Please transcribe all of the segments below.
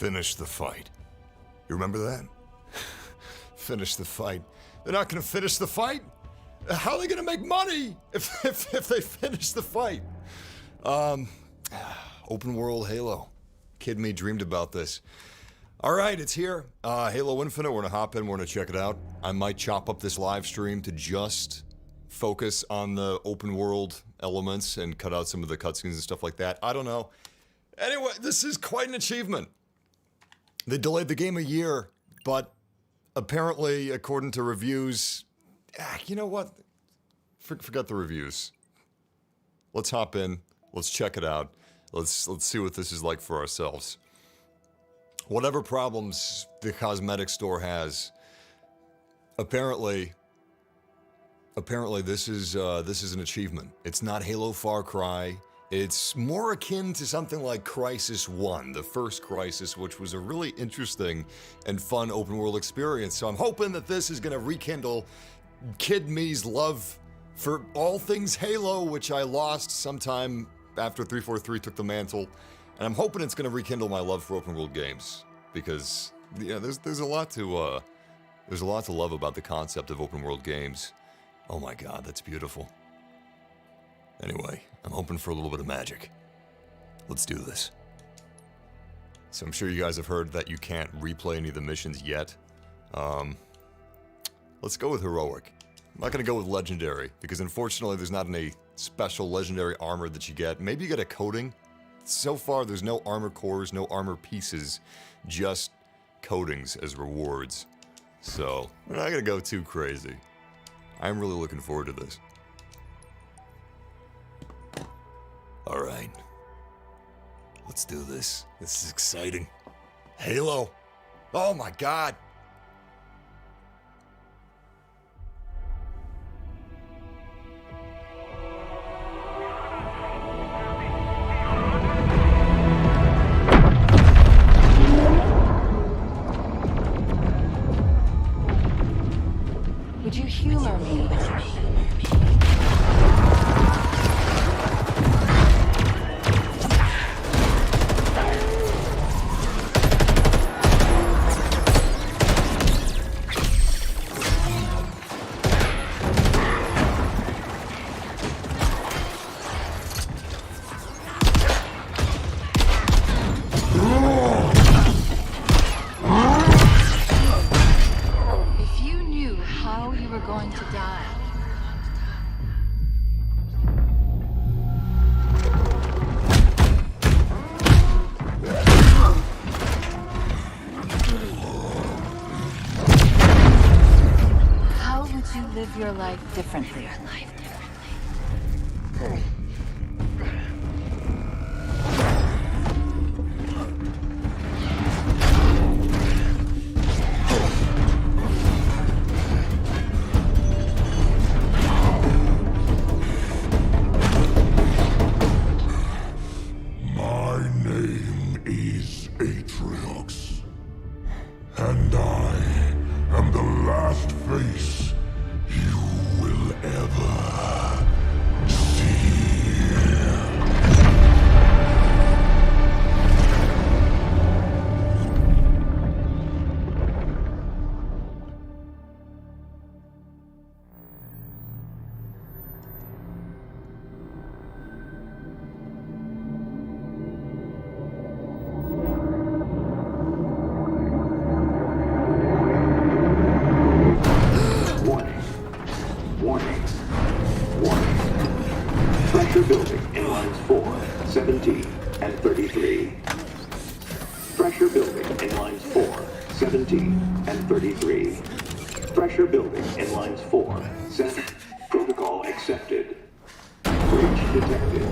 Finish the fight. You remember that? Finish the fight. They're not gonna finish the fight? How are they gonna make money if they finish the fight? Open world Halo. Kid me dreamed about this. All right, it's here. Halo Infinite, we're gonna hop in, we're gonna check it out. I might chop up this live stream to just focus on the open world elements and cut out some of the cutscenes and stuff like that. I don't know. Anyway, this is quite an achievement. They delayed the game a year, but apparently, according to reviews, you know what? Forget the reviews. Let's hop in. Let's check it out. Let's see what this is like for ourselves. Whatever problems the cosmetic store has, apparently this is an achievement. It's not Halo Far Cry. It's more akin to something like Crisis 1, the first Crisis, which was a really interesting and fun open world experience. So I'm hoping that this is going to rekindle Kid Me's love for all things Halo, which I lost sometime after 343 took the mantle. And I'm hoping it's going to rekindle my love for open world games, because there's a lot to love about the concept of open world games. Oh my God, that's beautiful. Anyway, I'm hoping for a little bit of magic. Let's do this. So I'm sure you guys have heard that you can't replay any of the missions yet. Let's go with heroic. I'm not gonna go with legendary, because unfortunately there's not any special legendary armor that you get. Maybe you get a coating. So far there's no armor cores, no armor pieces, just coatings as rewards. So we're not gonna go too crazy. I'm really looking forward to this. Alright. Let's do this. This is exciting. Halo. Oh my God. Would you humor me? Your life differently. My name is Atriox, and I am the last face you will ever see. Pressure building in lines 4, 17, and 33. Pressure building in lines 4, 17, and 33. Pressure building in lines 4, 7. Protocol accepted. Breach detected.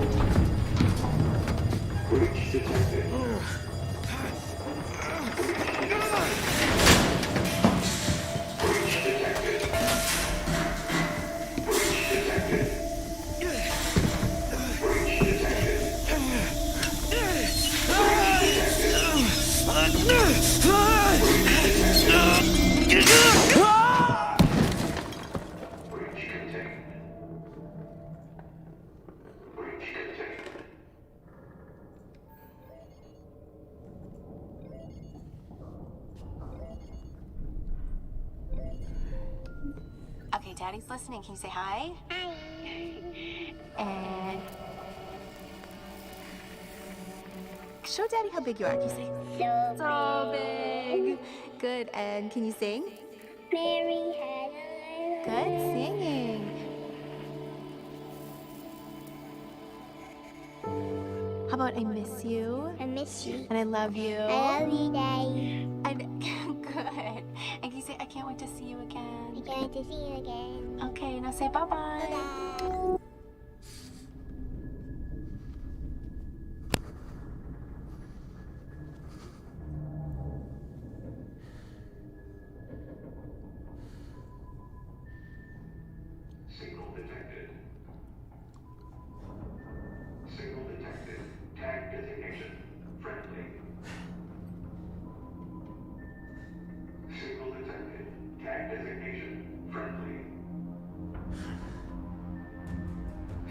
Breach detected. Okay, Daddy's listening. Can you say hi? Hi. And show Daddy how big you are. Can you say so big? Good. And can you sing? Mary had a Good singing. How about I miss you? I miss you. And I love you. I love you, Daddy. And good. And can you say I can't wait to see you again? I can't wait to see you again. Okay, now say bye-bye. Bye. Signal detected. Signal detected. Tag designation. Friendly. Signal detected. Tag designation. Friendly.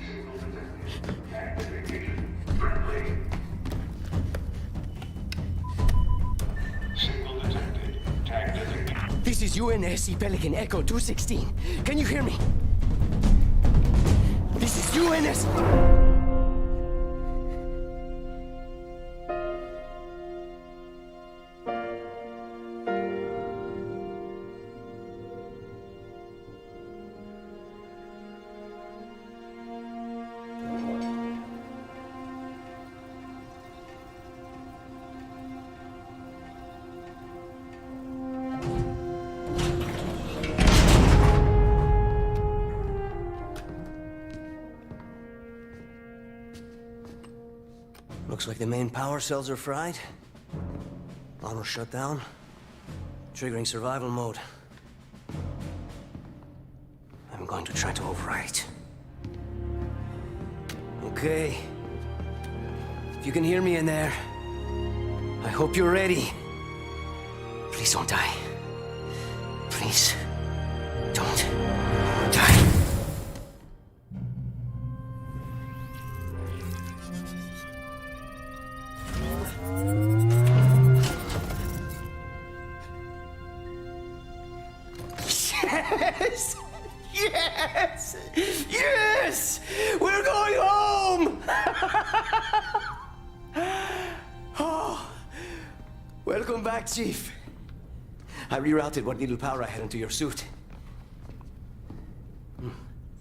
Signal detected. Tag designation. Friendly. Signal detected. Tag designation. This is UNSC Pelican Echo 216. Can you hear me? This is UNS... Looks like the main power cells are fried. Armor shut down. Triggering survival mode. I'm going to try to override. Okay. If you can hear me in there, I hope you're ready. Please don't die. Please don't die. Yes! Yes! Yes! We're going home! Oh, welcome back, Chief. I rerouted what little power I had into your suit.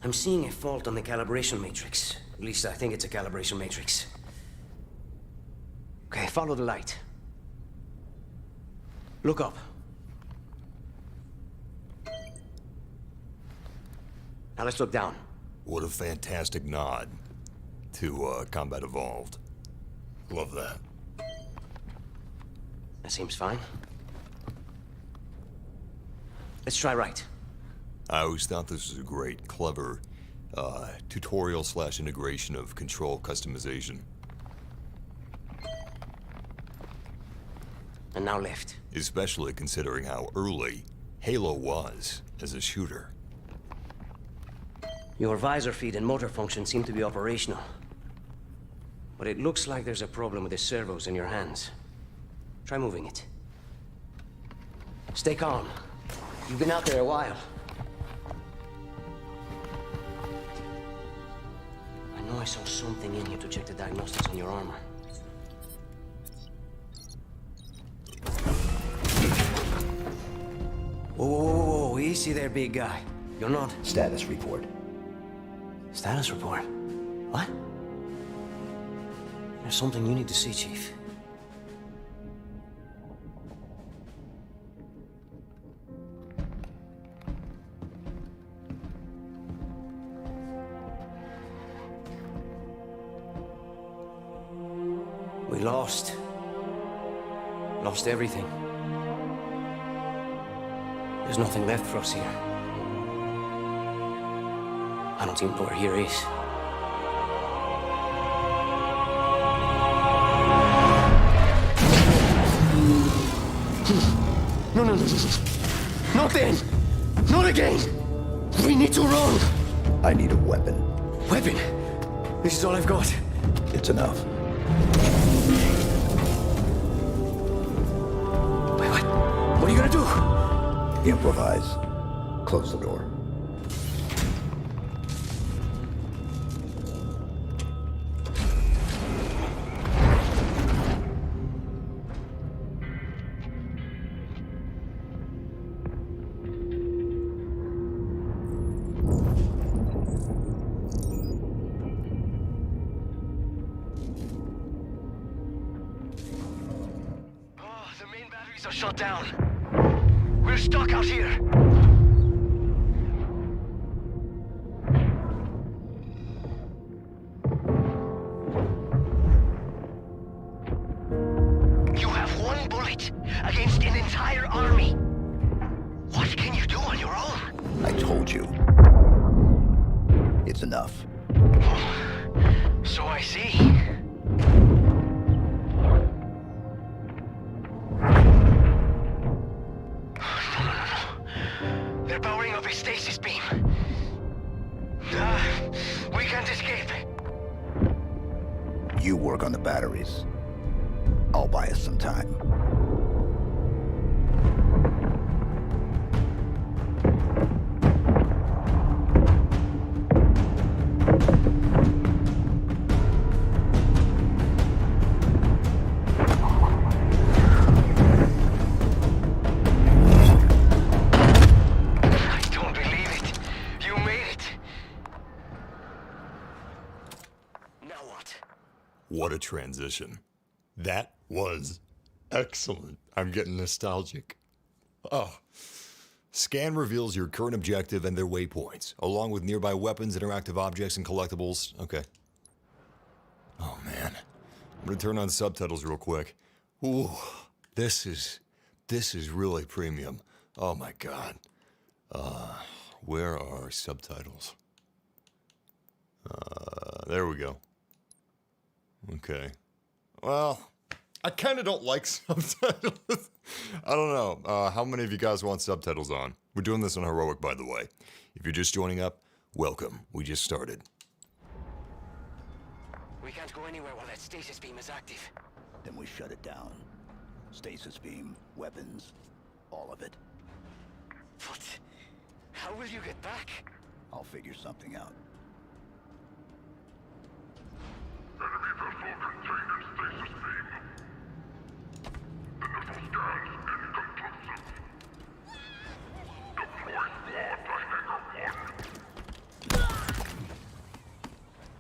I'm seeing a fault on the calibration matrix. At least I think it's a calibration matrix. Okay, follow the light. Look up. Now let's look down. What a fantastic nod to Combat Evolved. Love that. That seems fine. Let's try right. I always thought this was a great, clever tutorial/integration of control customization. And now left. Especially considering how early Halo was as a shooter. Your visor feed and motor function seem to be operational. But it looks like there's a problem with the servos in your hands. Try moving it. Stay calm. You've been out there a while. I know I saw something in here to check the diagnostics on your armor. Whoa, whoa, whoa, whoa, easy there, big guy. You're not... Status report. Status report? What? There's something you need to see, Chief. We lost. Lost everything. There's nothing left for us here. I don't even know where here is. No, no, no. Not then! Not again! We need to run! I need a weapon. Weapon? This is all I've got. It's enough. Wait, what? What are you gonna do? Improvise. Close the door. batteries are shut down. We're stuck out here. You have one bullet against an entire army. What can you do on your own? I told you. It's enough. So I see. No. They're powering up a stasis beam. We can't escape. You work on the batteries. I'll buy us some time. I don't believe it. You made it. Now what? What a transition. That was excellent. I'm getting nostalgic. Oh. Scan reveals your current objective and their waypoints, along with nearby weapons, interactive objects, and collectibles. Okay. Oh, man. I'm gonna turn on subtitles real quick. Ooh, this is really premium. Oh, my God. Where are subtitles? There we go. Okay. Well, I kind of don't like subtitles. I don't know. How many of you guys want subtitles on? We're doing this on Heroic, by the way. If you're just joining up, welcome. We just started. We can't go anywhere while that stasis beam is active. Then we shut it down. Stasis beam, weapons, all of it. But how will you get back? I'll figure something out.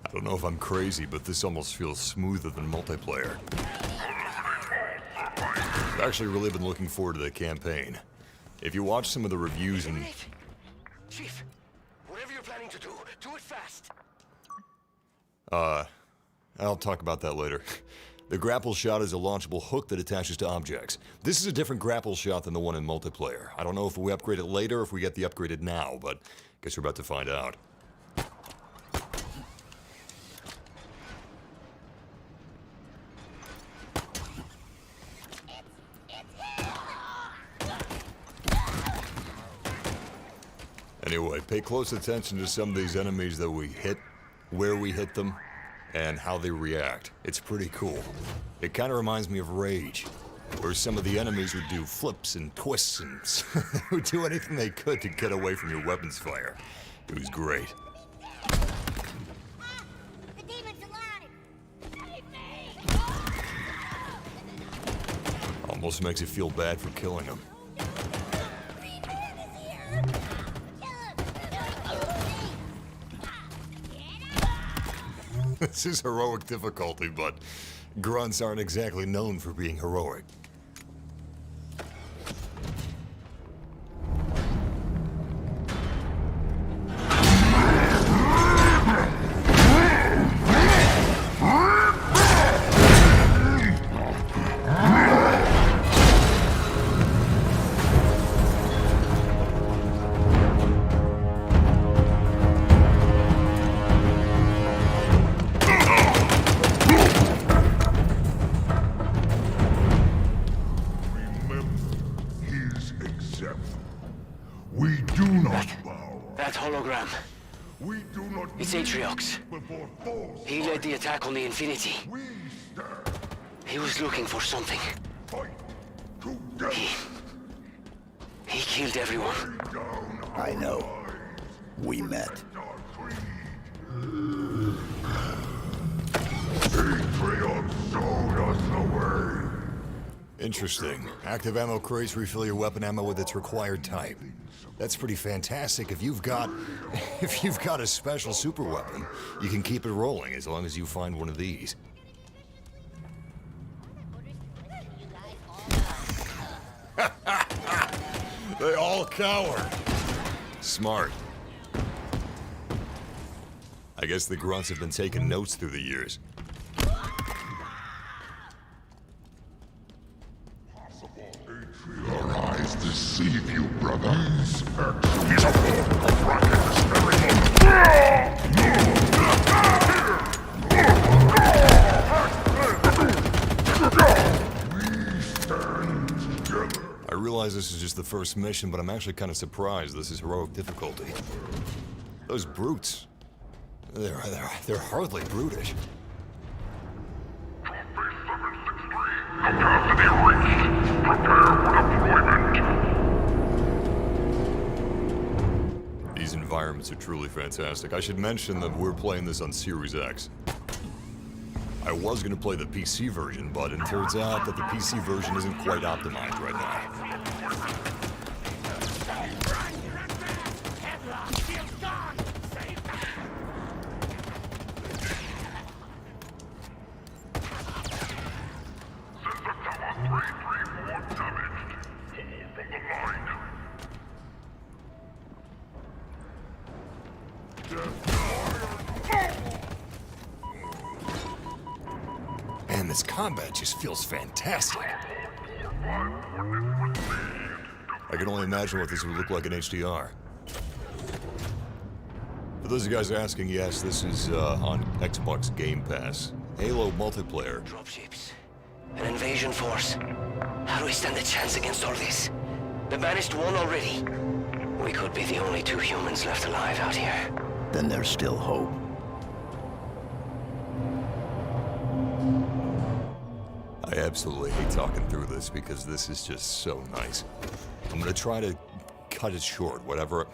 I don't know if I'm crazy, but this almost feels smoother than multiplayer. I've actually really been looking forward to the campaign. If you watch some of the reviews and... Chief, whatever you're planning to do, do it fast. I'll talk about that later. The grapple shot is a launchable hook that attaches to objects. This is a different grapple shot than the one in multiplayer. I don't know if we upgrade it later or if we get the upgraded now, but guess we're about to find out. Anyway, pay close attention to some of these enemies that we hit, where we hit them, and how they react. It's pretty cool. It kind of reminds me of Rage, where some of the enemies would do flips and twists and would do anything they could to get away from your weapons fire. It was great. The demon's alive! Save me! Almost makes you feel bad for killing them. Green Man is here! This is heroic difficulty, but grunts aren't exactly known for being heroic. We do not bow. That hologram. We do not It's Atriox. before false. He led the attack on the Infinity. We stand. He was looking for something. Fight together. He killed everyone. Lay down I our know. lives. We met. Our creed. Atriox showed us the way. Interesting. Active ammo crates refill your weapon ammo with its required type. That's pretty fantastic. If you've got a special super weapon, you can keep it rolling as long as you find one of these. They all cower. Smart. I guess the grunts have been taking notes through the years. Your eyes deceive you, brother. These actions is a form of rocket I realize this is just the first mission, but I'm actually kind of surprised this is heroic difficulty. Those brutes, they're hardly brutish. These environments are truly fantastic. I should mention that we're playing this on Series X. I was going to play the PC version, but it turns out that the PC version isn't quite optimized right now. Man, this combat just feels fantastic. I can only imagine what this would look like in HDR. For those of you guys asking, yes, this is on Xbox Game Pass. Halo multiplayer. Dropships. An invasion force. How do we stand a chance against all this? The Banished won already. We could be the only two humans left alive out here. Then there's still hope. I absolutely hate talking through this because this is just so nice. I'm gonna try to cut it short. Whenever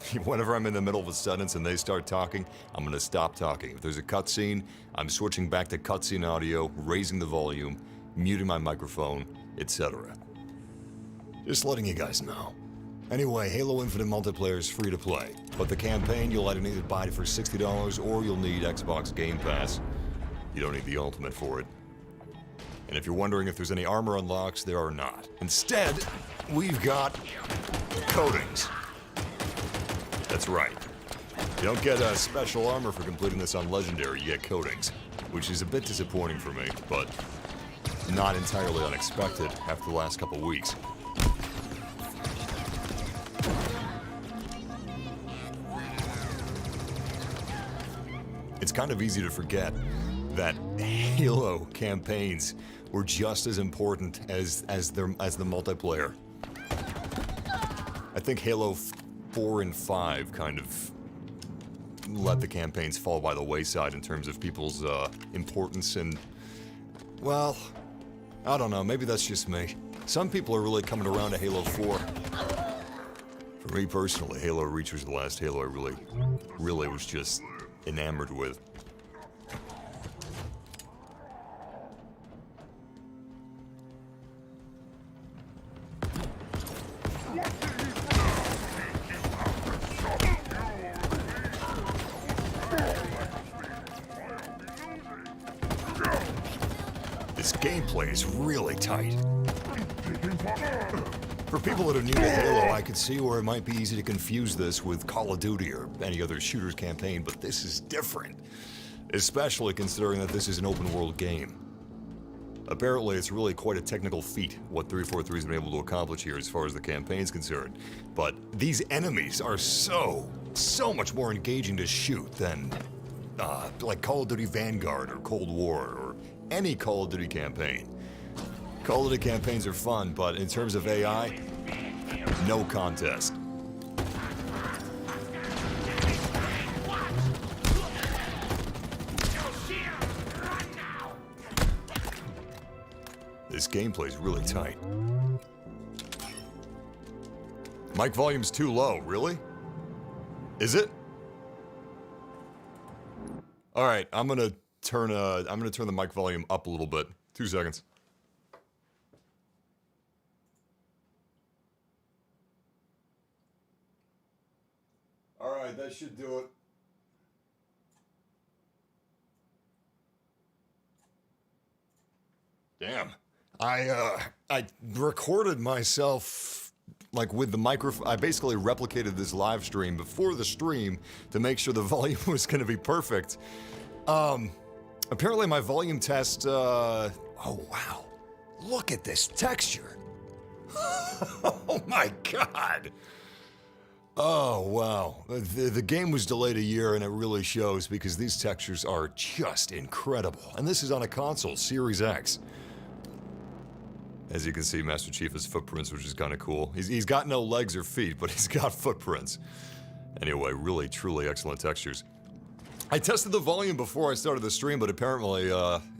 I'm in the middle of a sentence and they start talking, I'm gonna stop talking. If there's a cutscene, I'm switching back to cutscene audio, raising the volume, muting my microphone, etc. Just letting you guys know. Anyway, Halo Infinite multiplayer is free to play, but the campaign you'll either need to buy it for $60 or you'll need Xbox Game Pass. You don't need the Ultimate for it. And if you're wondering if there's any armor unlocks, there are not. Instead, we've got coatings. That's right. You don't get special armor for completing this on Legendary, you get coatings, which is a bit disappointing for me, but not entirely unexpected after the last couple weeks. It's kind of easy to forget that Halo campaigns were just as important as the multiplayer. I think Halo 4 and 5 kind of let the campaigns fall by the wayside in terms of people's importance and, well, I don't know, maybe that's just me. Some people are really coming around to Halo 4. For me personally, Halo Reach was the last Halo I really was just enamored with. This gameplay is really tight. For people that are new to Halo, I could see where it might be easy to confuse this with Call of Duty or any other shooter's campaign, but this is different. Especially considering that this is an open world game. Apparently, it's really quite a technical feat what 343's been able to accomplish here as far as the campaign's concerned. But these enemies are so much more engaging to shoot than like Call of Duty Vanguard or Cold War or any Call of Duty campaign. Call of Duty campaigns are fun, but in terms of AI, no contest. This gameplay is really tight. Mic volume's too low, really? Is it? All right, I'm gonna turn the mic volume up a little bit. 2 seconds. All right, that should do it. Damn. I recorded myself like with the microphone, I basically replicated this live stream before the stream to make sure the volume was going to be perfect. Apparently my volume test, oh wow, look at this texture. Oh my God. Oh wow, the game was delayed a year and it really shows because these textures are just incredible. And this is on a console, Series X. As you can see, Master Chief has footprints, which is kind of cool. He's got no legs or feet, but he's got footprints. Anyway, really, truly excellent textures. I tested the volume before I started the stream, but apparently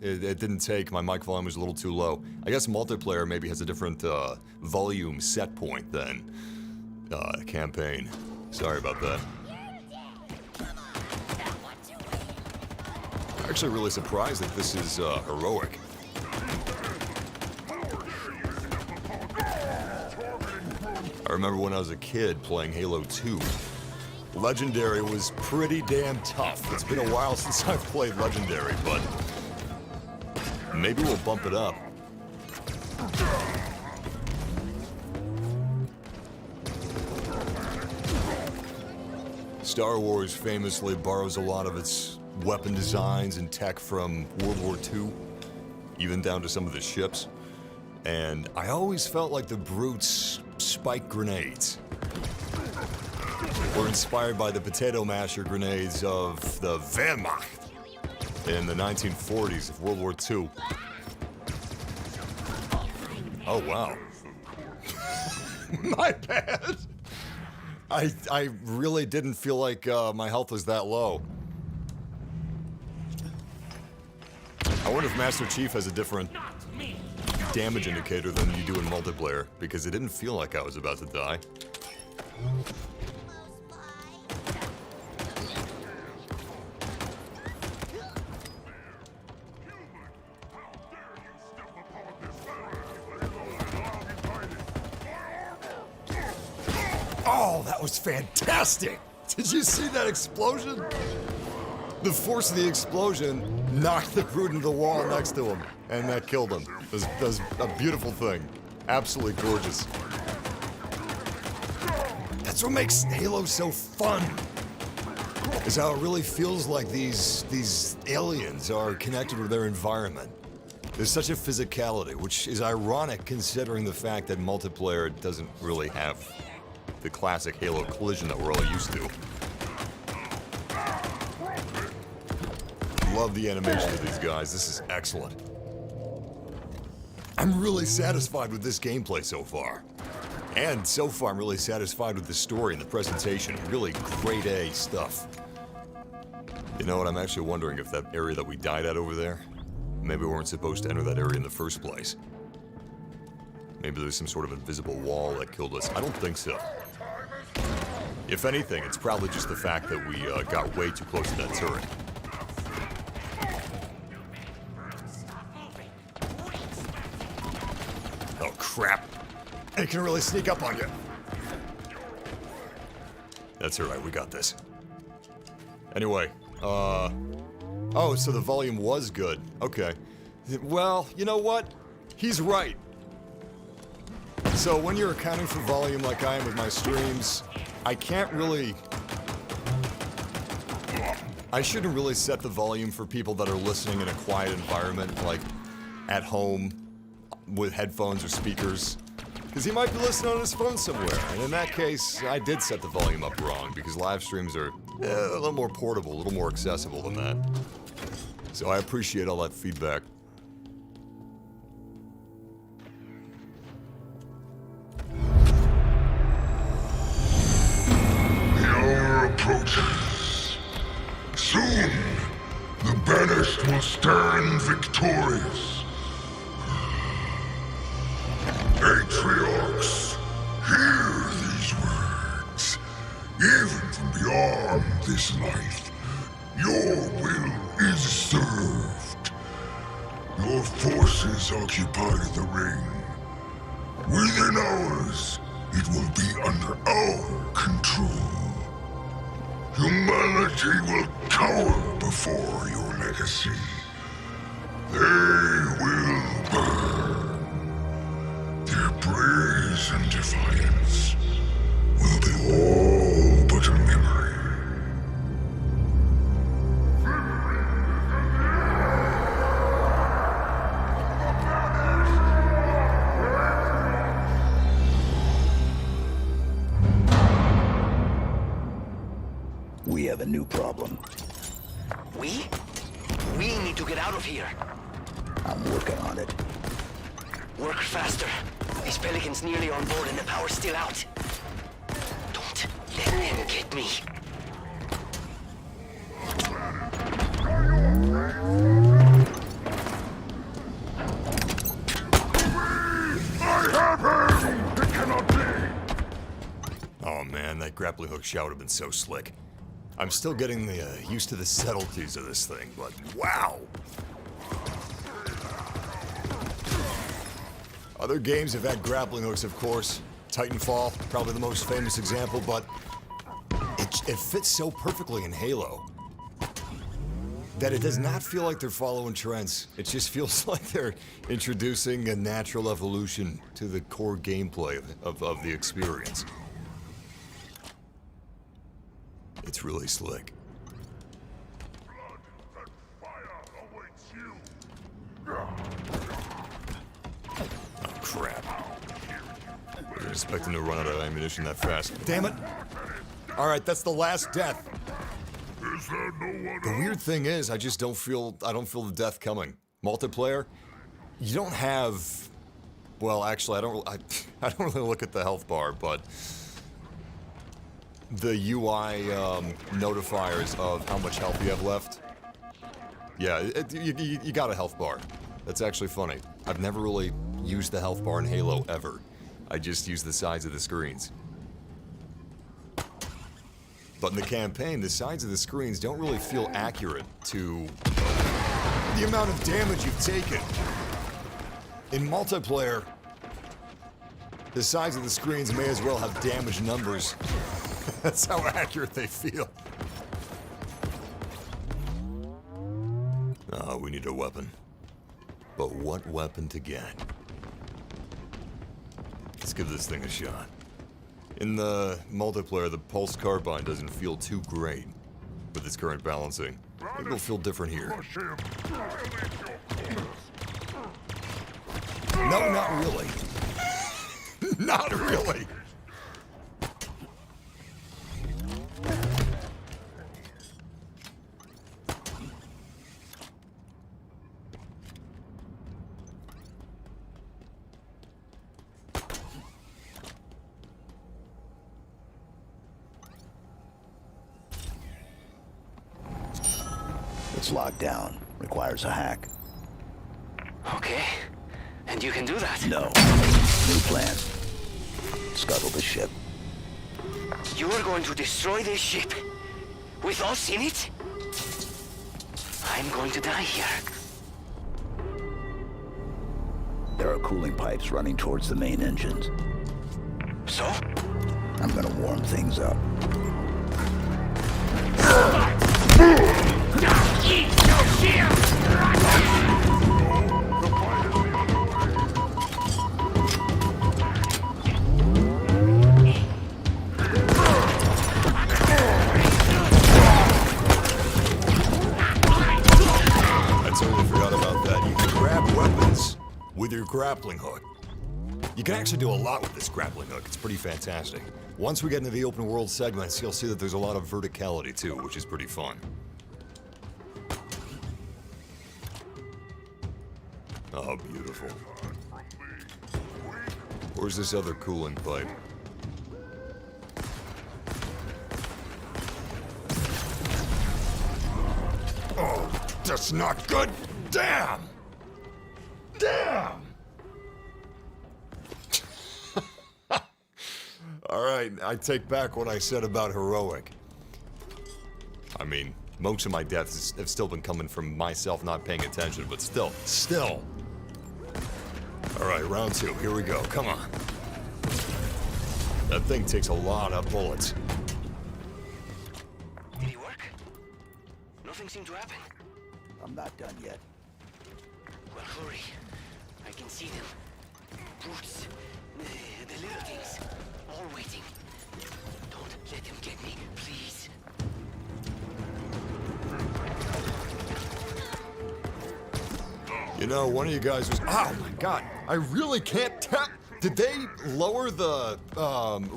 it didn't take. My mic volume was a little too low. I guess multiplayer maybe has a different volume set point than campaign. Sorry about that. I'm actually really surprised that this is heroic. I remember when I was a kid playing Halo 2. Legendary was pretty damn tough. It's been a while since I've played Legendary, but maybe we'll bump it up. Star Wars famously borrows a lot of its weapon designs and tech from World War II, even down to some of the ships. And I always felt like the Brutes' spike grenades were inspired by the potato masher grenades of the Wehrmacht in the 1940s of World War II. Oh, wow. My bad. I really didn't feel like my health was that low. I wonder if Master Chief has a different damage indicator than you do in multiplayer, because it didn't feel like I was about to die. Oh, that was fantastic! Did you see that explosion? The force of the explosion knocked the brute into the wall next to him, and that killed him. It was a beautiful thing. Absolutely gorgeous. That's what makes Halo so fun, is how it really feels like these aliens are connected with their environment. There's such a physicality, which is ironic considering the fact that multiplayer doesn't really have the classic Halo collision that we're all used to. Love the animation of these guys. This is excellent. I'm really satisfied with this gameplay so far. And so far, I'm really satisfied with the story and the presentation. Really grade A stuff. You know what? I'm actually wondering if that area that we died at over there, maybe we weren't supposed to enter that area in the first place. Maybe there's some sort of invisible wall that killed us. I don't think so. If anything, it's probably just the fact that we got way too close to that turret. Oh, crap. It can really sneak up on you. That's alright, we got this. Anyway, oh, so the volume was good. Okay. Well, you know what? He's right. So when you're accounting for volume like I am with my streams, I can't really... I shouldn't really set the volume for people that are listening in a quiet environment, like at home with headphones or speakers. Because he might be listening on his phone somewhere. And in that case, I did set the volume up wrong, because live streams are a little more portable, a little more accessible than that. So I appreciate all that feedback. The hour approaches. Soon, the Banished will stand victorious. Atriox, hear these words. Even from beyond this life, your will is served. Your forces occupy the ring. Within hours, it will be under our control. Humanity will cower before your legacy. They will burn. Their brazen defiance will be all but a memory. We have a new problem. We? We need to get out of here. I'm working on it. Work faster. These pelicans nearly on board and the power's still out. Don't let them get me. I have him! It cannot be! Oh man, that grappling hook shot would have been so slick. I'm still getting used to the subtleties of this thing, but wow! Other games have had grappling hooks, of course. Titanfall, probably the most famous example, but it fits so perfectly in Halo that it does not feel like they're following trends. It just feels like they're introducing a natural evolution to the core gameplay of the experience. It's really slick. Blood and fire awaits you. Oh, crap. I was expecting to run out of ammunition that fast. Damn it! Alright, that's the last death. Is there no one The weird thing is, I don't feel the death coming. Multiplayer, you don't have... Well, actually, I don't really look at the health bar, but... The UI notifiers of how much health you have left. Yeah, you got a health bar. That's actually funny. I've never really used the health bar in Halo ever. I just use the sides of the screens. But in the campaign, the sides of the screens don't really feel accurate to the amount of damage you've taken. In multiplayer, the sides of the screens may as well have damage numbers. That's how accurate they feel. Oh, we need a weapon. But what weapon to get? Let's give this thing a shot. In the multiplayer, the pulse carbine doesn't feel too great with its current balancing. Maybe it'll feel different here. Push him. No, not really. Not really. It's locked down. Requires a hack. Okay. And you can do that? No. New plan. Scuttle the ship. You are going to destroy this ship? With us in it? I'm going to die here. There are cooling pipes running towards the main engines. So? I'm gonna warm things up. With your grappling hook. You can actually do a lot with this grappling hook. It's pretty fantastic. Once we get into the open world segments, you'll see that there's a lot of verticality too, which is pretty fun. Oh, beautiful. Where's this other cooling pipe? Oh, that's not good. Damn! Damn! Alright, I take back what I said about heroic. I mean, most of my deaths have still been coming from myself not paying attention, but still. Alright, round two, here we go, come on. That thing takes a lot of bullets. Did it work? Nothing seemed to happen. I'm not done yet. Well, hurry. I can see them. Brutes. The little things. All waiting. Don't let them get me, please. You know, one of you guys was. Oh my god! I really can't tell. Did they lower the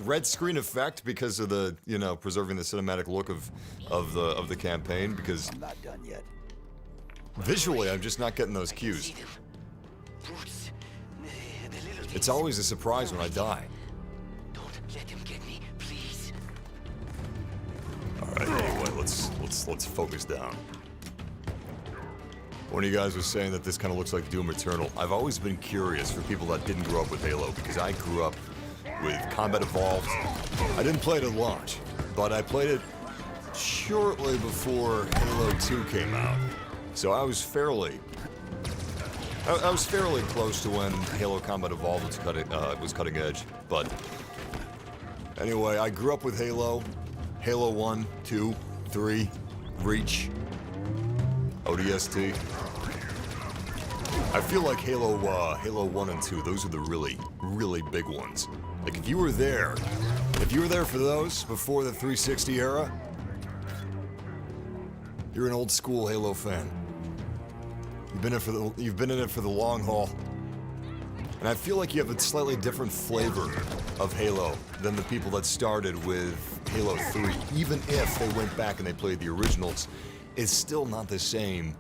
red screen effect because of the, you know, preserving the cinematic look of the campaign? Because I'm not done yet. visually, I'm just not getting those cues. It's always a surprise when I die. Don't let them get me, please. All right, anyway, let's focus down. One of you guys was saying that this kind of looks like Doom Eternal. I've always been curious for people that didn't grow up with Halo, because I grew up with Combat Evolved. I didn't play it at launch, but I played it shortly before Halo 2 came out. So I was fairly close to when Halo Combat Evolved was cutting edge. But anyway, I grew up with Halo 1, 2, 3, Reach, ODST. I feel like Halo 1 and 2, those are the really, really big ones. Like if you were there for those before the 360 era, you're an old school Halo fan. You've been in it for the long haul. And I feel like you have a slightly different flavor of Halo than the people that started with Halo 3. Even if they went back and they played the originals, it's still not the same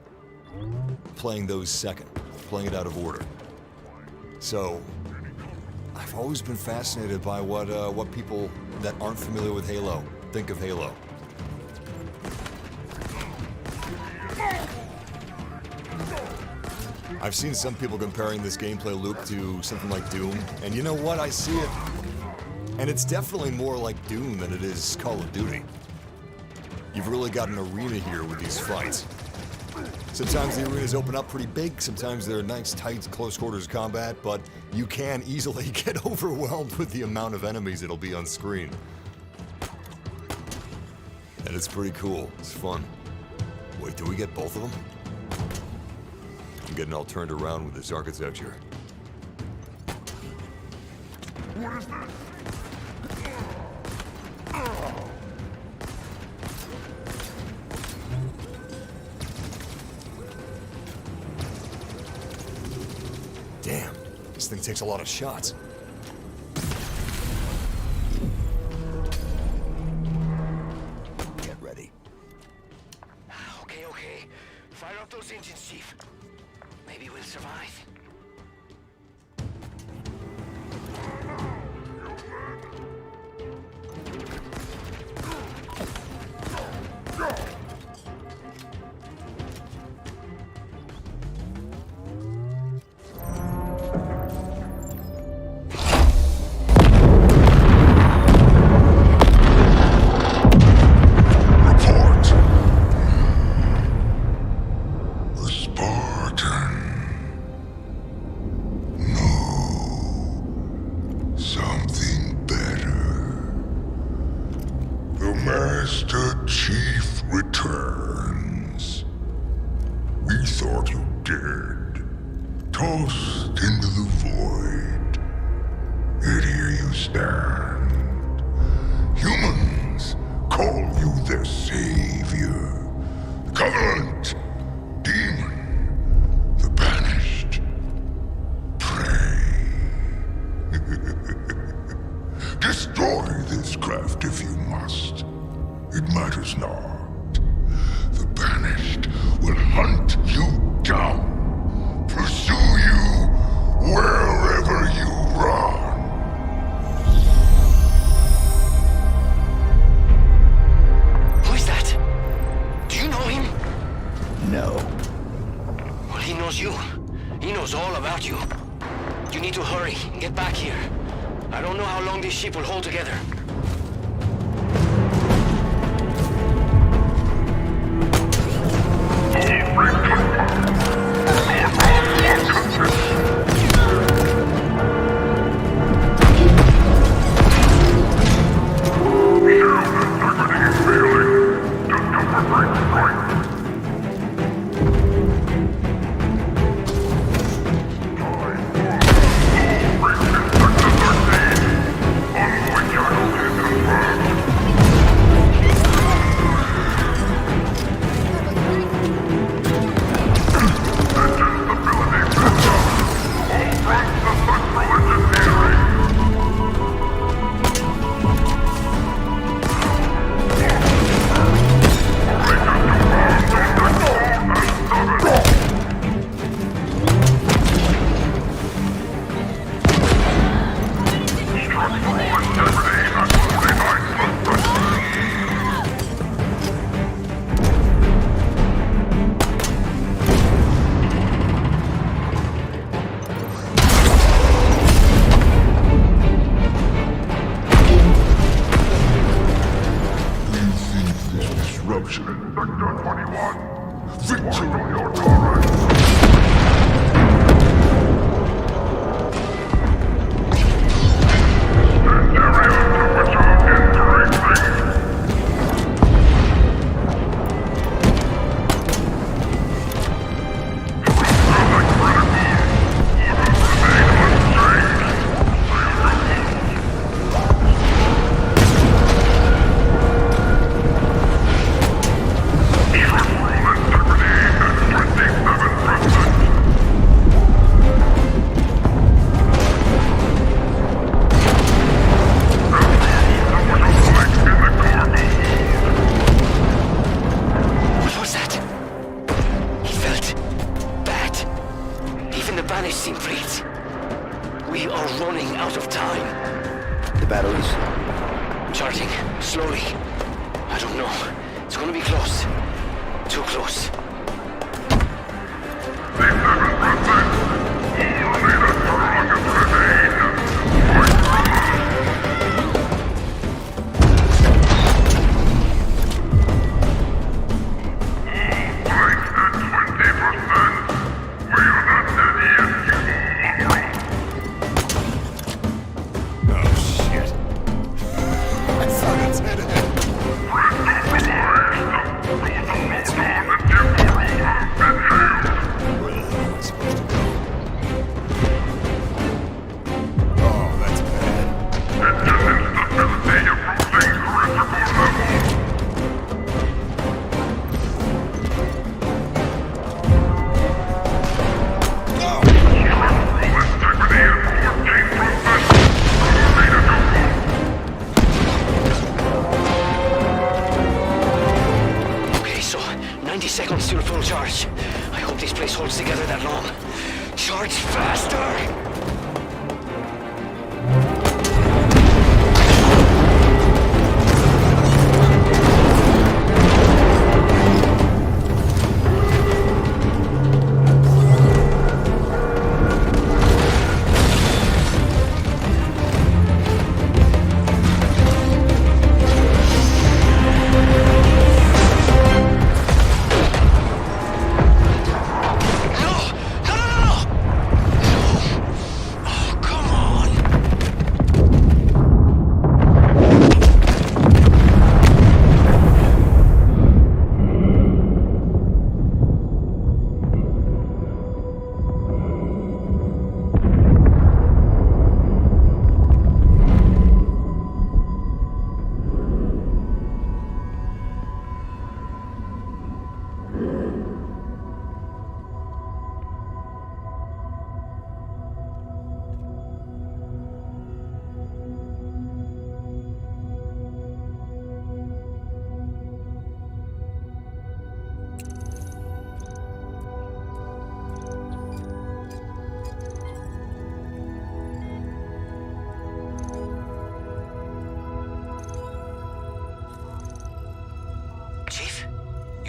playing those second, playing it out of order. So, I've always been fascinated by what people that aren't familiar with Halo think of Halo. I've seen some people comparing this gameplay loop to something like Doom, and you know what? I see it. And it's definitely more like Doom than it is Call of Duty. You've really got an arena here with these fights. Sometimes the arenas open up pretty big, sometimes they're nice, tight, close quarters combat, but you can easily get overwhelmed with the amount of enemies that'll be on screen. And it's pretty cool. It's fun. Wait, do we get both of them? I'm getting all turned around with this architecture. What is this? Damn, this thing takes a lot of shots. Get ready. Okay. Fire up those engines, Chief. Maybe we'll survive. Report. The Spartan. No. Something better. The Master Chief returns. We thought you dead. Tossed into the void. Yet here you stand. Humans call you their savior. Covenant, demon, the banished, prey. Destroy this craft if you must. It matters not. The banished will hunt you down, pursue you wherever you run. Who is that? Do you know him? No. Well, he knows you. He knows all about you. You need to hurry. Get back here. I don't know how long this ship will hold together. Banished seem breeds. We are running out of time. The batteries. Charging, slowly. I don't know. It's gonna be close. Too close. Seconds till full charge. I hope this place holds together that long. Charge faster!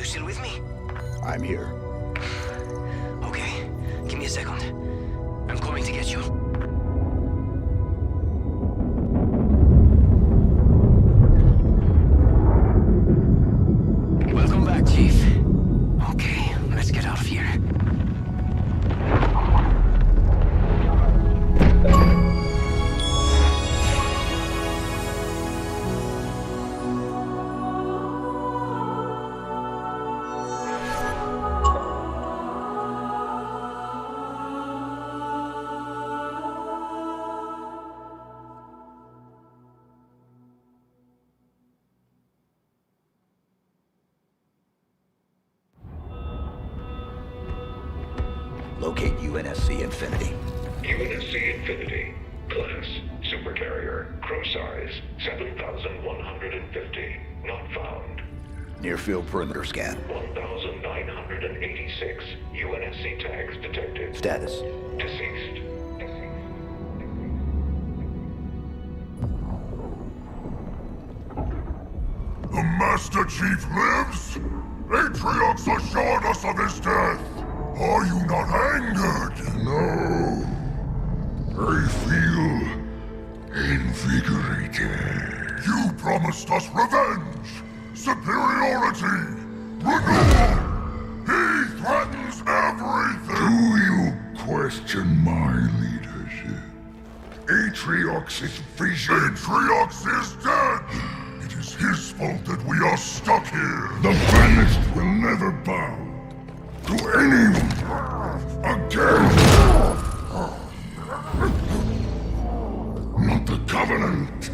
Still with me? I'm here. Okay, give me a second. I'm coming to get you. Welcome back, Chief. Okay, let's get out of here. Locate UNSC Infinity. UNSC Infinity. Class, Supercarrier. Crew size, 7,150. Not found. Near field perimeter scan. 1,986. UNSC tags detected. Status. Deceased. The Master Chief lives? Atriox assured us of his death. Are you not angered? No. I feel invigorated. You promised us revenge, superiority, renewal. He threatens everything. Do you question my leadership? Atriox's vision. Atriox is dead. It is his fault that we are stuck here. The Banished will never bow to anyone again. Not the Covenant.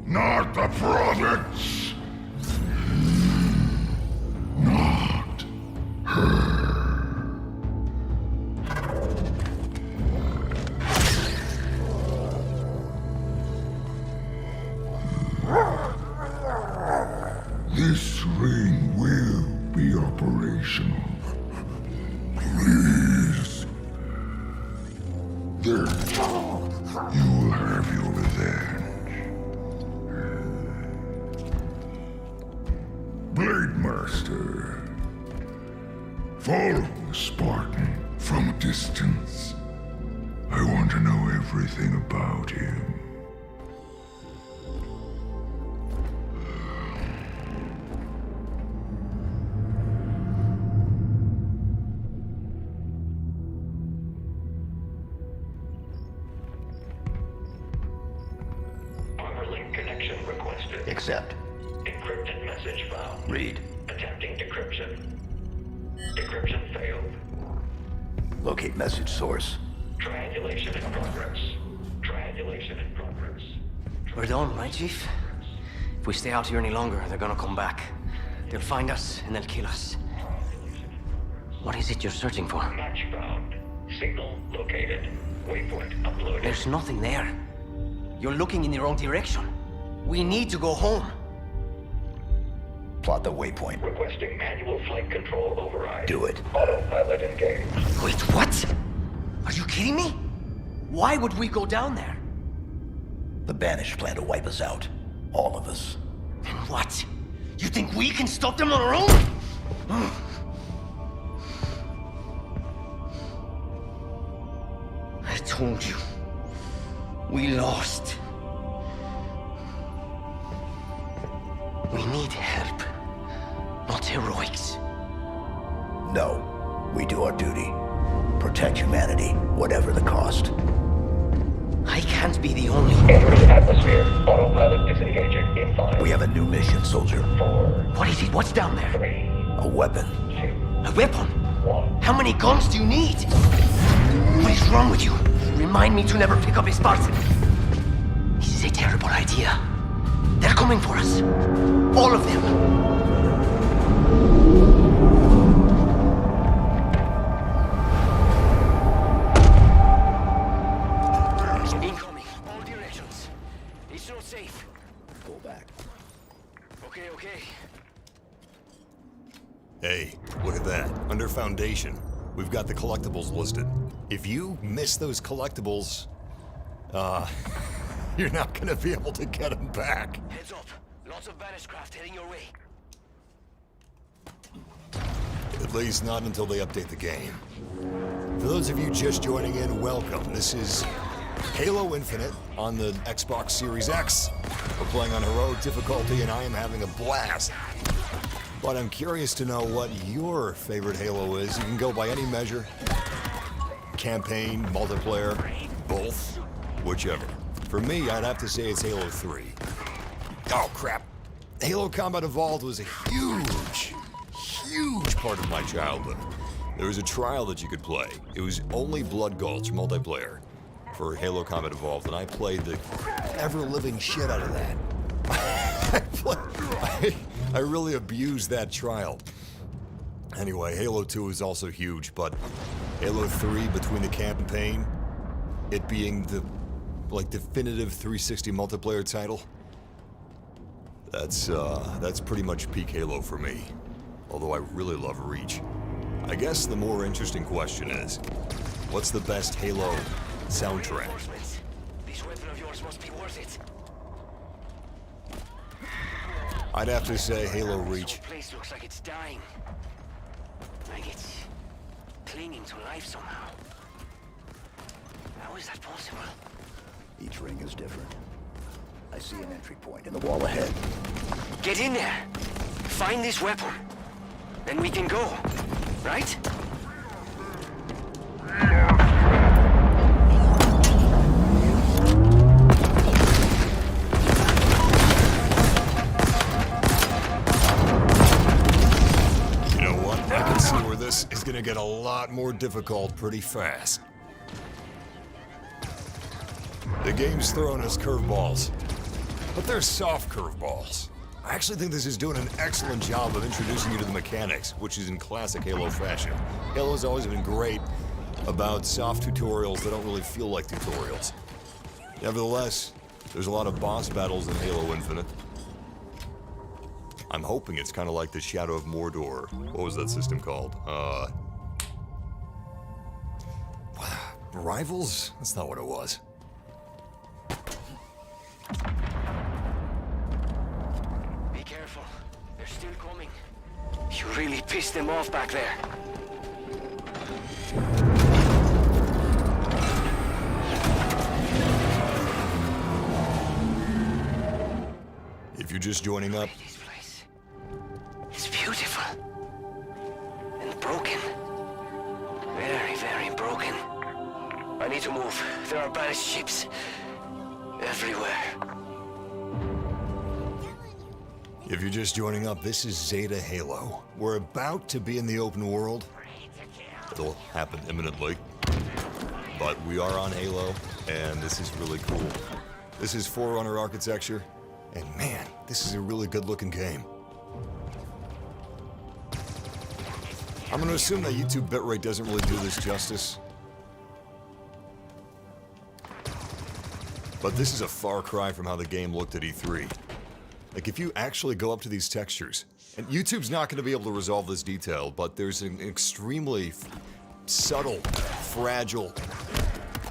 Not the Prophets. Not her. This ring will be operational. You will have your revenge. Blade Master. Follow the Spartan from a distance. I want to know everything about him. Accept. Encrypted message found. Read. Attempting decryption. Decryption failed. Locate message source. Triangulation in progress. Triangulation in progress. We're done, right, Chief? If we stay out here any longer, they're gonna come back. They'll find us, and they'll kill us. What is it you're searching for? Match found. Signal located. Waypoint uploaded. There's nothing there. You're looking in the wrong direction. We need to go home. Plot the waypoint. Requesting manual flight control override. Do it. Autopilot engaged. Wait, what? Are you kidding me? Why would we go down there? The Banished plan to wipe us out. All of us. And what? You think we can stop them on our own? I told you. We lost. We need help, not heroics. No. We do our duty. Protect humanity, whatever the cost. I can't be the only... Entering atmosphere. Autopilot disengaging in 5. We have a new mission, soldier. 4. What is it? What's down there? 3. A weapon. 2. A weapon? 1. How many guns do you need? What is wrong with you? Remind me to never pick up a Spartan. This is a terrible idea. They're coming for us. All of them. Incoming. All directions. It's not safe. Pull back. Okay, okay. Hey, look at that. Under Foundation, we've got the collectibles listed. If you miss those collectibles, you're not gonna be able to get them back. Heads up. Lots of Banished craft heading your way. At least not until they update the game. For those of you just joining in, welcome. This is Halo Infinite on the Xbox Series X. We're playing on heroic difficulty and I am having a blast. But I'm curious to know what your favorite Halo is. You can go by any measure. Campaign, multiplayer, both, whichever. For me, I'd have to say it's Halo 3. Oh, crap. Halo Combat Evolved was a huge part of my childhood. There was a trial that you could play. It was only Blood Gulch multiplayer for Halo Combat Evolved, and I played the ever-living shit out of that. I really abused that trial. Anyway, Halo 2 is also huge, but Halo 3, between the campaign, it being the, definitive 360 multiplayer title, that's pretty much peak Halo for me. Although I really love Reach. I guess the more interesting question is, what's the best Halo soundtrack? This weapon of yours must be worth it. I'd have to say Halo Reach. This place looks like it's dying. Like it's clinging to life somehow. How is that possible? Each ring is different. I see an entry point in the wall ahead. Get in there! Find this weapon. Then we can go, right? You know what? I can see where this is gonna get a lot more difficult pretty fast. The game's throwing us curveballs, but they're soft curveballs. I actually think this is doing an excellent job of introducing you to the mechanics, which is in classic Halo fashion. Halo's always been great about soft tutorials that don't really feel like tutorials. Nevertheless, there's a lot of boss battles in Halo Infinite. I'm hoping it's kind of like the Shadow of Mordor. What was that system called? rivals? That's not what it was. Be careful. They're still coming. You really pissed them off back there. If you're just joining up, This place. It's beautiful. And broken. Very, very broken. I need to move. There are banished ships everywhere. if you're just joining up, this is Zeta Halo. We're about to be in the open world. It'll happen imminently. But we are on Halo, and this is really cool. This is Forerunner architecture, and man, this is a really good-looking game. I'm gonna assume that YouTube bitrate doesn't really do this justice. But this is a far cry from how the game looked at E3. Like, if you actually go up to these textures, and YouTube's not gonna be able to resolve this detail, but there's an extremely subtle, fragile,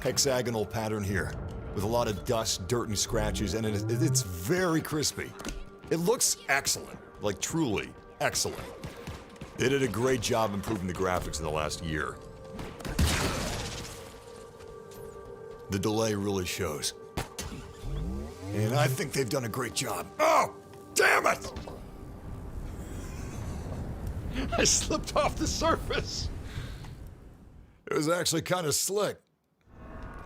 hexagonal pattern here, with a lot of dust, dirt, and scratches, and it's very crispy. It looks excellent, like truly excellent. They did a great job improving the graphics in the last year. The delay really shows. And I think they've done a great job. Oh, damn it! I slipped off the surface. It was actually kind of slick.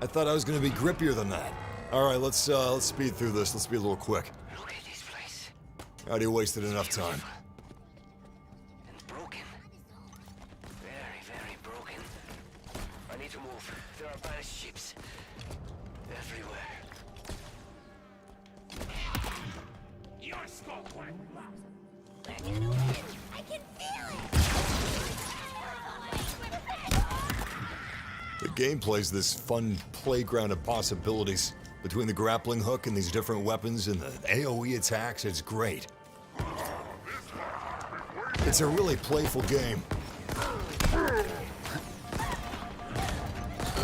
I thought I was going to be grippier than that. All right, let's speed through this. Let's be a little quick. Look at this place. Already wasted enough time. And broken. Very, very broken. I need to move. There are banished ships everywhere. Your scope one. We're gonna win. I can feel it. The gameplay's this fun playground of possibilities between the grappling hook and these different weapons and the AoE attacks. It's great. It's a really playful game. And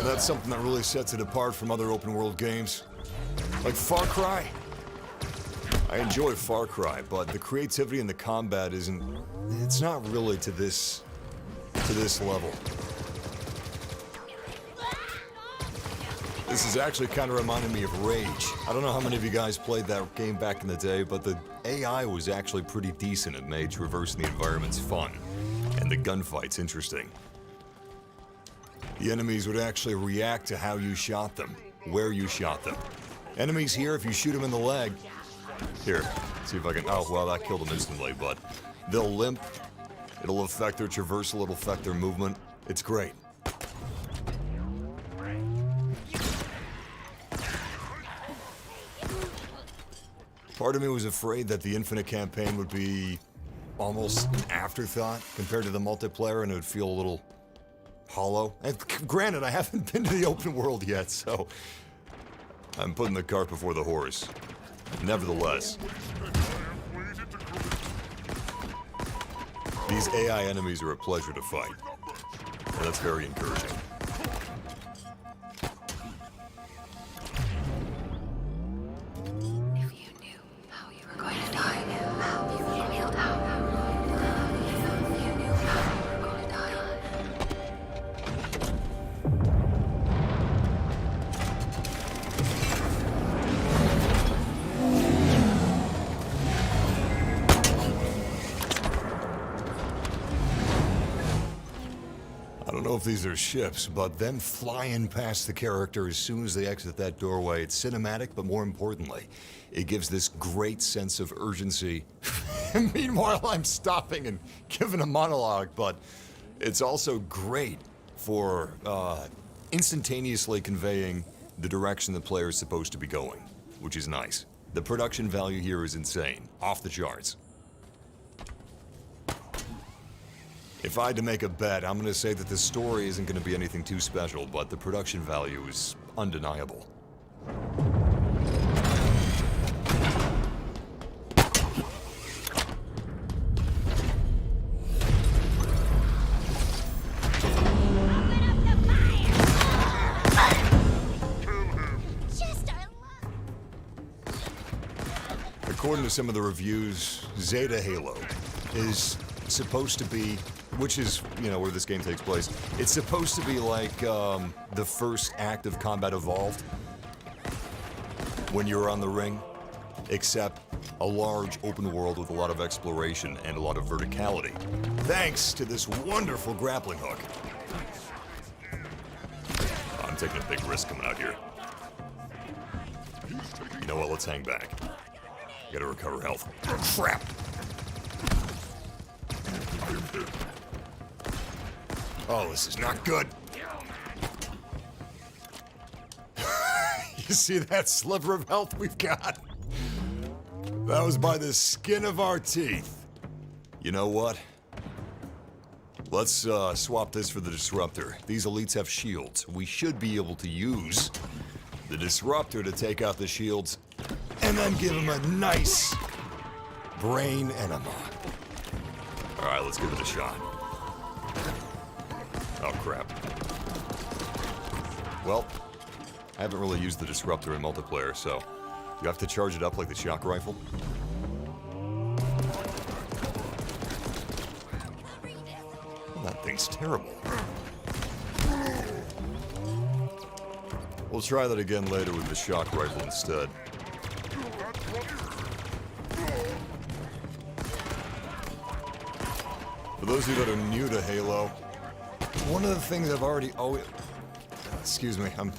that's something that really sets it apart from other open world games. Like Far Cry. I enjoy Far Cry, but the creativity in the combat it's not really to this level. This is actually kind of reminding me of Rage. I don't know how many of you guys played that game back in the day, but the AI was actually pretty decent. It made traversing the environments fun, and the gunfights interesting. The enemies would actually react to how you shot them, where you shot them. Enemies here, if you shoot them in the leg, here, see if I can, oh, well, that killed them instantly, but they'll limp, it'll affect their traversal, it'll affect their movement. It's great. Part of me was afraid that the Infinite campaign would be almost an afterthought compared to the multiplayer, and it would feel a little hollow. And granted, I haven't been to the open world yet, so I'm putting the cart before the horse. Nevertheless, these AI enemies are a pleasure to fight, and that's very encouraging. I don't know if these are ships, but them flying past the character as soon as they exit that doorway, it's cinematic, but more importantly, it gives this great sense of urgency. And meanwhile, I'm stopping and giving a monologue, but it's also great for instantaneously conveying the direction the player is supposed to be going, which is nice. The production value here is insane, off the charts. If I had to make a bet, I'm going to say that the story isn't going to be anything too special, but the production value is undeniable. according to some of the reviews, Zeta Halo is supposed to be, which is, you know, where this game takes place, it's supposed to be like the first act of Combat Evolved when you're on the ring, except a large open world with a lot of exploration and a lot of verticality, thanks to this wonderful grappling hook. I'm taking a big risk coming out here. You know what, let's hang back. Gotta recover health. Oh, crap! Oh, this is not good. You see that sliver of health we've got? That was by the skin of our teeth. You know what? Let's swap this for the disruptor. These elites have shields. We should be able to use the disruptor to take out the shields and then give them a nice brain enema. All right, let's give it a shot. Oh, crap. Well, I haven't really used the disruptor in multiplayer, so you have to charge it up like the shock rifle. Well, that thing's terrible. We'll try that again later with the shock rifle instead. For those of you that are new to Halo, one of the things I've already excuse me, I'm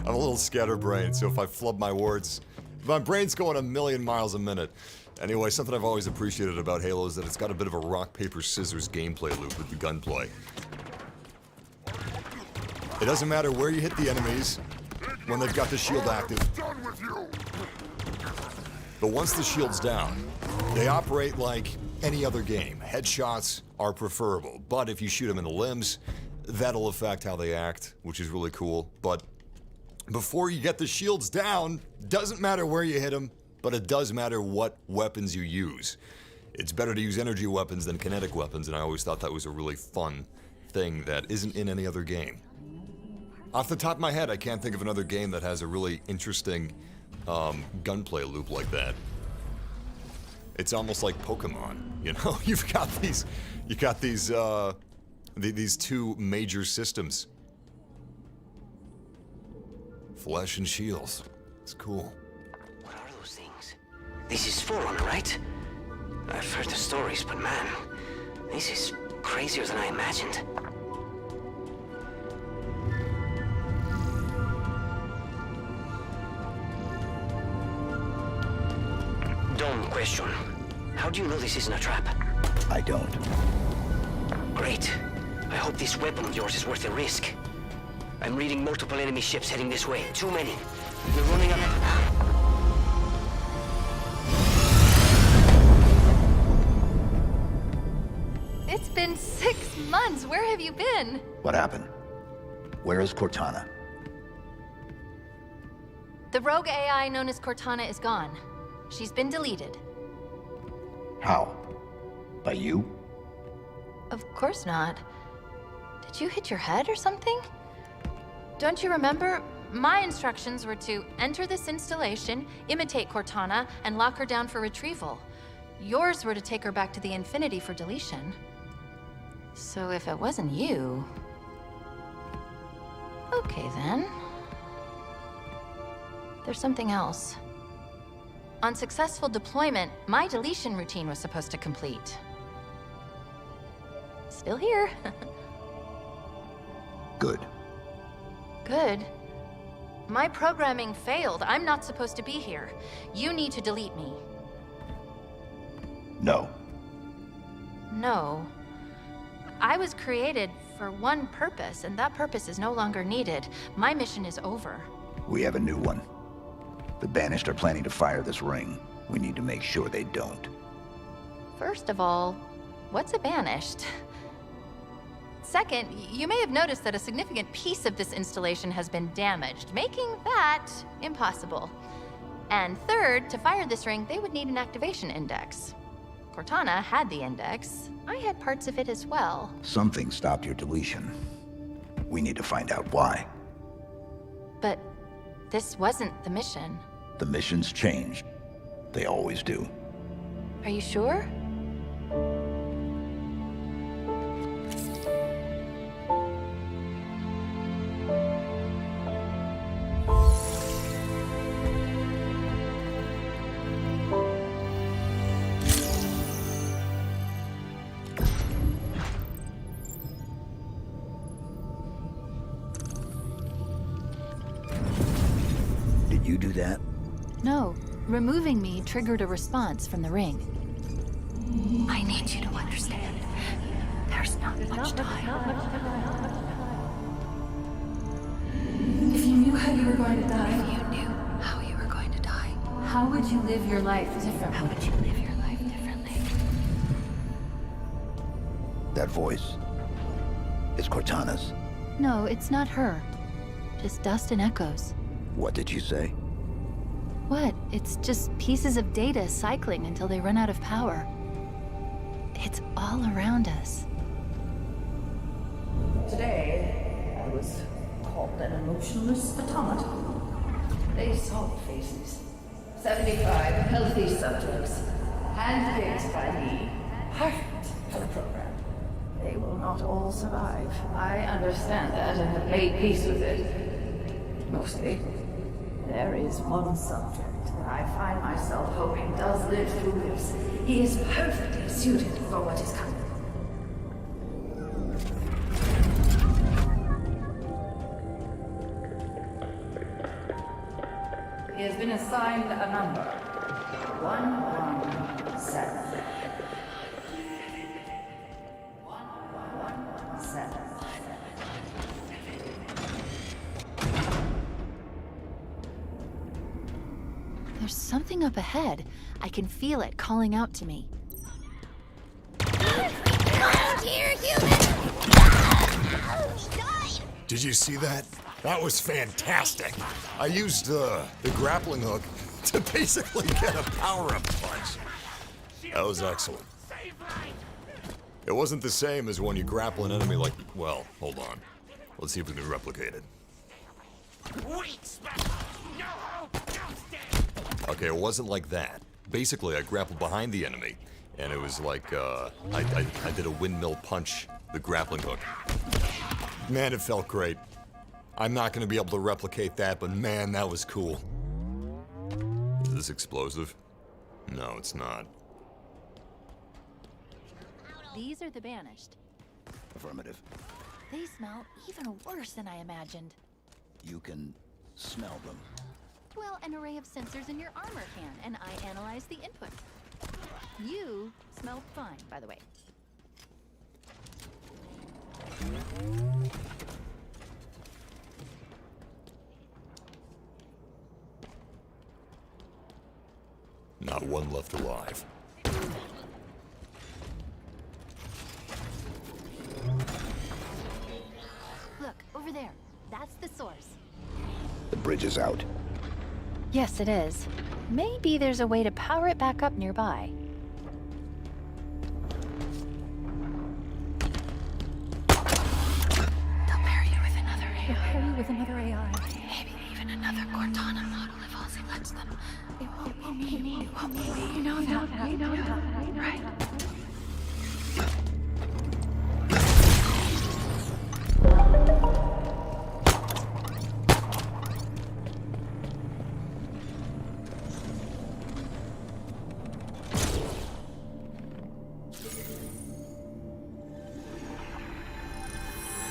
I'm a little scatterbrained, so if I flub my words, my brain's going a million miles a minute. Anyway, something I've always appreciated about Halo is that it's got a bit of a rock, paper, scissors gameplay loop with the gunplay. It doesn't matter where you hit the enemies when they've got the shield active. But once the shield's down, they operate like any other game. Headshots are preferable, but if you shoot them in the limbs, that'll affect how they act, which is really cool. But before you get the shields down, doesn't matter where you hit them, but it does matter what weapons you use. It's better to use energy weapons than kinetic weapons, and I always thought that was a really fun thing that isn't in any other game. Off the top of my head, I can't think of another game that has a really interesting gunplay loop like that. It's almost like Pokemon, you know? You got these two major systems. Flesh and shields. It's cool. What are those things? This is Forerunner, right? I've heard the stories, but man, this is crazier than I imagined. Dumb question. How do you know this isn't a trap? I don't. Great. I hope this weapon of yours is worth the risk. I'm reading multiple enemy ships heading this way. Too many. We're running out of... It's been 6 months. Where have you been? What happened? Where is Cortana? The rogue AI known as Cortana is gone. She's been deleted. How? By you? Of course not. Did you hit your head or something? Don't you remember? My instructions were to enter this installation, imitate Cortana, and lock her down for retrieval. Yours were to take her back to the Infinity for deletion. So if it wasn't you... Okay then. There's something else. On successful deployment, my deletion routine was supposed to complete. Still here. Good. Good. My programming failed. I'm not supposed to be here. You need to delete me. No. No. I was created for one purpose, and that purpose is no longer needed. My mission is over. We have a new one. The Banished are planning to fire this ring. We need to make sure they don't. First of all, what's a Banished? Second, you may have noticed that a significant piece of this installation has been damaged, making that impossible. And third, to fire this ring, they would need an activation index. Cortana had the index. I had parts of it as well. Something stopped your deletion. We need to find out why. But this wasn't the mission. The mission's changed. They always do. Are you sure? Did you do that? No. Removing me triggered a response from the ring. I need you to understand. There's not much time. If you knew how you were going to die, If you knew how you were going to die, how would you live your life differently? how would you live your life differently? That voice. It's Cortana's. No, it's not her. Just dust and echoes. What did you say? What? It's just pieces of data cycling until they run out of power. It's all around us. Today, I was called an emotionless automaton. They saw faces. 75 healthy subjects, handpicked by me, perfect for the program. They will not all survive. I understand that and have made peace with it. Mostly. There is one subject that I find myself hoping does live through this. He is perfectly suited for what is coming. He has been assigned a number. 117. 117. There's something up ahead. I can feel it calling out to me. Around here, human! Did you see that? That was fantastic. I used the grappling hook to basically get a power-up punch. That was excellent. It wasn't the same as when you grapple an enemy like... Well, hold on. Let's see if we can replicate it. Okay, it wasn't like that. Basically, I grappled behind the enemy, and it was like, I did a windmill punch, the grappling hook. Man, it felt great. I'm not gonna be able to replicate that, but man, that was cool. Is this explosive? No, it's not. These are the Banished. Affirmative. They smell even worse than I imagined. You can smell them. Well, an array of sensors in your armor can, and I analyze the input. You smell fine, by the way. Not one left alive. Look, over there. That's the source. The bridge is out. Yes, it is. Maybe there's a way to power it back up nearby. They'll pair you with another AI. Pair you with another AI. Maybe even another Cortana model if Halsey lets them. It won't be me. It won't be me. You know that. You know that. Right?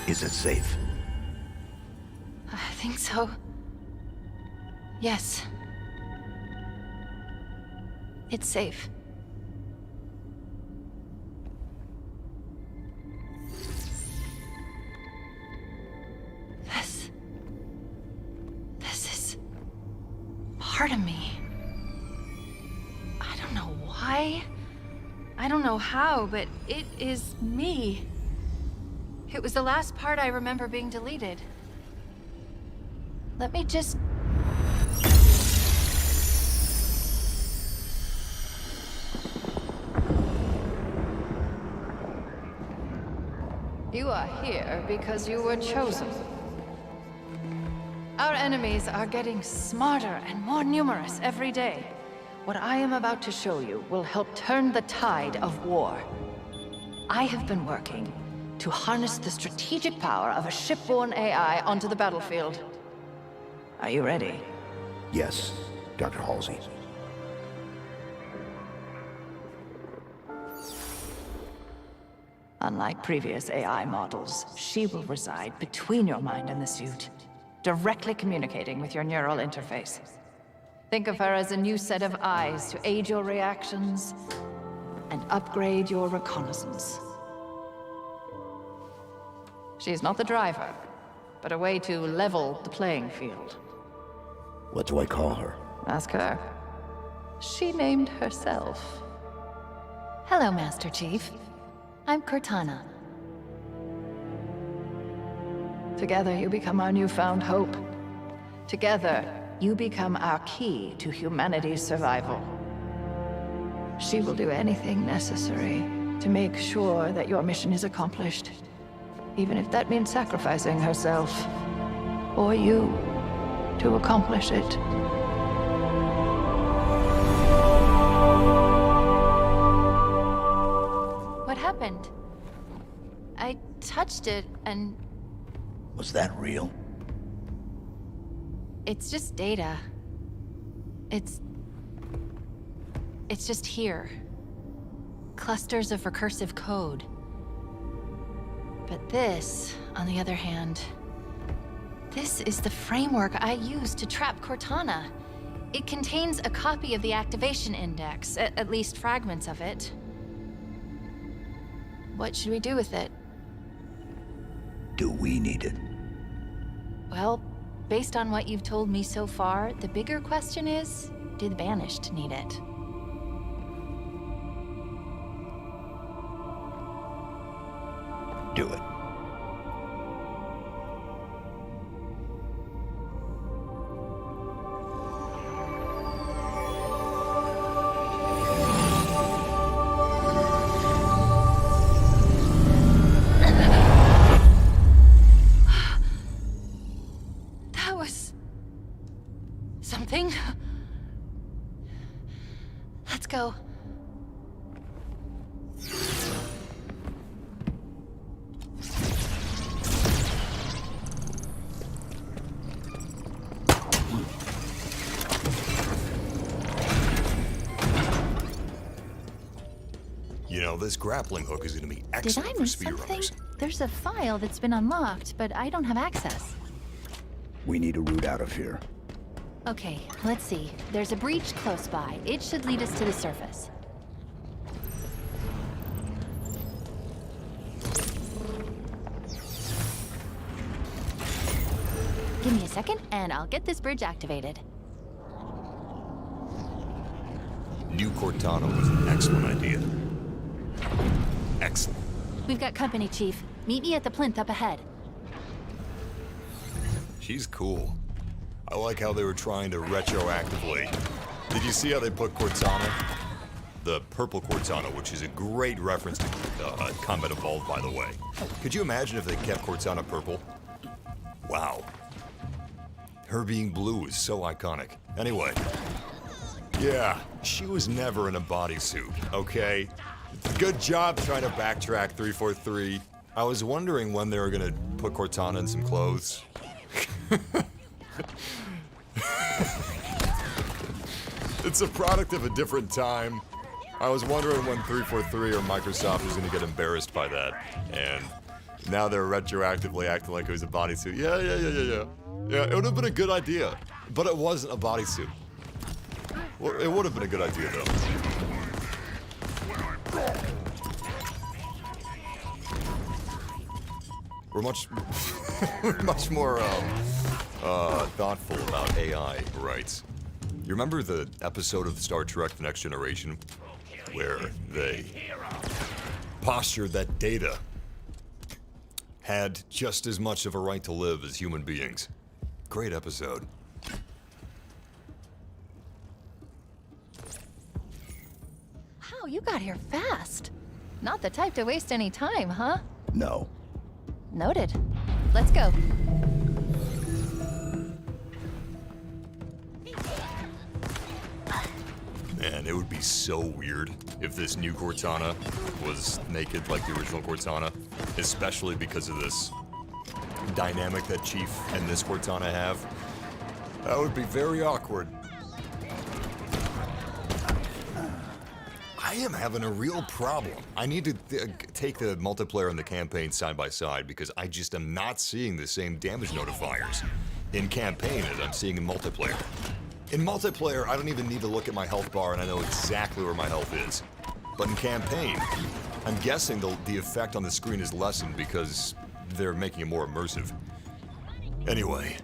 Is it safe? I think so. Yes. It's safe. This is part of me. I don't know why. I don't know how, but it is me. It was the last part I remember being deleted. Let me just... You are here because you were chosen. Our enemies are getting smarter and more numerous every day. what I am about to show you will help turn the tide of war. I have been working to harness the strategic power of a shipborne AI onto the battlefield. Are you ready? Yes, Dr. Halsey. Unlike previous AI models, she will reside between your mind and the suit, directly communicating with your neural interface. Think of her as a new set of eyes to aid your reactions and upgrade your reconnaissance. She's not the driver, but a way to level the playing field. What do I call her? Ask her. She named herself. Hello, Master Chief. I'm Cortana. Together you become our newfound hope. Together, you become our key to humanity's survival. She will do anything necessary to make sure that your mission is accomplished, even if that means sacrificing herself, or you, to accomplish it. What happened? I touched it and Was that real? it's just data. It's just here. Clusters of recursive code. But this, on the other hand, this is the framework I used to trap Cortana. It contains a copy of the activation index, at least fragments of it. What should we do with it? Do we need it? Well, based on what you've told me so far, the bigger question is, do the Banished need it? Do it. That was... something. Let's go. You know, this grappling hook is going to be Did excellent I for miss speed something? runners. There's a file that's been unlocked, but I don't have access. We need a route out of here. Okay, let's see. There's a breach close by. It should lead us to the surface. Give me a second, and I'll get this bridge activated. New Cortana was an excellent idea. Excellent. We've got company, Chief. Meet me at the plinth up ahead. She's cool. I like how they were trying to retroactively. Did you see how they put Cortana? The purple Cortana, which is a great reference to Combat Evolved, by the way. Could you imagine if they kept Cortana purple? Wow. Her being blue is so iconic. Anyway. Yeah, she was never in a bodysuit, okay? Good job trying to backtrack 343. I was wondering when they were gonna put Cortana in some clothes. It's a product of a different time. I was wondering when 343 or Microsoft was gonna get embarrassed by that. And now they're retroactively acting like it was a bodysuit. Yeah. Yeah, it would have been a good idea. But it wasn't a bodysuit. Well, it would have been a good idea, though. We're much more thoughtful about AI rights. You remember the episode of Star Trek: The Next Generation where they postured that Data had just as much of a right to live as human beings? Great episode. Wow, you got here fast. Not the type to waste any time, huh? No. Noted. Let's go. it would be so weird if this new Cortana was naked like the original Cortana, especially because of this dynamic that Chief and this Cortana have. That would be very awkward. I am having a real problem. I need to take the multiplayer and the campaign side by side because I just am not seeing the same damage notifiers in campaign as I'm seeing in multiplayer. In multiplayer, I don't even need to look at my health bar and I know exactly where my health is. But in campaign, I'm guessing the effect on the screen is lessened because they're making it more immersive. Anyway,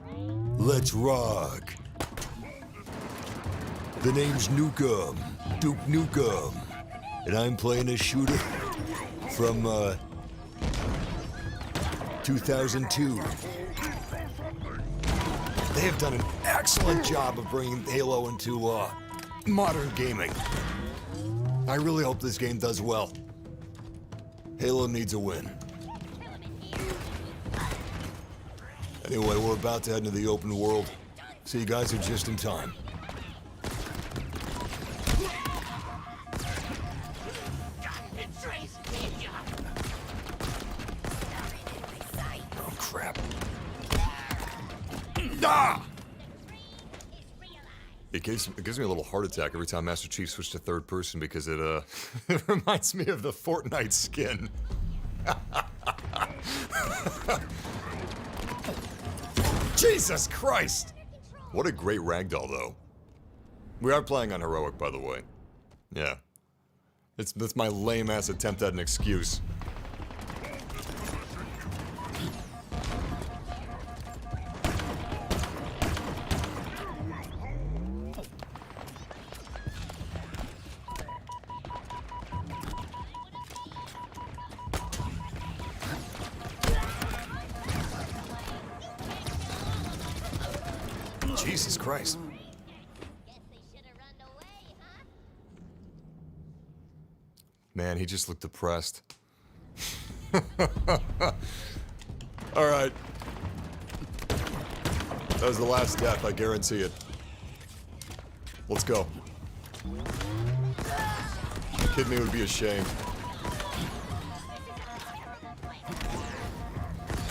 let's rock. The name's Nukem, Duke Nukem, and I'm playing a shooter from 2002. They have done an excellent job of bringing Halo into modern gaming. I really hope this game does well. Halo needs a win. Anyway, we're about to head into the open world, so you guys are just in time. Oh, crap. Ah! It gives me a little heart attack every time Master Chief switches to third person because it it reminds me of the Fortnite skin. Jesus Christ! What a great ragdoll, though. We are playing on heroic, by the way. Yeah. That's my lame-ass attempt at an excuse. Jesus Christ. Man, he just looked depressed. Alright. That was the last death, I guarantee it. Let's go. Kid me would be ashamed.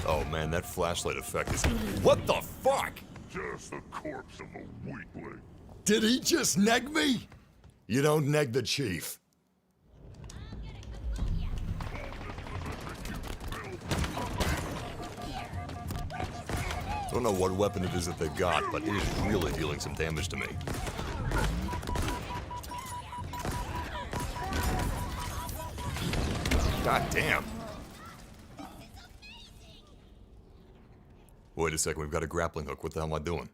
Oh man, that flashlight effect is... What the fuck? Just the corpse of a weakling. Did he just neg me? You don't neg the chief. Don't know what weapon it is that they've got, but it is really dealing some damage to me. God damn. Wait a second, we've got a grappling hook. What the hell am I doing?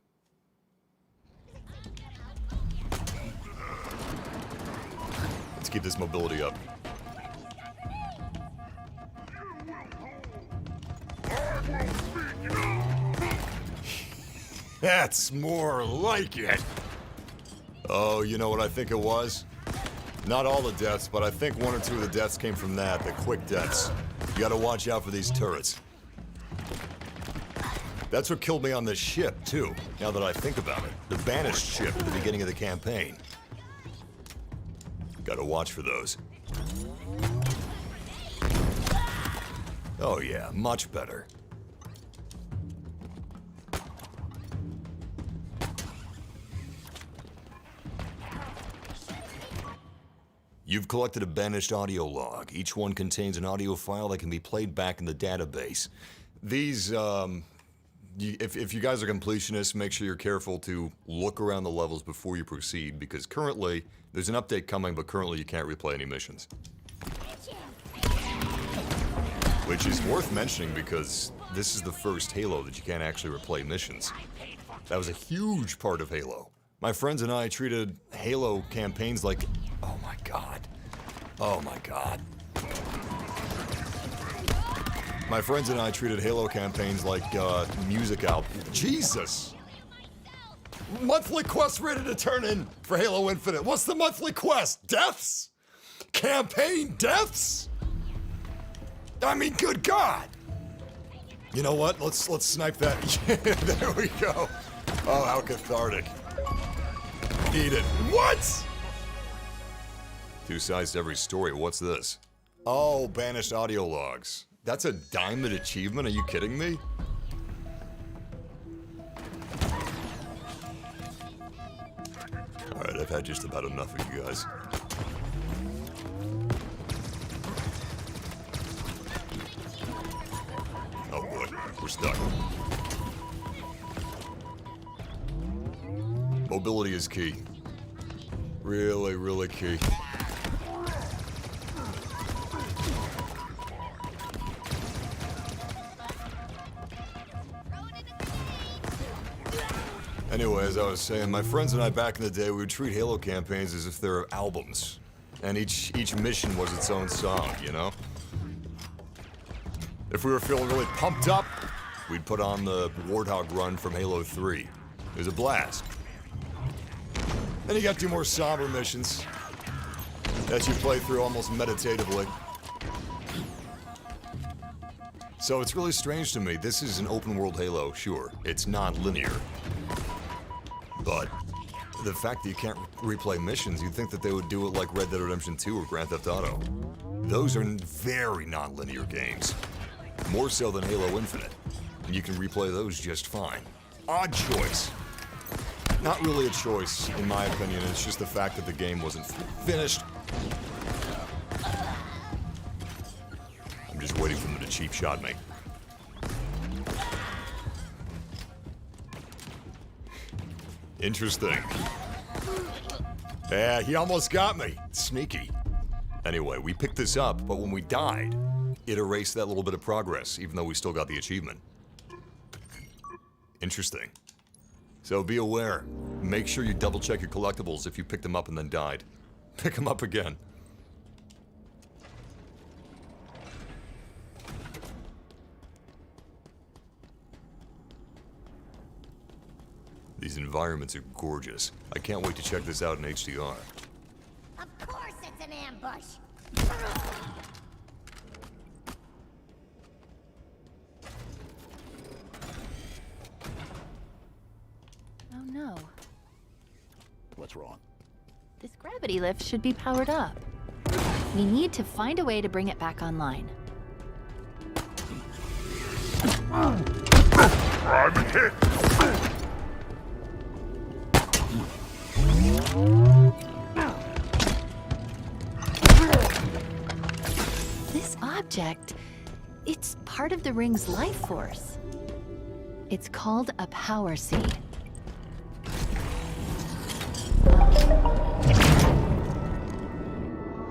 Let's keep this mobility up. That's more like it. Oh, you know what I think it was? Not all the deaths, but I think one or two of the deaths came from that, the quick deaths. You gotta watch out for these turrets. That's what killed me on this ship, too, now that I think about it. The Banished ship at the beginning of the campaign. Gotta watch for those. Oh yeah, much better. You've collected a Banished audio log. Each one contains an audio file that can be played back in the database. These, if you guys are completionists, make sure you're careful to look around the levels before you proceed, because currently, there's an update coming, but currently you can't replay any missions. Which is worth mentioning because this is the first Halo that you can't actually replay missions. That was a huge part of Halo. My friends and I treated Halo campaigns like... Oh my god. Oh my god. My friends and I treated Halo campaigns like music albums. Jesus! Monthly quest ready to turn in for Halo Infinite. What's the monthly quest? Deaths? Campaign deaths? I mean, good god! You know what? Let's snipe that. There we go. Oh, how cathartic. Eat it. What? Two sides to every story. What's this? Oh, Banished audio logs. That's a diamond achievement? Are you kidding me? Alright, I've had just about enough of you guys. Oh boy, we're stuck. Mobility is key. Really, really key. Anyway, as I was saying, my friends and I back in the day, we would treat Halo campaigns as if they're albums. And each mission was its own song, you know? If we were feeling really pumped up, we'd put on the Warthog run from Halo 3. It was a blast. Then you got two more somber missions that you play through almost meditatively. So it's really strange to me. This is an open world Halo, sure. It's non-linear. But the fact that you can't replay missions, you'd think that they would do it like Red Dead Redemption 2 or Grand Theft Auto. Those are very non-linear games. More so than Halo Infinite. And you can replay those just fine. Odd choice. Not really a choice, in my opinion. It's just the fact that the game wasn't finished. I'm just waiting for them to cheap shot me. Interesting. Yeah, he almost got me. Sneaky. Anyway, we picked this up, but when we died, it erased that little bit of progress, even though we still got the achievement. Interesting. So be aware. Make sure you double check your collectibles if you picked them up and then died. Pick them up again. These environments are gorgeous. I can't wait to check this out in HDR. Of course it's an ambush. Oh no. What's wrong? This gravity lift should be powered up. We need to find a way to bring it back online. I'm hit! This object, it's part of the ring's life force. It's called a power seed.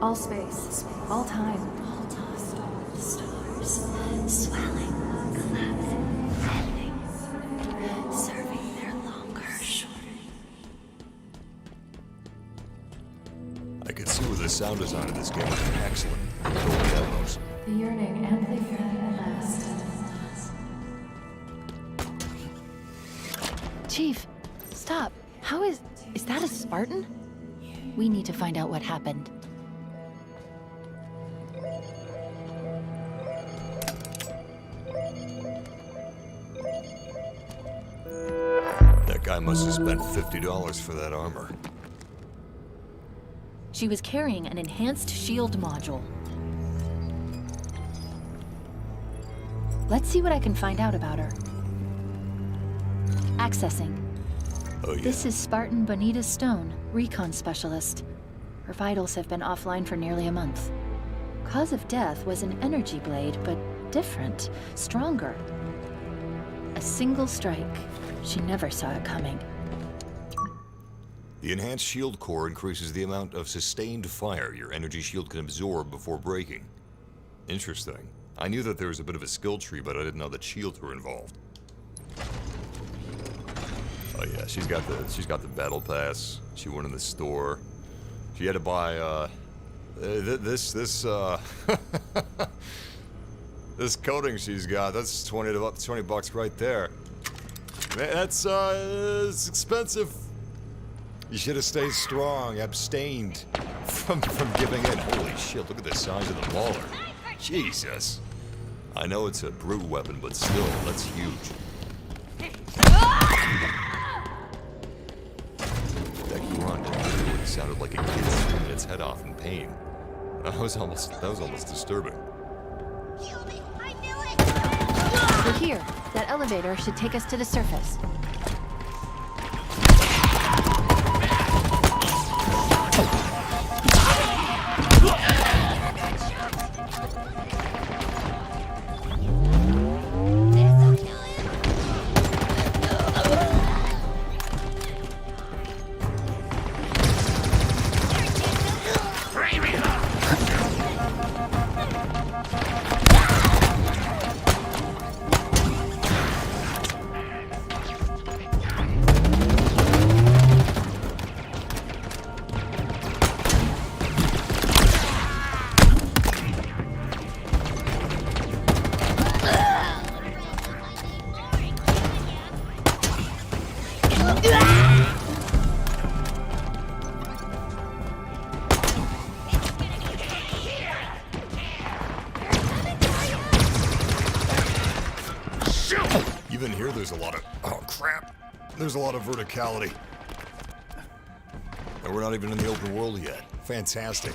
All space, all time. Stars, swelling, clapping, bending, serving their longer, shorter. I can see where the sound design of this game is excellent. Totally demos. The yearning amply fed at last. Chief, stop. How is that a Spartan? We need to find out what happened. That guy must have spent $50 for that armor. She was carrying an enhanced shield module. Let's see what I can find out about her. Accessing. Oh yeah. This is Spartan Bonita Stone, recon specialist. Her vitals have been offline for nearly a month. Cause of death was an energy blade, but different, stronger. A single strike. She never saw it coming. The enhanced shield core increases the amount of sustained fire your energy shield can absorb before breaking. Interesting. I knew that there was a bit of a skill tree, but I didn't know that shields were involved. Oh yeah, she's got the battle pass. She went in the store. She had to buy this this coating she's got. That's 20 bucks right there. Man, that's it's expensive. You should have stayed strong, abstained from giving in. Holy shit, look at the size of the mauler. Jesus. I know it's a brute weapon, but still, that's huge. That grunt really sounded like a kid screaming its head off in pain. That was almost disturbing. Kill me! I knew it! We're here. That elevator should take us to the surface. Even here, there's a lot of... Oh, crap. There's a lot of verticality. And we're not even in the open world yet. Fantastic.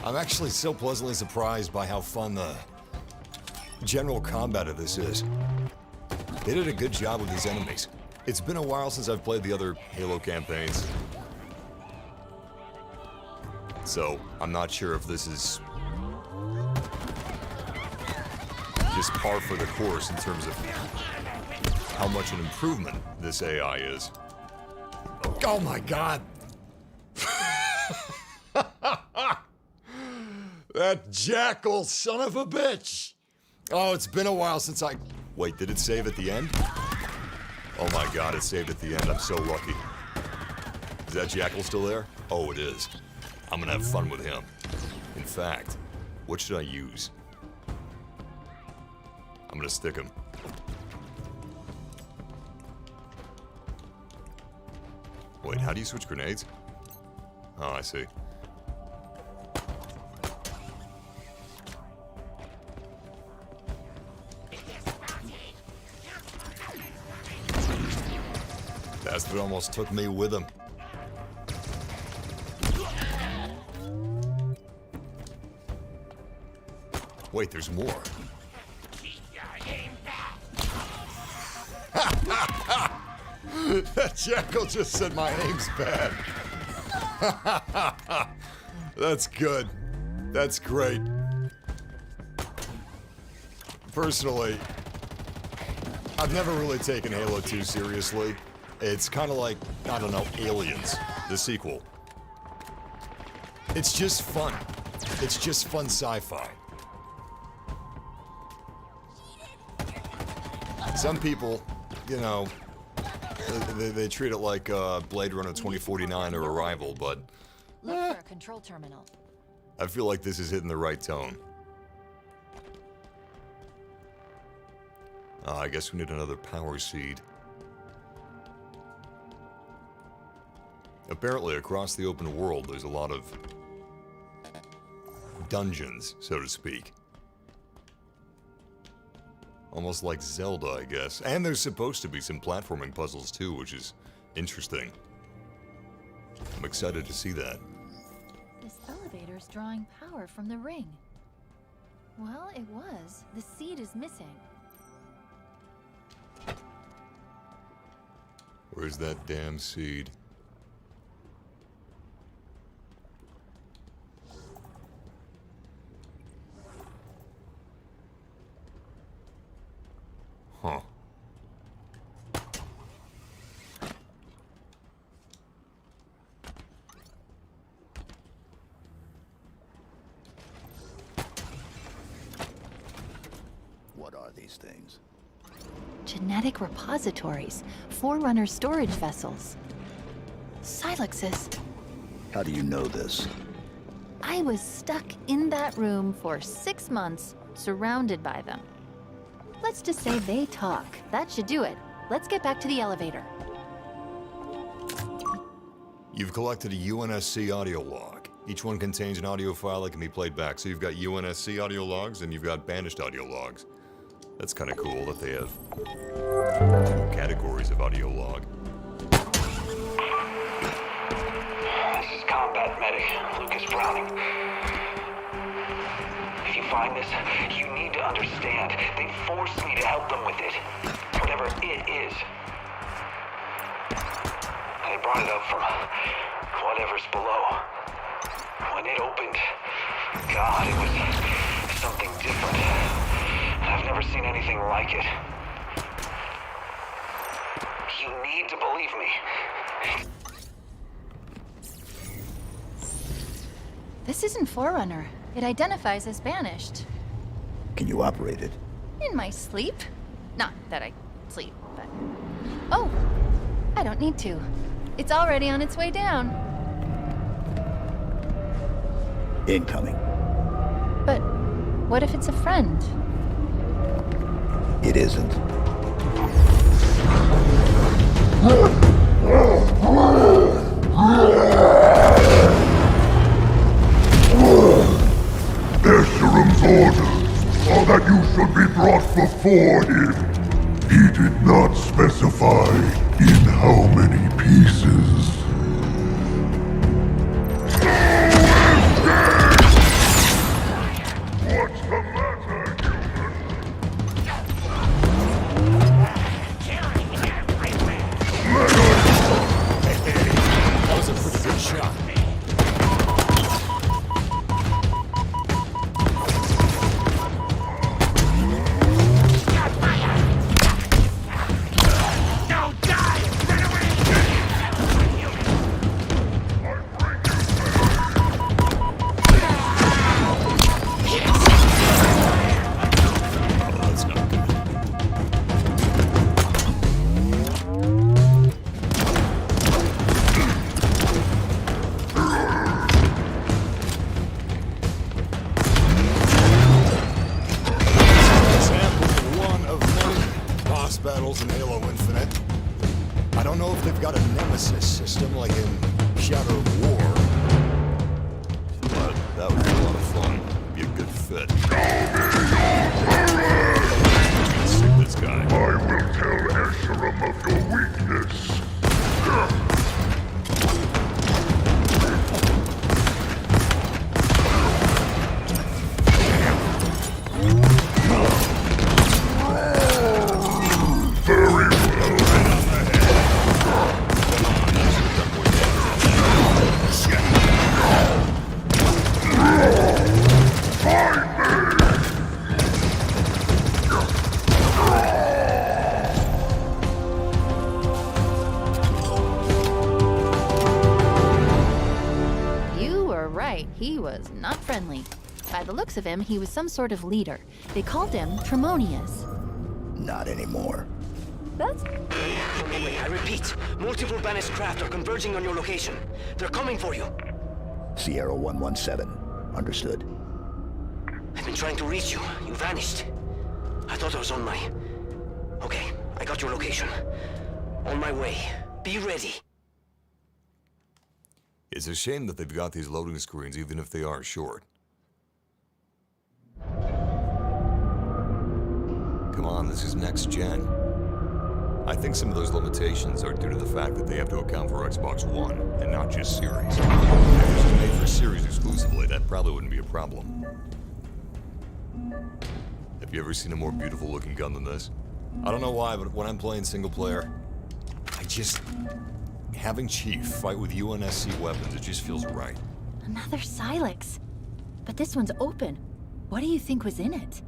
I'm actually so pleasantly surprised by how fun the general combat of this is. They did a good job with these enemies. It's been a while since I've played the other Halo campaigns. So, I'm not sure if this is just par for the course in terms of how much an improvement this AI is. Oh my god! That jackal son of a bitch! Oh, it's been a while since I... Wait, did it save at the end? Oh my god, it saved at the end. I'm so lucky. Is that jackal still there? Oh, it is. I'm gonna have fun with him. In fact, what should I use? I'm gonna stick him. Wait, how do you switch grenades? Oh, I see. Bastard almost took me with him. Wait, there's more. That jackal just said my aim's bad. That's good. That's great. Personally, I've never really taken Halo 2 seriously. It's kind of like, I don't know, Aliens, the sequel. It's just fun. It's just fun sci-fi. Some people, you know, they treat it like Blade Runner 2049 or Arrival, but Look for a control terminal. I feel like this is hitting the right tone. I guess we need another power seed. Apparently, across the open world, there's a lot of dungeons, so to speak. Almost like Zelda, I guess. And there's supposed to be some platforming puzzles too, which is interesting. I'm excited to see that. This elevator's drawing power from the ring. Well, it was. The seed is missing. Where's that damn seed? Huh. What are these things? Genetic repositories. Forerunner storage vessels. Silexes. How do you know this? I was stuck in that room for 6 months, surrounded by them. Let's just say they talk. That should do it. Let's get back to the elevator. You've collected a UNSC audio log. Each one contains an audio file that can be played back. So you've got UNSC audio logs and you've got Banished audio logs. That's kind of cool that they have 2 categories of audio log. Atriox's combat medic, Lucas Browning. If you find this, you need to understand. They forced me to help them with it. Whatever it is. They brought it up from whatever's below. When it opened, God, it was something different. I've never seen anything like it. You need to believe me. This isn't Forerunner. It identifies as Banished. Can you operate it? In my sleep? Not that I sleep, but... Oh! I don't need to. It's already on its way down. Incoming. But what if it's a friend? It isn't. Escherum's orders are that you should be brought before him. He did not specify in how many pieces. What's the matter, That was a pretty good shot. Battles in Halo Infinite. I don't know if they've got a nemesis system like in Shadow of War, but that would be a lot of fun. Be a good fit. Sick this guy. I will tell Escharum of your weakness. He was not friendly. By the looks of him, he was some sort of leader. They called him Tremonius. Not anymore. That's... Wait, I repeat. Multiple Banished craft are converging on your location. They're coming for you. Sierra 117. Understood. I've been trying to reach you. You vanished. I thought I was on my... Okay, I got your location. On my way. Be ready. It's a shame that they've got these loading screens, even if they are short. Come on, this is next gen. I think some of those limitations are due to the fact that they have to account for Xbox One, and not just Series. If this was made for Series exclusively, that probably wouldn't be a problem. Have you ever seen a more beautiful looking gun than this? I don't know why, but when I'm playing single player, having Chief fight with UNSC weapons, it just feels right. Another Silex. But this one's open. What do you think was in it?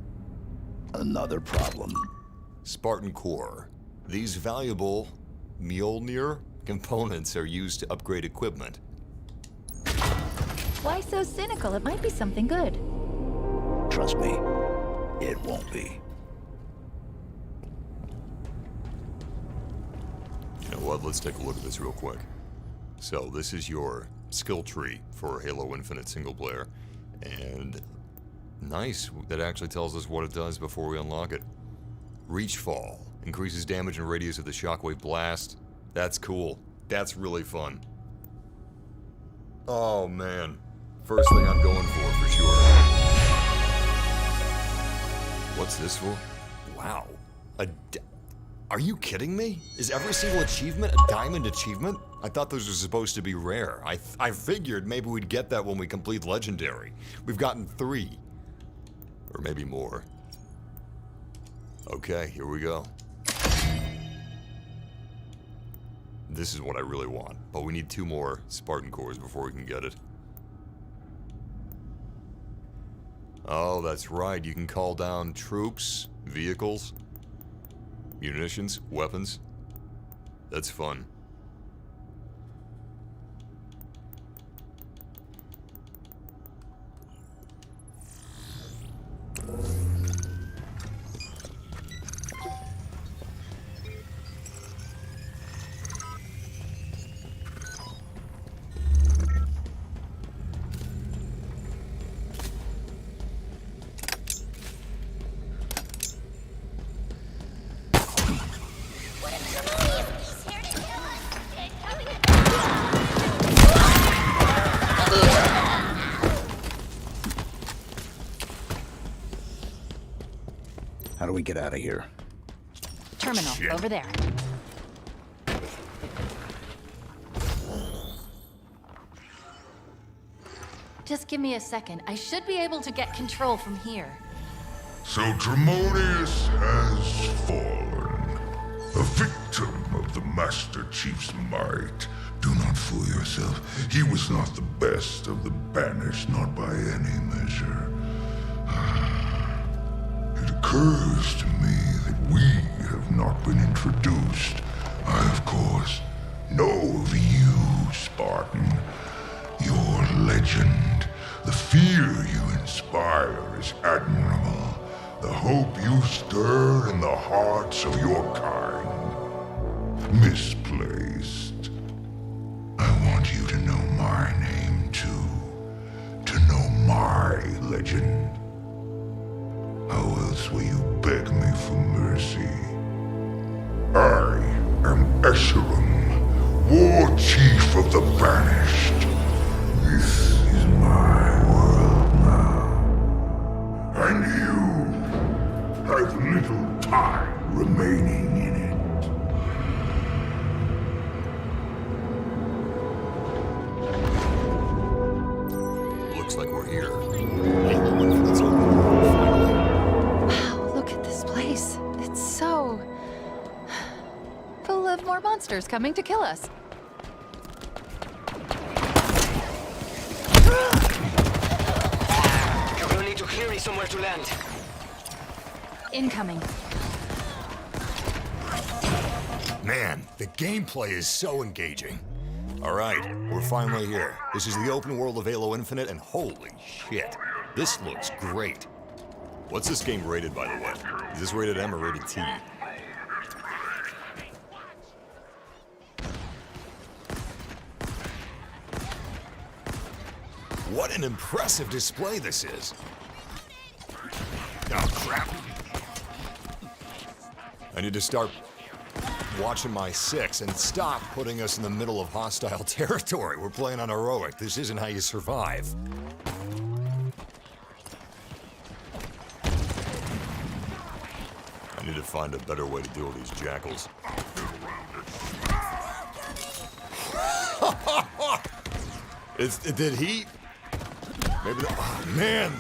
Another problem. Spartan core. These valuable Mjolnir components are used to upgrade equipment. Why so cynical? It might be something good. Trust me, it won't be. You know what, let's take a look at this real quick. So this is your skill tree for Halo Infinite single player. And nice, that actually tells us what it does before we unlock it. Reach fall, increases damage and radius of the shockwave blast. That's cool, that's really fun. Oh man, first thing I'm going for sure. What's this for? Wow, Are you kidding me? Is every single achievement a diamond achievement? I thought those were supposed to be rare. I figured maybe we'd get that when we complete Legendary. We've gotten 3. Or maybe more. Okay, here we go. This is what I really want, but we need 2 more Spartan cores before we can get it. Oh, that's right. You can call down troops, vehicles, munitions, weapons. That's fun. How do we get out of here? Terminal, over there. Just give me a second. I should be able to get control from here. So Tremonius has fallen, a victim of the Master Chief's might. Do not fool yourself. He was not the best of the Banished, not by any measure. It occurs to me that we have not been introduced. I, of course, know of you, Spartan. Your legend, the fear you inspire is admirable. The hope you stir in the hearts of your kind, misplaced. I want you to know my name too, to know my legend. How else will you beg me for mercy? I am Escharum, War Chief of the Banished. This is my world now, and you have little time remaining in it. Looks like we're here. Wow, look at this place. It's so... full of more monsters coming to kill us. We'll need to clear me somewhere to land. Incoming. Man, the gameplay is so engaging. Alright, we're finally here. This is the open world of Halo Infinite, and holy shit, this looks great. What's this game rated, by the way? Is this rated M or rated T? What an impressive display this is. Oh, crap. I need to start watching my 6 and stop putting us in the middle of hostile territory. We're playing on heroic. This isn't how you survive. I need to find a better way to deal with these jackals. Did he? Maybe that, oh, man.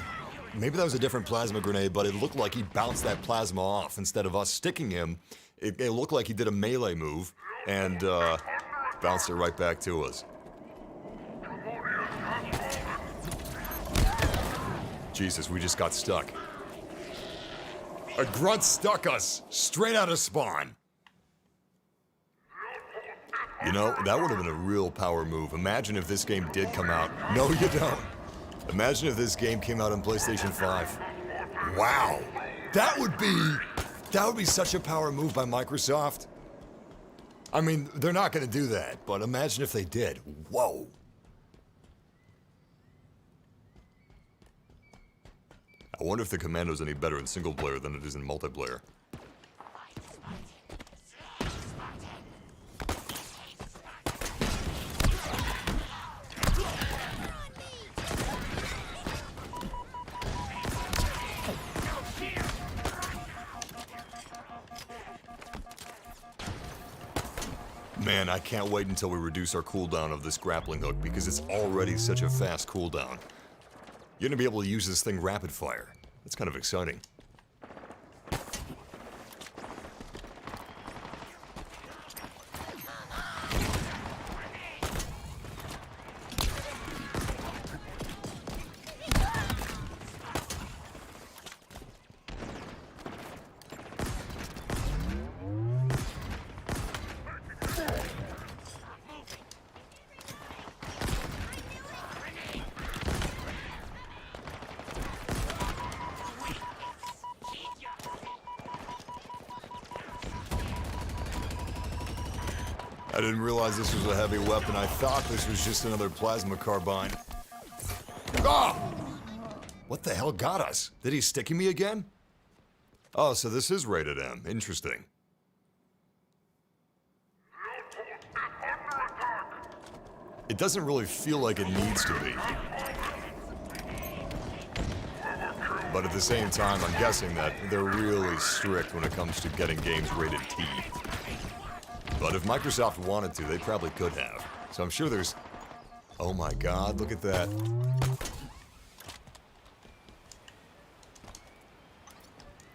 Maybe that was a different plasma grenade, but it looked like he bounced that plasma off instead of us sticking him. It looked like he did a melee move and bounced it right back to us. Jesus, we just got stuck. A grunt stuck us straight out of spawn. You know, that would have been a real power move. Imagine if this game did come out. No, you don't. Imagine if this game came out on PlayStation 5. Wow. That would be such a power move by Microsoft. I mean, they're not going to do that, but imagine if they did. Whoa. I wonder if the commando's any better in single player than it is in multiplayer. Man, I can't wait until we reduce our cooldown of this grappling hook because it's already such a fast cooldown. You're gonna be able to use this thing rapid fire. That's kind of exciting. I didn't realize this was a heavy weapon. I thought this was just another plasma carbine. Ah! What the hell got us? Did he sticky me again? Oh, so this is rated M. Interesting. It doesn't really feel like it needs to be. But at the same time, I'm guessing that they're really strict when it comes to getting games rated T. But if Microsoft wanted to, they probably could have. So I'm sure there's... Oh my god, look at that.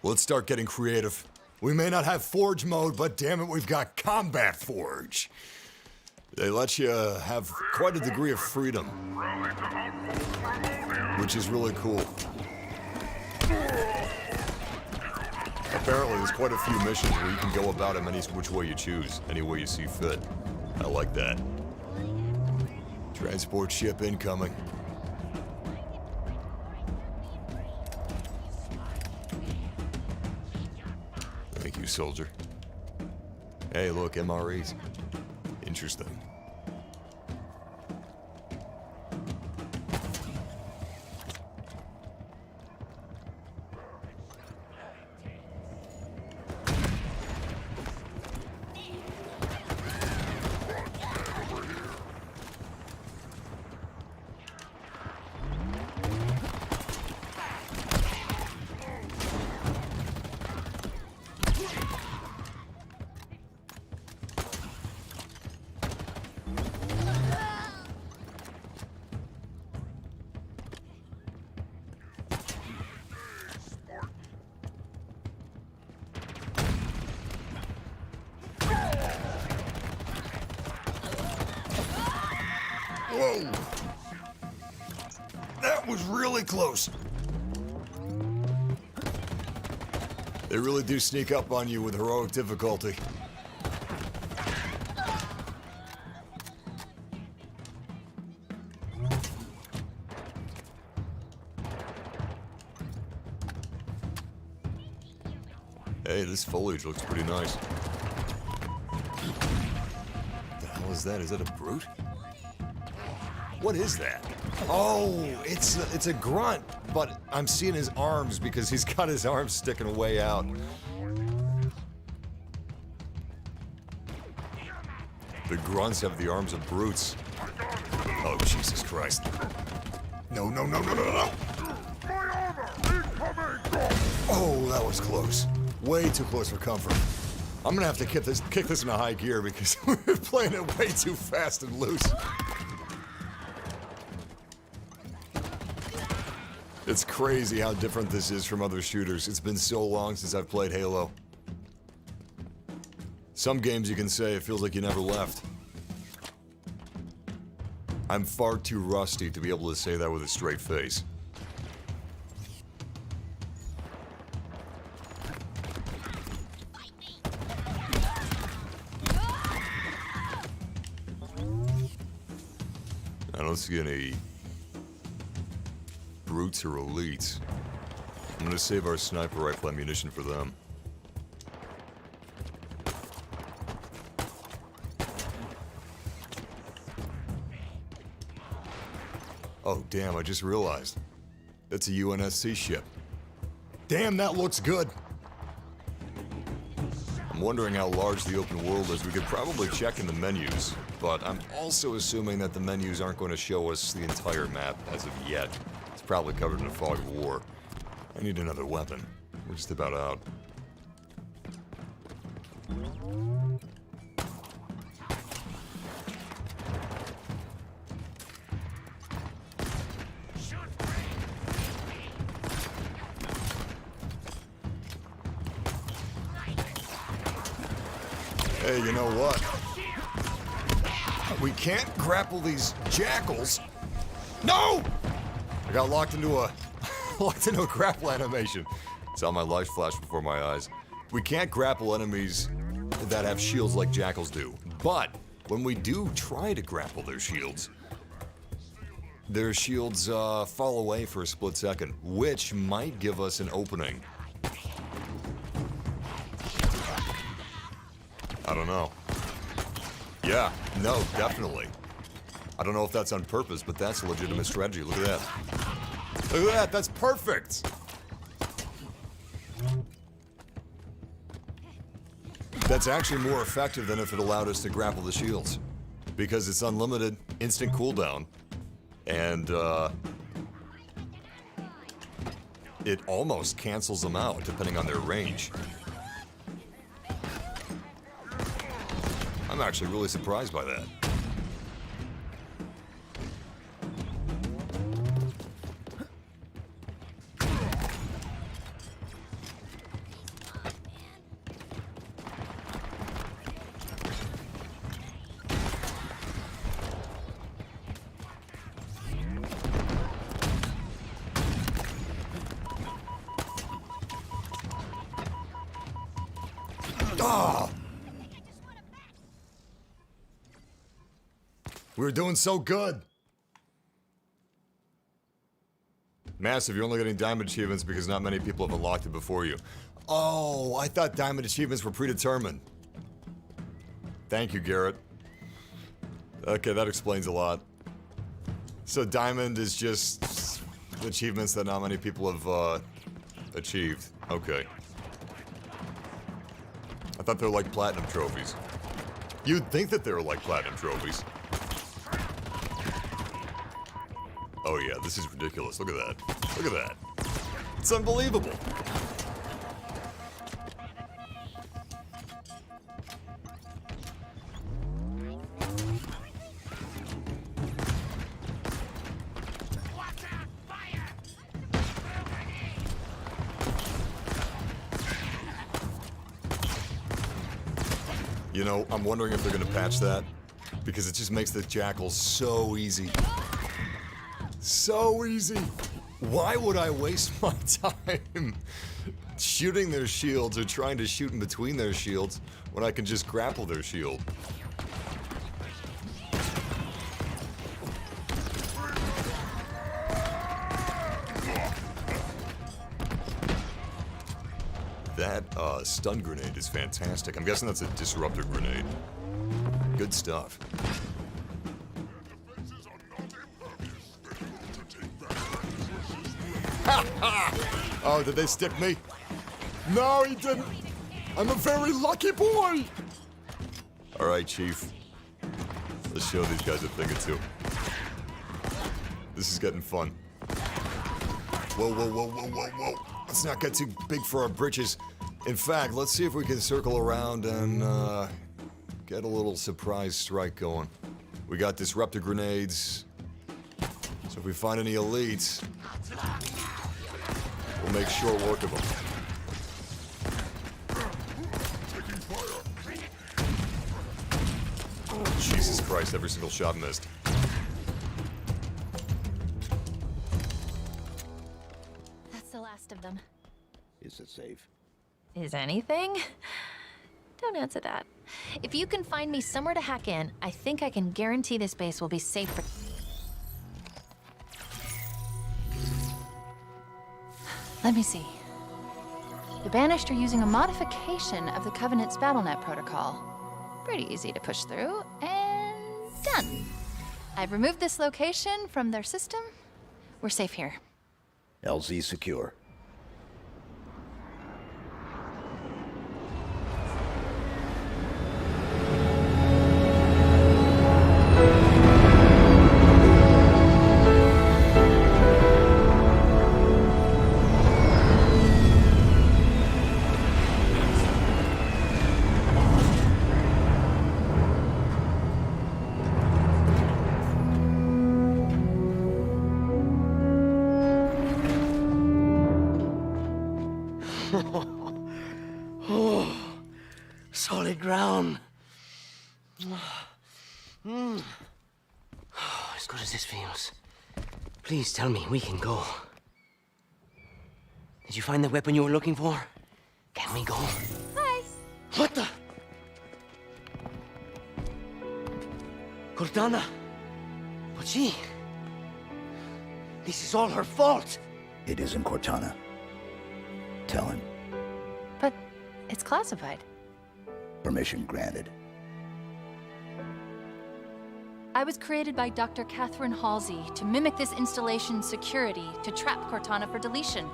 Let's start getting creative. We may not have Forge mode, but damn it, we've got Combat Forge. They let you have quite a degree of freedom, which is really cool. Apparently, there's quite a few missions where you can go about them any which way you choose, any way you see fit. I like that. Transport ship incoming. Thank you, soldier. Hey, look, MREs. Interesting. Whoa! That was really close. They really do sneak up on you with heroic difficulty. Hey, this foliage looks pretty nice. What the hell is that? Is that a brute? What is that? Oh, it's a grunt, but I'm seeing his arms because he's got his arms sticking way out. The grunts have the arms of brutes. Oh, Jesus Christ. No, no, no, no, no, no. Oh, that was close. Way too close for comfort. I'm gonna have to kick this in a high gear because we're playing it way too fast and loose. It's crazy how different this is from other shooters. It's been so long since I've played Halo. Some games you can say it feels like you never left. I'm far too rusty to be able to say that with a straight face. I don't see any brutes or elites. I'm gonna save our sniper rifle ammunition for them. Oh, damn, I just realized. That's a UNSC ship. Damn, that looks good! I'm wondering how large the open world is. We could probably check in the menus, but I'm also assuming that the menus aren't going to show us the entire map as of yet. It's probably covered in a fog of war. I need another weapon. We're just about out. Hey, you know what? We can't grapple these jackals. No! I got locked into a grapple animation. Saw my life flash before my eyes. We can't grapple enemies that have shields like jackals do. But when we do try to grapple their shields fall away for a split second, which might give us an opening. I don't know. Yeah, no, definitely. I don't know if that's on purpose, but that's a legitimate strategy. Look at that. Look at that, that's perfect! That's actually more effective than if it allowed us to grapple the shields. Because it's unlimited, instant cooldown, and it almost cancels them out, depending on their range. I'm actually really surprised by that. Ah! We were doing so good. Massive, you're only getting diamond achievements because not many people have unlocked it before you. Oh, I thought diamond achievements were predetermined. Thank you, Garrett. Okay, that explains a lot. So diamond is just achievements that not many people have achieved. Okay. I thought they were like platinum trophies. You'd think that they were like platinum trophies. Oh yeah, this is ridiculous. Look at that. Look at that. It's unbelievable. You know, I'm wondering if they're gonna patch that, because it just makes the jackals so easy. So easy. Why would I waste my time shooting their shields or trying to shoot in between their shields when I can just grapple their shield? That stun grenade is fantastic. I'm guessing that's a disruptor grenade. Good stuff. Oh, did they stick me? No, he didn't. I'm a very lucky boy. All right, Chief. Let's show these guys a thing or two. This is getting fun. Whoa, whoa, whoa, whoa, whoa, whoa. Let's not get too big for our britches. In fact, let's see if we can circle around and get a little surprise strike going. We got disruptor grenades. So if we find any elites, we'll make short work of them. Jesus Christ, every single shot missed. That's the last of them. Is it safe? Is anything? Don't answer that. If you can find me somewhere to hack in, I think I can guarantee this base will be safe for... Let me see. The Banished are using a modification of the Covenant's BattleNet protocol. Pretty easy to push through, and done. I've removed this location from their system. We're safe here. LZ secure. Solid ground. As good as this feels. Please tell me we can go. Did you find the weapon you were looking for? Can we go? Hi. What the? Cortana? But she... This is all her fault! It isn't Cortana. Tell him. But it's classified. Permission granted. I was created by Dr. Catherine Halsey to mimic this installation's security to trap Cortana for deletion.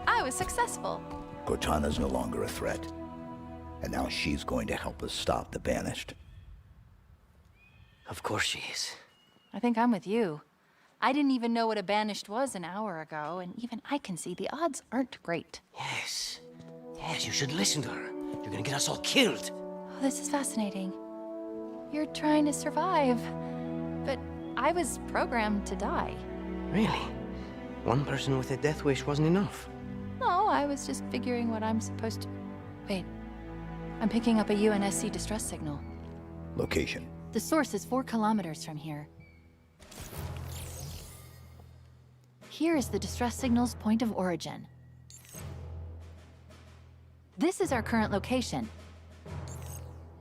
I was successful. Cortana's no longer a threat. And now she's going to help us stop the Banished. Of course she is. I think I'm with you. I didn't even know what a Banished was an hour ago, and even I can see the odds aren't great. Yes. Yes, you should listen to her. You're gonna get us all killed. Oh, this is fascinating. You're trying to survive, but I was programmed to die. Really? One person with a death wish wasn't enough? No, I was just figuring what I'm supposed to... Wait. I'm picking up a UNSC distress signal. Location. The source is 4 kilometers from here. Here is the distress signal's point of origin. This is our current location.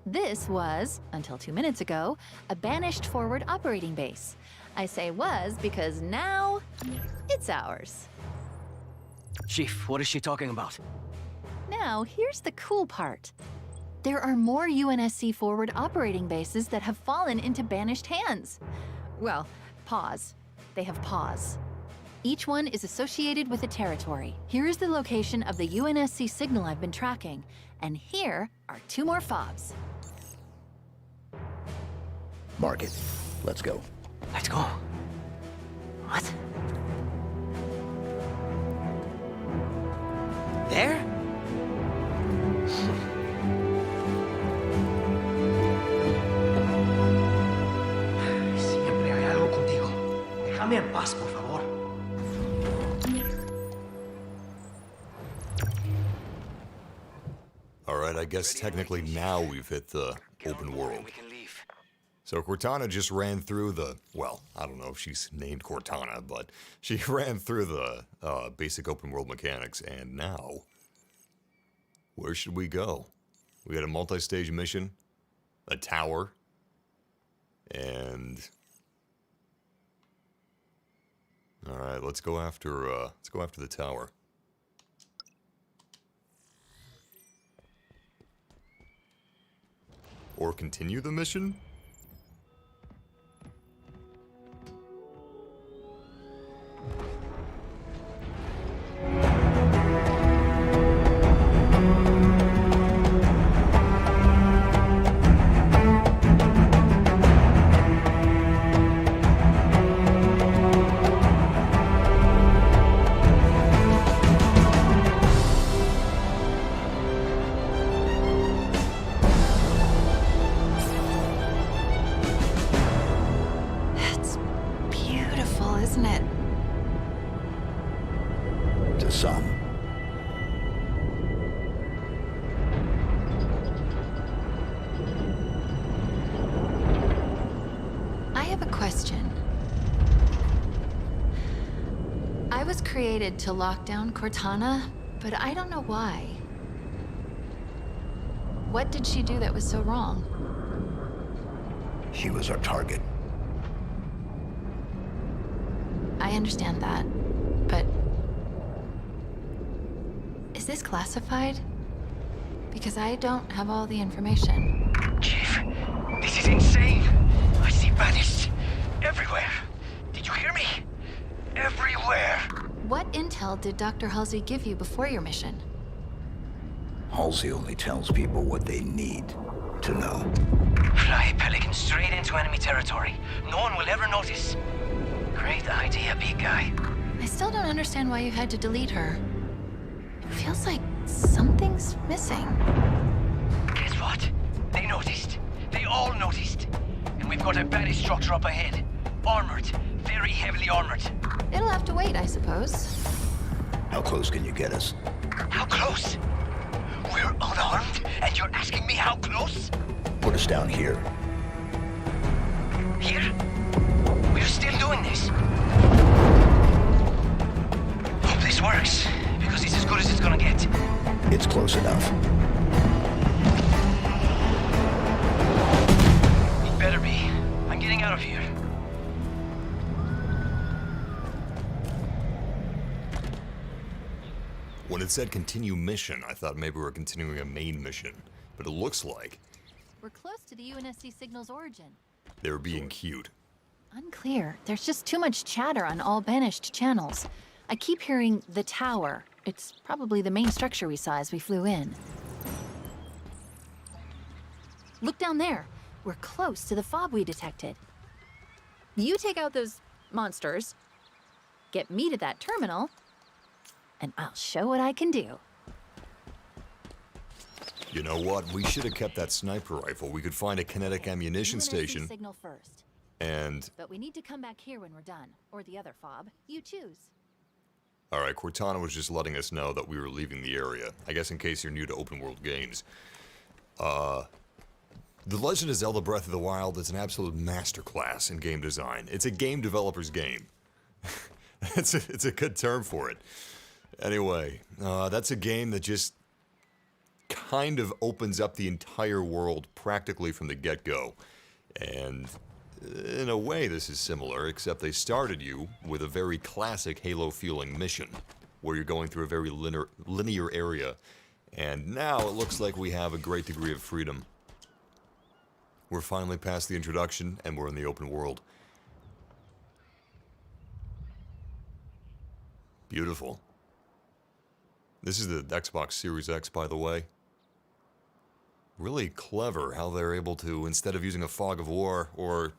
This was, until 2 minutes ago, a Banished forward operating base. I say was because now it's ours. Chief, what is she talking about? Now, here's the cool part. There are more UNSC forward operating bases that have fallen into Banished hands. Well, paws. They have paws. Each one is associated with a territory. Here is the location of the UNSC signal I've been tracking, and here are 2 more fobs. Mark it. Let's go. Let's go. What? There? Siempre hay algo contigo. Déjame en paz, por favor. Alright, I guess technically now we've hit the open world. So Cortana just ran through the, well, I don't know if she's named Cortana, but she ran through the basic open world mechanics, and now, where should we go? We got a multi-stage mission, a tower, and... Alright, let's go after the tower. Or continue the mission? To lock down Cortana, but I don't know why. What did she do that was so wrong? She was our target. I understand that, but... Is this classified? Because I don't have all the information. Chief, this is insane! I see Banished everywhere! Did you hear me? Everywhere! What intel did Dr. Halsey give you before your mission? Halsey only tells people what they need to know. Fly Pelican straight into enemy territory. No one will ever notice. Great idea, big guy. I still don't understand why you had to delete her. It feels like something's missing. Guess what? They noticed. They all noticed. And we've got a Banished structure up ahead. Armored. Very heavily armored. It'll have to wait, I suppose. How close can you get us? How close? We're unarmed, and you're asking me how close? Put us down here. Here? We're still doing this. Hope this works, because it's as good as it's gonna get. It's close enough. It better be. I'm getting out of here. When it said continue mission, I thought maybe we were continuing a main mission. But it looks like We're close to the UNSC signal's origin. they were being cute. Unclear. There's just too much chatter on all Banished channels. I keep hearing the tower. It's probably the main structure we saw as we flew in. Look down there. We're close to the fob we detected. You take out those monsters, get me to that terminal, and I'll show what I can do. You know what? We should have kept that sniper rifle. We could find a kinetic ammunition UNSC station. signal first. And But we need to come back here when we're done. Or the other fob. You choose. alright, Cortana was just letting us know that we were leaving the area. I guess in case you're new to open world games. The Legend of Zelda Breath of the Wild is an absolute masterclass in game design. It's a game developer's game. it's a good term for it. Anyway, that's a game that just kind of opens up the entire world practically from the get-go. And in a way this is similar, except they started you with a very classic Halo-feeling mission, where you're going through a very linear area. And now it looks like we have a great degree of freedom. We're finally past the introduction, and we're in the open world. Beautiful. This is the Xbox Series X, by the way. Really clever how they're able to, instead of using a fog of war or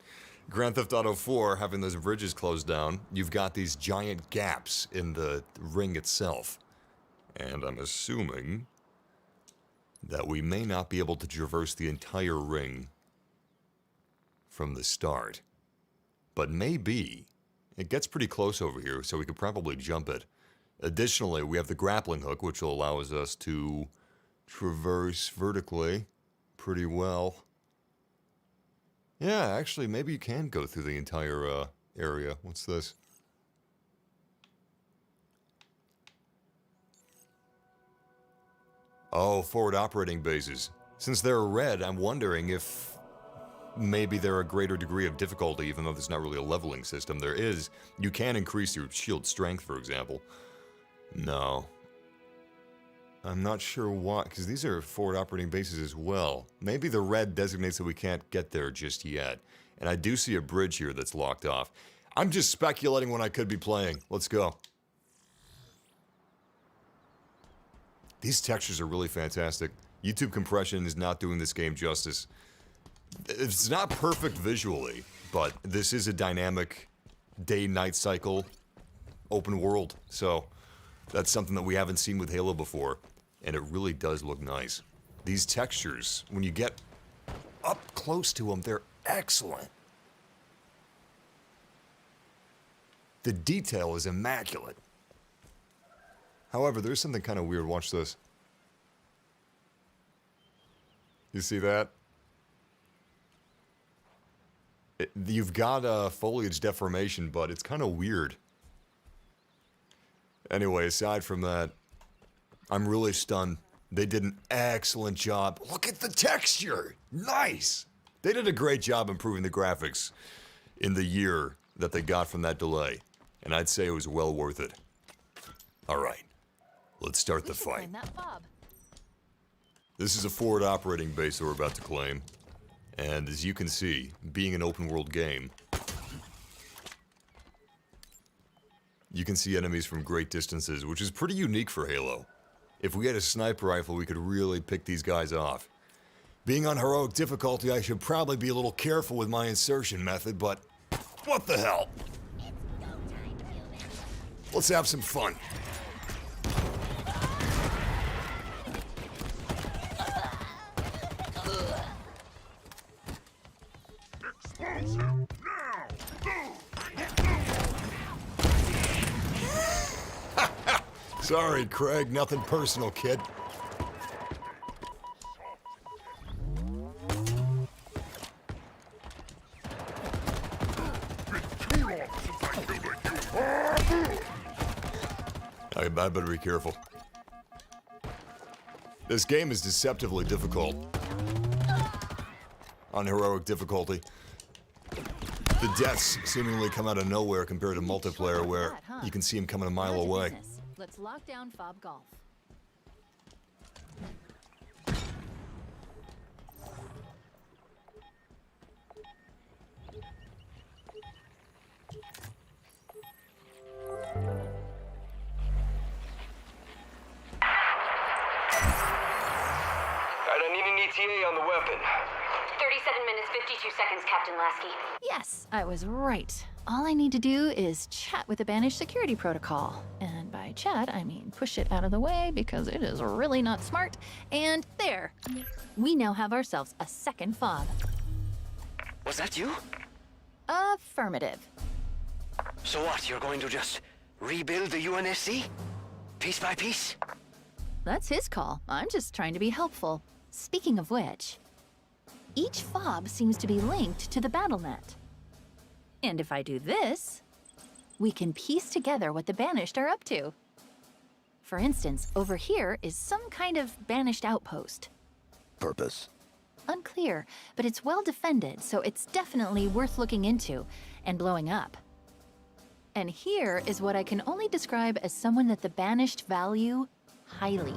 Grand Theft Auto 4 having those bridges closed down, you've got these giant gaps in the ring itself. And I'm assuming that we may not be able to traverse the entire ring from the start. But maybe. It gets pretty close over here, so we could probably jump it. Additionally, we have the grappling hook, which will allow us to traverse vertically pretty well. Yeah, actually, maybe you can go through the entire area. What's this? Oh, forward operating bases. Since they're red, I'm wondering if maybe they're a greater degree of difficulty, even though there's not really a leveling system. There is. You can increase your shield strength, for example. No. I'm not sure why, because these are forward operating bases as well. Maybe the red designates that we can't get there just yet. And I do see a bridge here that's locked off. I'm just speculating when I could be playing. Let's go. These textures are really fantastic. YouTube compression is not doing this game justice. It's not perfect visually, but this is a dynamic day-night cycle open world. So that's something that we haven't seen with Halo before, and it really does look nice. These textures, when you get up close to them, they're excellent. The detail is immaculate. However, there's something kind of weird. Watch this. You see that? You've got foliage deformation, but it's kind of weird. Anyway, aside from that, I'm really stunned. They did an excellent job. Look at the texture! Nice! They did a great job improving the graphics in the year that they got from that delay. And I'd say it was well worth it. Alright, let's start the fight. Find that fob. This is a forward operating base that we're about to claim. And as you can see, being an open world game, you can see enemies from great distances, which is pretty unique for Halo. If we had a sniper rifle, we could really pick these guys off. Being on heroic difficulty, I should probably be a little careful with my insertion method, but what the hell? Let's have some fun. Explosive now! Sorry, Craig, nothing personal, kid. I better be careful. This game is deceptively difficult. On heroic difficulty. The deaths seemingly come out of nowhere compared to multiplayer where you can see them coming a mile away. Let's lock down fob golf. I need an ETA on the weapon. 37 minutes, 52 seconds, Captain Lasky. Yes, I was right. All I need to do is chat with the Banished security protocol. And by chat, I mean push it out of the way because it is really not smart. And there. We now have ourselves a second fob. Was that you? Affirmative. So what, you're going to just rebuild the UNSC? Piece by piece? That's his call. I'm just trying to be helpful. Speaking of which, each fob seems to be linked to the BattleNet. And if I do this, we can piece together what the Banished are up to. For instance, over here is some kind of Banished outpost. Purpose? Unclear, but it's well defended, so it's definitely worth looking into and blowing up. And here is what I can only describe as someone that the Banished value highly.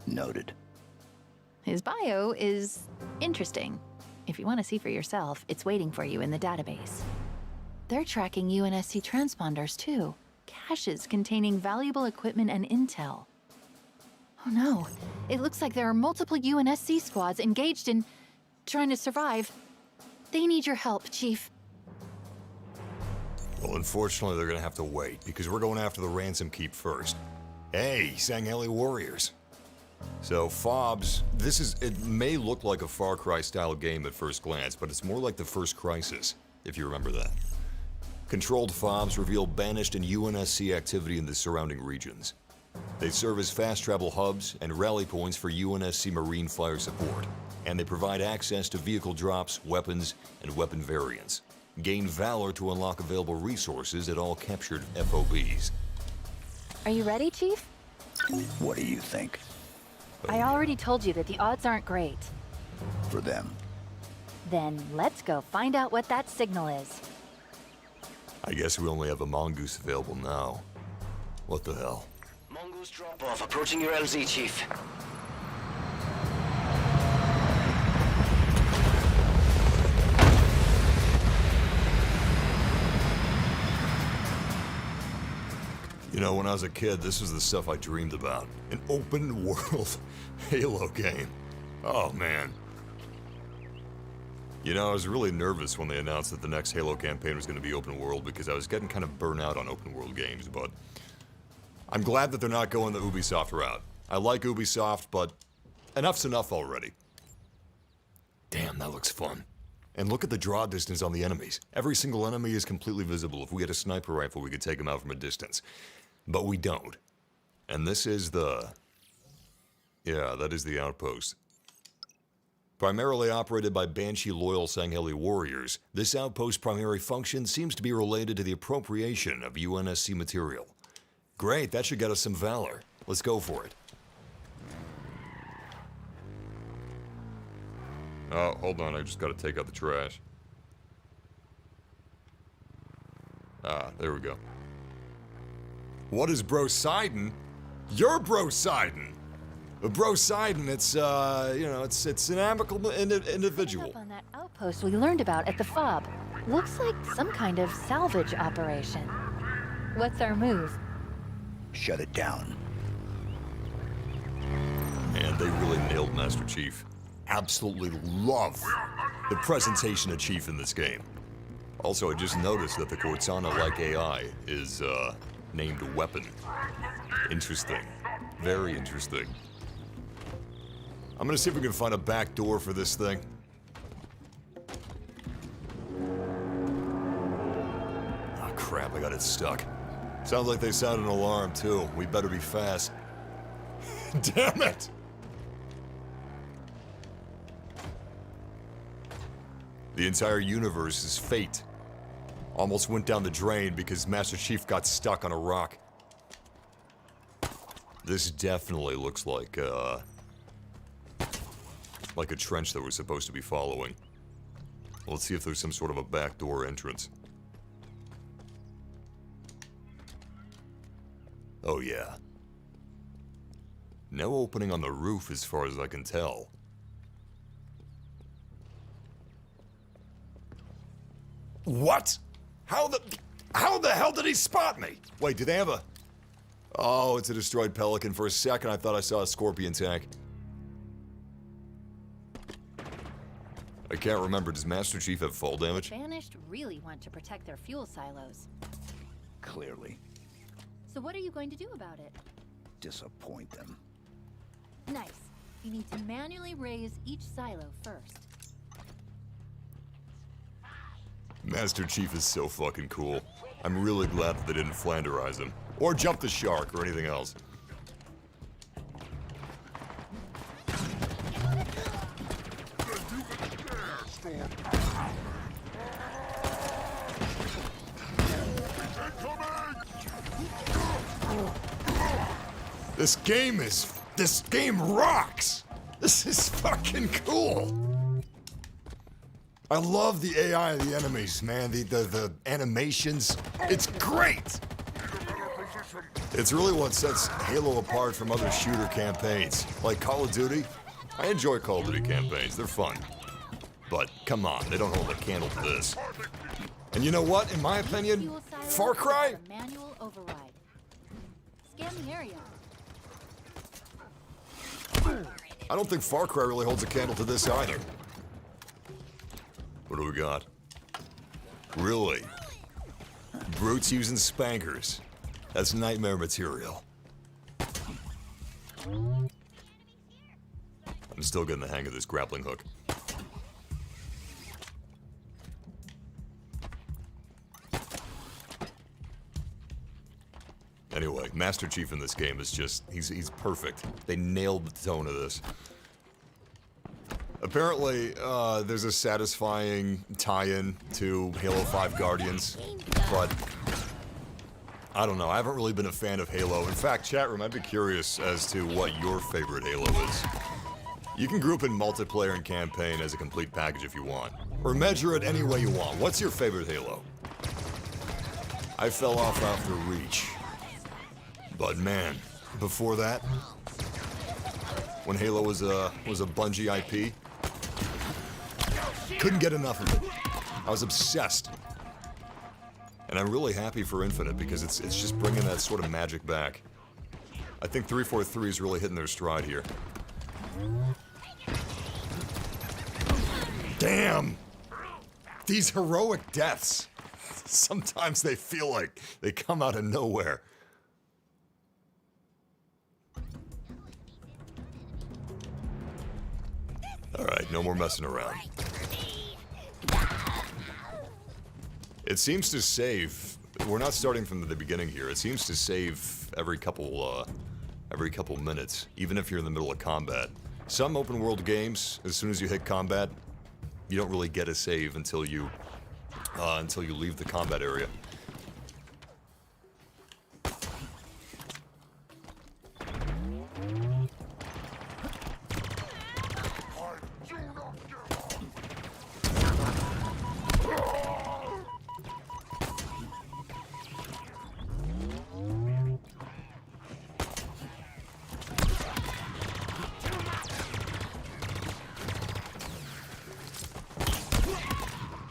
Noted. His bio is interesting. If you want to see for yourself, it's waiting for you in the database. They're tracking UNSC transponders too. Caches containing valuable equipment and intel. Oh no, it looks like there are multiple UNSC squads engaged in trying to survive. They need your help, Chief. Well, unfortunately, they're gonna have to wait, because we're going after the ransom keep first. Hey, Sangheili warriors. So, FOBs, it may look like a Far Cry-style game at first glance, but it's more like the first Crisis, if you remember that. Controlled FOBs reveal Banished and UNSC activity in the surrounding regions. They serve as fast travel hubs and rally points for UNSC Marine fire support, and they provide access to vehicle drops, weapons, and weapon variants. Gain Valor to unlock available resources at all captured FOBs. Are you ready, Chief? What do you think? I already told you that the odds aren't great. For them? Then let's go find out what that signal is. I guess we only have a mongoose available now. What the hell? Mongoose drop-off approaching your LZ, Chief. You know, when I was a kid, this was the stuff I dreamed about. An open-world Halo game. Oh, man. You know, I was really nervous when they announced that the next Halo campaign was going to be open-world because I was getting kind of burnt out on open-world games, but I'm glad that they're not going the Ubisoft route. I like Ubisoft, but enough's enough already. Damn, that looks fun. And look at the draw distance on the enemies. Every single enemy is completely visible. If we had a sniper rifle, we could take them out from a distance. But we don't. And this is the... Yeah, that is the outpost. Primarily operated by Banshee-loyal Sangheili warriors, this outpost's primary function seems to be related to the appropriation of UNSC material. Great, that should get us some valor. Let's go for it. Oh, hold on, I just gotta take out the trash. Ah, there we go. What is Brosidon? You're Brosidon! Brosidon, it's, you know, it's an amicable individual. Up on that outpost we learned about at the FOB. Looks like some kind of salvage operation. What's our move? Shut it down. Man, they really nailed Master Chief. Absolutely love the presentation of Chief in this game. Also, I just noticed that the Cortana-like AI is, named Weapon. Interesting. Very interesting. I'm gonna see if we can find a back door for this thing. Oh crap, I got it stuck. Sounds like they sounded an alarm too. We better be fast. Damn it! The entire universe is fate. Almost went down the drain because Master Chief got stuck on a rock. This definitely looks like a trench that we're supposed to be following. Let's see if there's some sort of a backdoor entrance. Oh yeah. No opening on the roof as far as I can tell. What? How the hell did he spot me? Wait, do they have a... Oh, it's a destroyed Pelican. For a second, I thought I saw a Scorpion tank. I can't remember. Does Master Chief have fall damage? Banished really want to protect their fuel silos. Clearly. So what are you going to do about it? Disappoint them. Nice. You need to manually raise each silo first. Master Chief is so fucking cool. I'm really glad that they didn't Flanderize him. Or jump the shark or anything else. This game rocks! This is fucking cool! I love the AI of the enemies, man. The animations. It's great! It's really what sets Halo apart from other shooter campaigns. Like Call of Duty. I enjoy Call of Duty campaigns. They're fun. But, come on, they don't hold a candle to this. And you know what? In my opinion, Far Cry? Manual override. Scan the area. I don't think Far Cry really holds a candle to this either. What do we got? Really? Brutes using spankers. That's nightmare material. I'm still getting the hang of this grappling hook. Anyway, Master Chief in this game is just, he's perfect. They nailed the tone of this. Apparently, there's a satisfying tie-in to Halo 5 Guardians, but I don't know, I haven't really been a fan of Halo. In fact, chat room, I'd be curious as to what your favorite Halo is. You can group in multiplayer and campaign as a complete package if you want, or measure it any way you want. What's your favorite Halo? I fell off after Reach. But man, before that, when Halo was a Bungie IP, couldn't get enough of it. I was obsessed. And I'm really happy for Infinite because it's just bringing that sort of magic back. I think 343 is really hitting their stride here. Damn! These heroic deaths. Sometimes they feel like they come out of nowhere. Alright, no more messing around. It seems to save. We're not starting from the beginning here. It seems to save every couple minutes, even if you're in the middle of combat. Some open world games, as soon as you hit combat, you don't really get a save until you leave the combat area.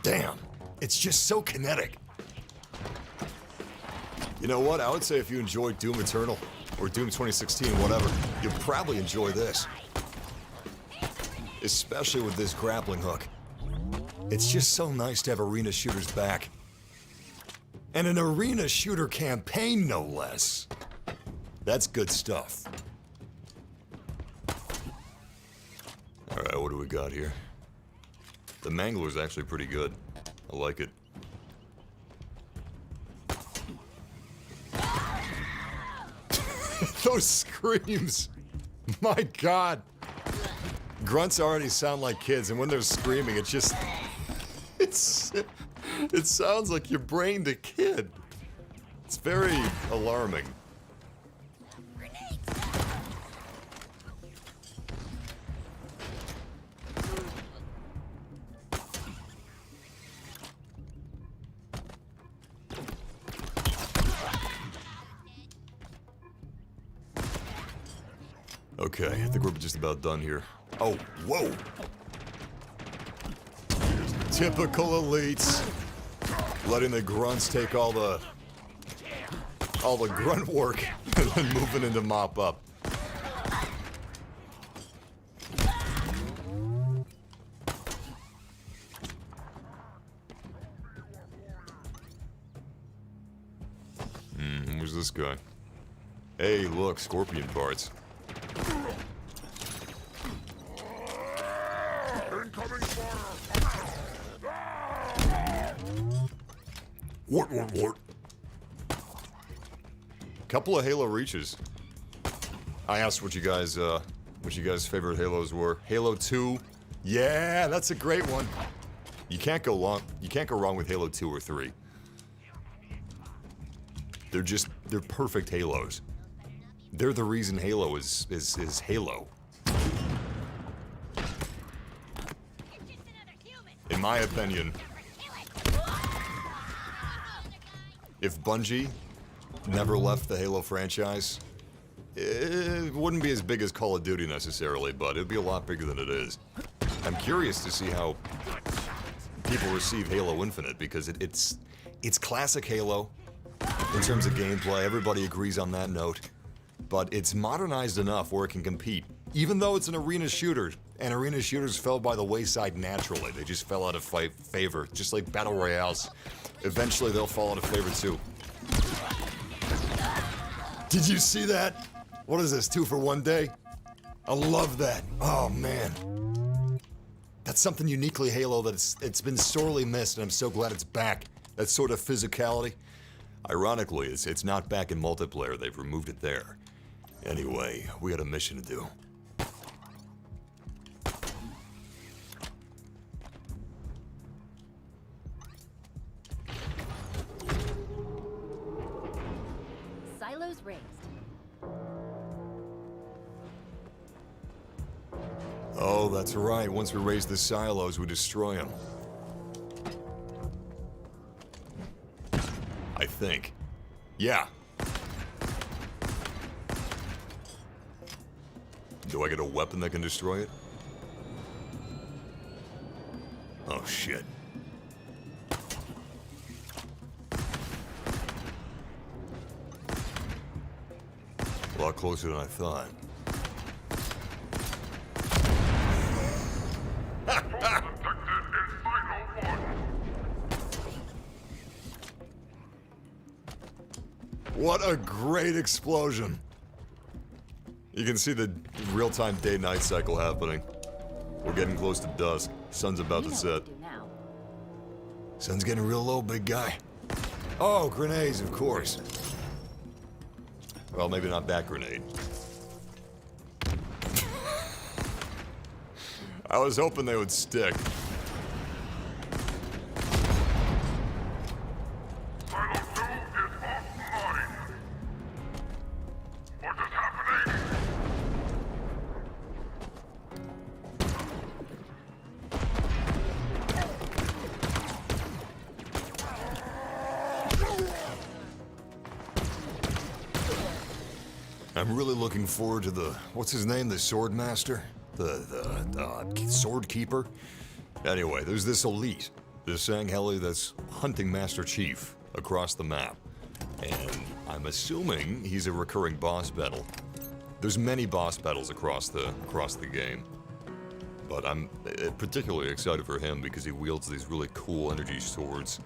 Damn, it's just so kinetic. You know what? I would say if you enjoyed Doom Eternal or Doom 2016, whatever, you'll probably enjoy this. Especially with this grappling hook. It's just so nice to have arena shooters back. And an arena shooter campaign, no less. That's good stuff. Alright, what do we got here? The Mangler's actually pretty good. I like it. Those screams! My God! Grunts already sound like kids, and when they're screaming, it just... it sounds like you brained a kid. It's very alarming. Grenades! Okay, I think we're just about done here. Oh, whoa! Typical elites. Letting the grunts take all the grunt work and then moving into mop up. Who's this guy? Hey, look, scorpion parts. Incoming fire! What? Couple of Halo reaches. I asked what you guys' favorite Halos were. Halo 2, yeah, that's a great one. You can't go wrong with Halo 2 or 3. They're perfect Halos. They're the reason Halo is Halo. In my opinion, if Bungie never left the Halo franchise, it wouldn't be as big as Call of Duty necessarily, but it'd be a lot bigger than it is. I'm curious to see how people receive Halo Infinite, because it's classic Halo in terms of gameplay. Everybody agrees on that note. But it's modernized enough where it can compete. Even though it's an arena shooter, and arena shooters fell by the wayside naturally. They just fell out of favor, just like battle royales. Eventually they'll fall out of favor too. Did you see that? What is this, 2 for 1 day? I love that. Oh man. That's something uniquely Halo it's been sorely missed, and I'm so glad it's back. That sort of physicality. Ironically, it's not back in multiplayer. They've removed it there. Anyway, we got a mission to do. Silos raised. Oh, that's right. Once we raise the silos, we destroy them. I think. Yeah. Do I get a weapon that can destroy it? Oh, shit. A lot closer than I thought. What a great explosion. You can see the real-time day-night cycle happening. We're getting close to dusk. Sun's about to set. Sun's getting real low, big guy. Oh, grenades, of course. Well, maybe not that grenade. I was hoping they would stick. I'm really looking forward to the, what's his name, the sword master? The sword keeper? Anyway, there's this elite, this Sangheli that's hunting Master Chief across the map. And I'm assuming he's a recurring boss battle. There's many boss battles across the game. But I'm particularly excited for him because he wields these really cool energy swords.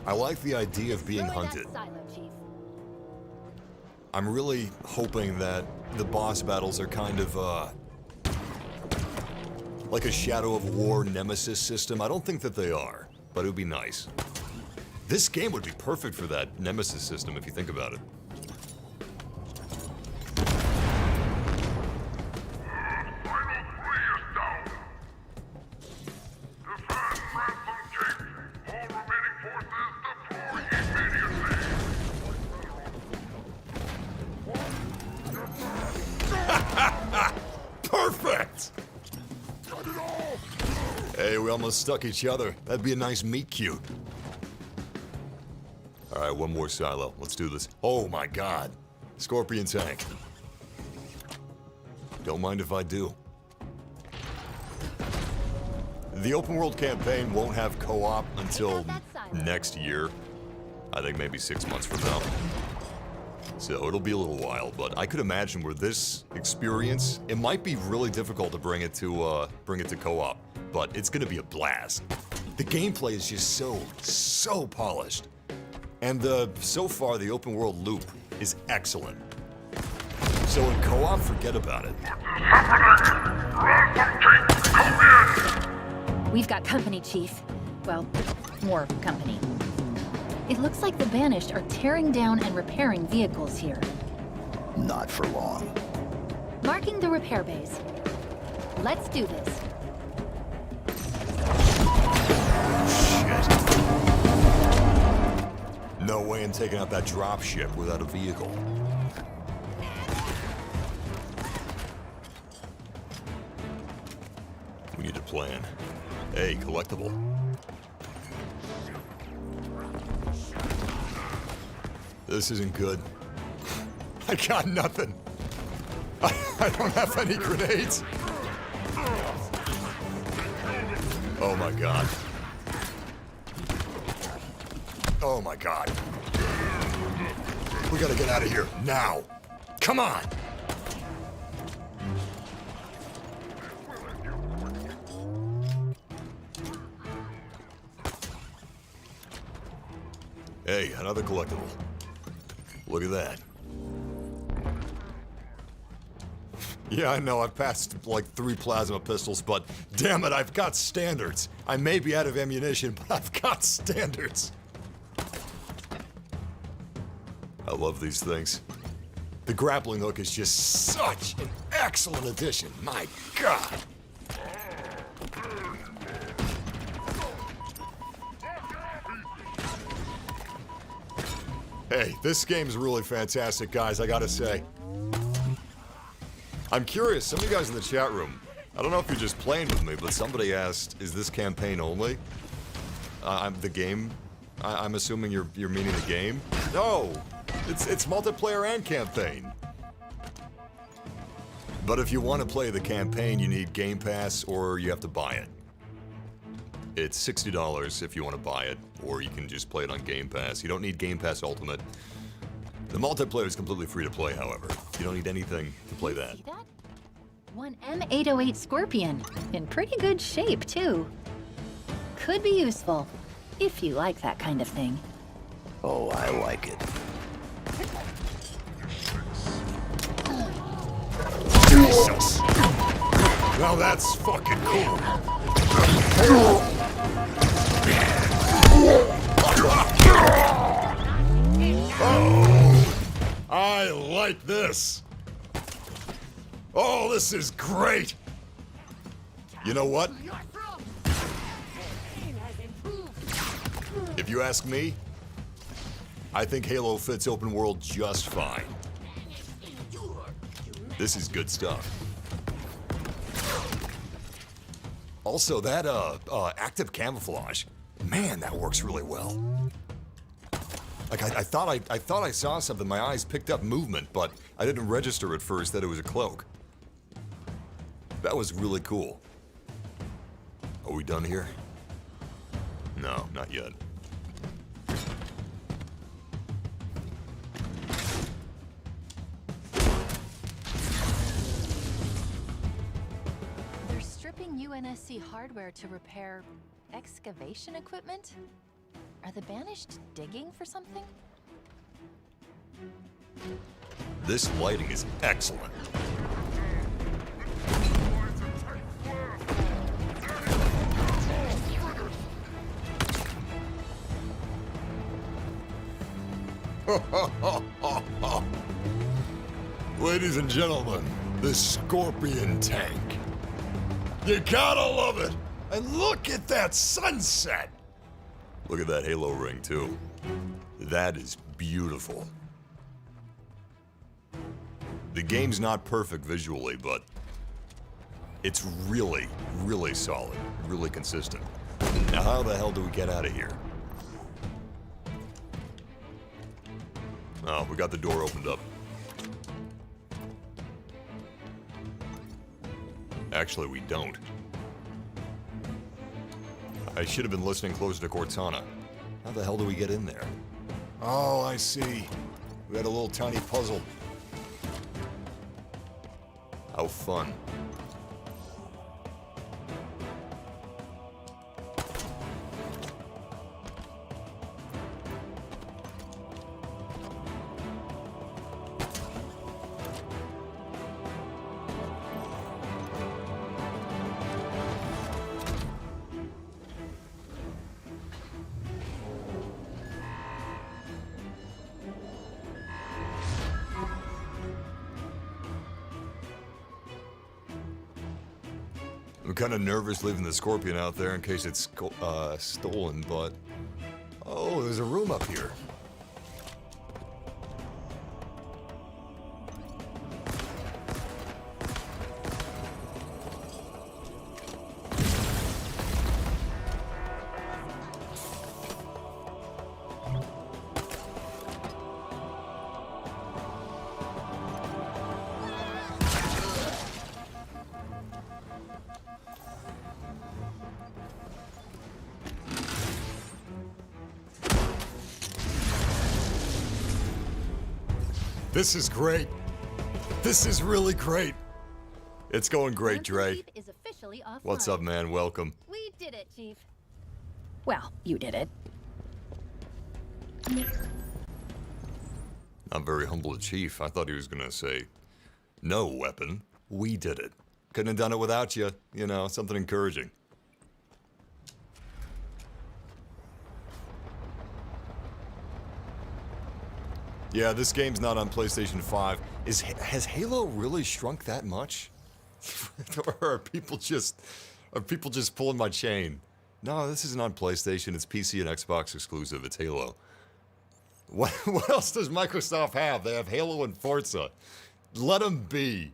I like the idea of being hunted. I'm really hoping that the boss battles are kind of, like a Shadow of War Nemesis system. I don't think that they are, but it would be nice. This game would be perfect for that Nemesis system if you think about it. Perfect! Hey, we almost stuck each other. That'd be a nice meet cute. Alright, Alright, one more silo. Let's do this. Oh my god. Scorpion tank. Don't mind if I do. The open world campaign won't have co-op until next year. I think maybe 6 months from now. So it'll be a little while, but I could imagine where this experience, it might be really difficult to bring it to co-op, but it's gonna be a blast. The gameplay is just so polished. And so far, the open world loop is excellent. So in co-op, forget about it. We've got company, Chief. Well, more company. It looks like the Banished are tearing down and repairing vehicles here. Not for long. Marking the repair bays. Let's do this. No way I'm taking out that dropship without a vehicle. We need a plan. Hey, collectible. This isn't good. I got nothing. I don't have any grenades. Oh my god. Oh my god. We gotta get out of here now. Come on. Hey, another collectible. Look at that. Yeah, I know, I've passed like 3 plasma pistols, but damn it, I've got standards. I may be out of ammunition, but I've got standards. I love these things. The grappling hook is just such an excellent addition. My God. Hey, this game's really fantastic, guys, I gotta say. I'm curious, some of you guys in the chat room, I don't know if you're just playing with me, but somebody asked, is this campaign only? I'm assuming you're meaning the game? No! It's multiplayer and campaign. But if you want to play the campaign, you need Game Pass or you have to buy it. It's $60 if you want to buy it, or you can just play it on Game Pass. You don't need Game Pass Ultimate. The multiplayer is completely free to play, however. You don't need anything to play that. See that? One M808 Scorpion. In pretty good shape, too. Could be useful, if you like that kind of thing. Oh, I like it. Jesus! Now that's fucking cool. Oh, I like this. Oh, this is great. You know what? If you ask me, I think Halo fits open world just fine. This is good stuff. Also, that active camouflage, man, that works really well. Like I thought I saw something. My eyes picked up movement, but I didn't register at first that it was a cloak. That was really cool. Are we done here? No, not yet. They're stripping UNSC hardware to repair excavation equipment? Are the Banished digging for something? This lighting is excellent. Ladies and gentlemen, the Scorpion tank. You gotta love it! And look at that sunset! Look at that halo ring, too. That is beautiful. The game's not perfect visually, but it's really, really solid, really consistent. Now, how the hell do we get out of here? Oh, we got the door opened up. Actually, we don't. I should have been listening closer to Cortana. How the hell do we get in there? Oh, I see. We had a little tiny puzzle. How fun. I'm kind of nervous leaving the Scorpion out there in case it's stolen, but... Oh, there's a room up here. This is great. This is really great. It's going great, Dre. Chief is officially offline. What's up, man? Welcome. We did it, Chief. Well, you did it. I'm very humble, Chief. I thought he was gonna say, no weapon. We did it. Couldn't have done it without you. You know, something encouraging. Yeah, this game's not on PlayStation 5. Has Halo really shrunk that much? Or are people just pulling my chain? No, this isn't on PlayStation. It's PC and Xbox exclusive. It's Halo. What else does Microsoft have? They have Halo and Forza. Let them be.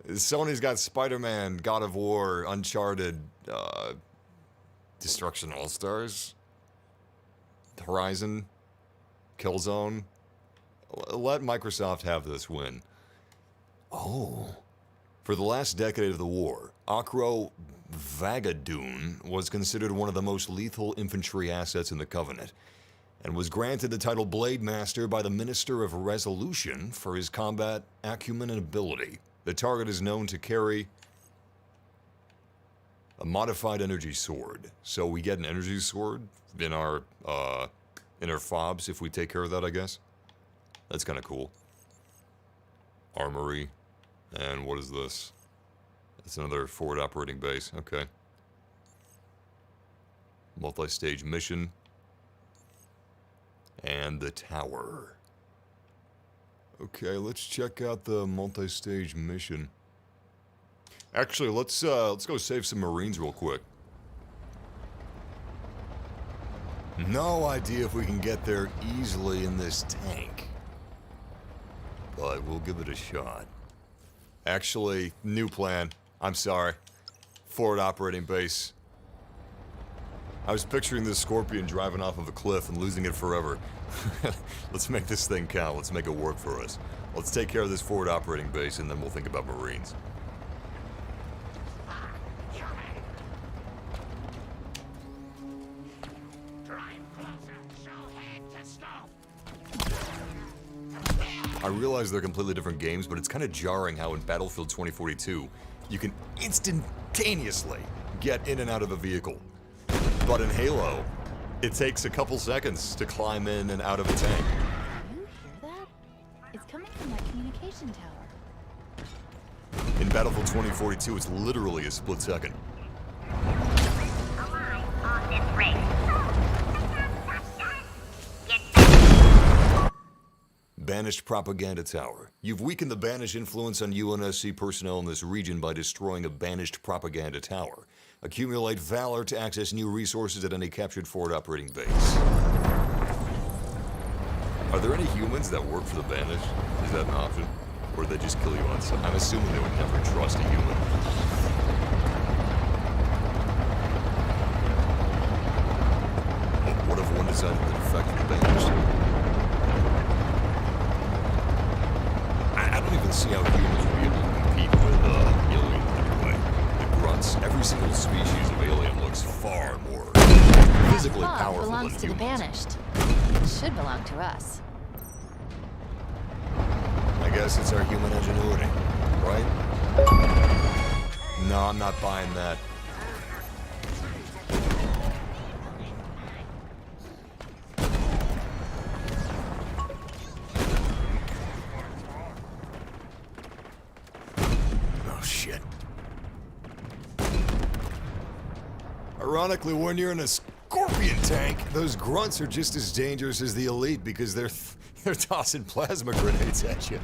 Sony's got Spider-Man, God of War, Uncharted, Destruction All-Stars, Horizon, Killzone. Let Microsoft have this win. Oh. For the last decade of the war, Acro Vagadoon was considered one of the most lethal infantry assets in the Covenant, and was granted the title Blade Master by the Minister of Resolution for his combat acumen and ability. The target is known to carry a modified energy sword. So we get an energy sword in our fobs if we take care of that, I guess. That's kind of cool. Armory. And what is this? It's another forward operating base. Okay. Multi-stage mission. And the tower. Okay, let's check out the multi-stage mission. Actually, let's go save some Marines real quick. No idea if we can get there easily in this tank. But we'll give it a shot. Actually, new plan. I'm sorry. Forward operating base. I was picturing this Scorpion driving off of a cliff and losing it forever. Let's make this thing count. Let's make it work for us. Let's take care of this forward operating base and then we'll think about Marines. I realize they're completely different games, but it's kind of jarring how in Battlefield 2042, you can instantaneously get in and out of a vehicle. But in Halo, it takes a couple seconds to climb in and out of a tank. You hear that? It's coming from that communication tower. In Battlefield 2042, it's literally a split second. Alive on this race. Banished Propaganda Tower. You've weakened the Banished influence on UNSC personnel in this region by destroying a Banished Propaganda Tower. Accumulate valor to access new resources at any captured forward operating base. Are there any humans that work for the Banished? Is that an option? Or do they just kill you on sight? I'm assuming they would never trust a human. But what if one decided to defect from the Banished? can see how humans will be able to compete with aliens anyway. The grunts, every single species of alien looks far more physically Fog powerful belongs than to the humans. Banished. It should belong to us. I guess it's our human ingenuity, right? No, I'm not buying that. Oh, shit. Ironically, when you're in a Scorpion tank, those grunts are just as dangerous as the elite because they're tossing plasma grenades at you.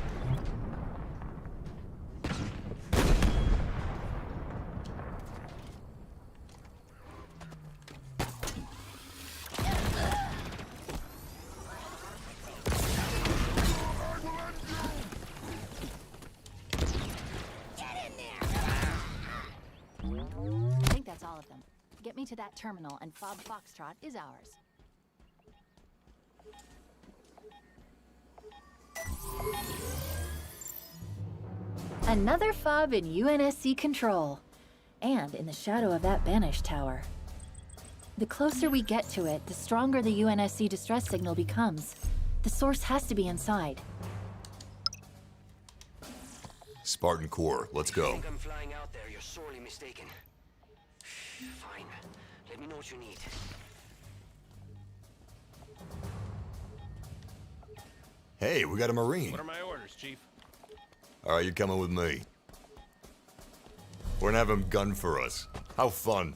I think that's all of them. Get me to that terminal and Fob Foxtrot is ours. Another fob in UNSC control. And in the shadow of that Banished tower. The closer we get to it, the stronger the UNSC distress signal becomes. The source has to be inside. Spartan core, let's go. Think I'm flying out there. You're sorely mistaken. Fine. Let me know what you need. Hey, we got a Marine. What are my orders, Chief? Alright, you're coming with me. We're gonna have him gun for us. How fun.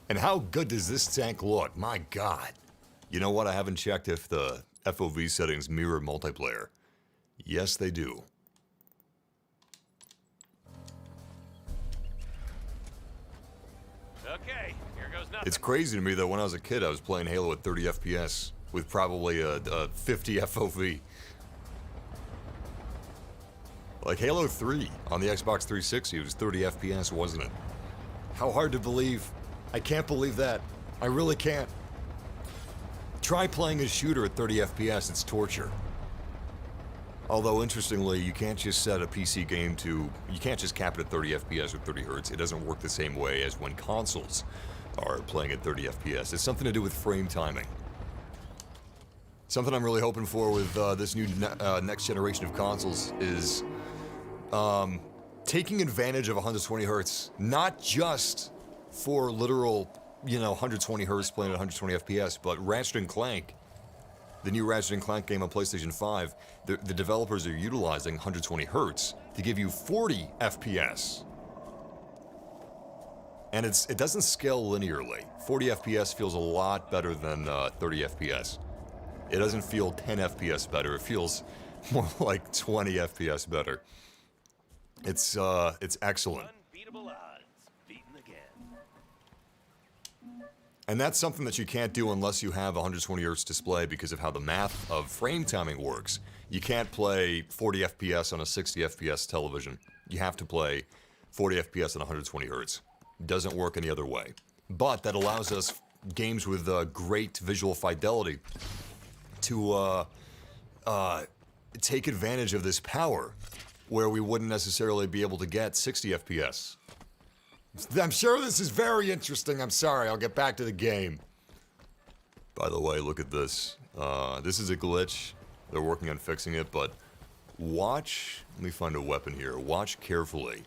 And how good does this tank look? My god. You know what? I haven't checked if the FOV settings mirror multiplayer. Yes, they do. Okay, here goes nothing. It's crazy to me that when I was a kid, I was playing Halo at 30 FPS with probably a 50 FOV. Like Halo 3 on the Xbox 360, it was 30 FPS, wasn't it? How hard to believe. I can't believe that. I really can't. Try playing a shooter at 30 FPS, it's torture. Although, interestingly, you can't just set a PC game to... You can't just cap it at 30 FPS or 30 Hz. It doesn't work the same way as when consoles are playing at 30 FPS. It's something to do with frame timing. Something I'm really hoping for with this new next generation of consoles is taking advantage of 120 Hz, not just for literal, 120 Hz playing at 120 FPS, but Ratchet & Clank. The new Ratchet & Clank game on PlayStation 5, the developers are utilizing 120 Hz to give you 40 FPS. And it doesn't scale linearly. 40 FPS feels a lot better than 30 FPS. It doesn't feel 10 FPS better, it feels more like 20 FPS better. It's excellent. Unbeatable odds. Beaten again. And that's something that you can't do unless you have a 120 Hz display because of how the math of frame timing works. You can't play 40 FPS on a 60 FPS television. You have to play 40 FPS on 120 Hz. Doesn't work any other way. But that allows us games with great visual fidelity to take advantage of this power where we wouldn't necessarily be able to get 60 FPS. I'm sure this is very interesting. I'm sorry. I'll get back to the game. By the way, look at this. This is a glitch. They're working on fixing it, but watch. Let me find a weapon here. Watch carefully.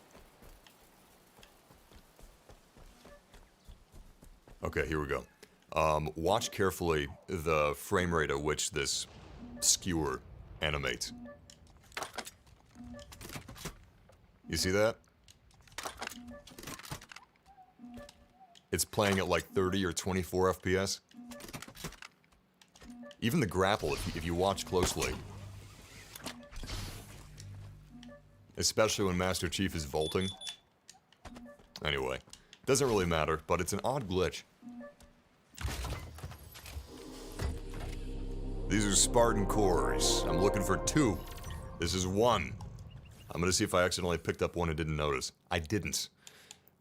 Okay, here we go. Watch carefully the frame rate at which this skewer animates. You see that? It's playing at like 30 or 24 FPS. Even the grapple, if you watch closely. Especially when Master Chief is vaulting. Anyway, doesn't really matter, but it's an odd glitch. These are Spartan cores. I'm looking for 2. This is 1. I'm gonna see if I accidentally picked up one and didn't notice. I didn't.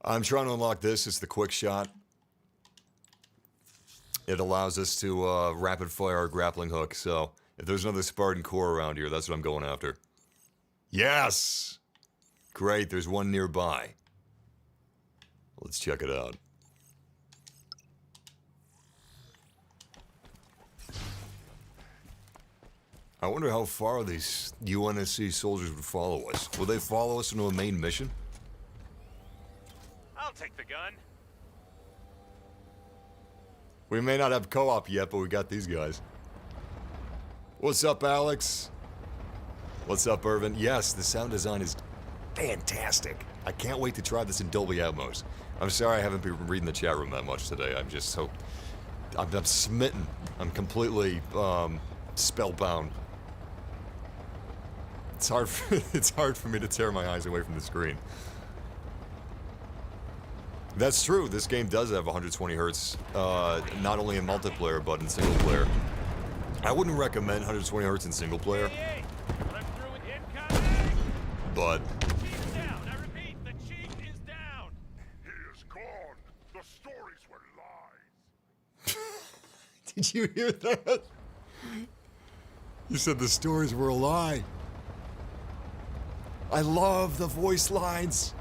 I'm trying to unlock this. It's the quick shot. It allows us to rapid fire our grappling hook, so if there's another Spartan core around here, that's what I'm going after. Yes! Great, there's one nearby. Let's check it out. I wonder how far these UNSC soldiers would follow us. Will they follow us into a main mission? I'll take the gun. We may not have co-op yet, but we got these guys. What's up, Alex? What's up, Irvin? Yes, the sound design is fantastic. I can't wait to try this in Dolby Atmos. I'm sorry I haven't been reading the chat room that much today. I'm just so... I'm smitten. I'm completely, spellbound. It's hard for me to tear my eyes away from the screen. That's true. This game does have 120 hertz, not only in multiplayer but in single player. I wouldn't recommend 120 hertz in single player, but Chief's down. I repeat, the chief is down. He is gone. The stories were lies. did you hear that? You said the stories were a lie. I love the voice lines.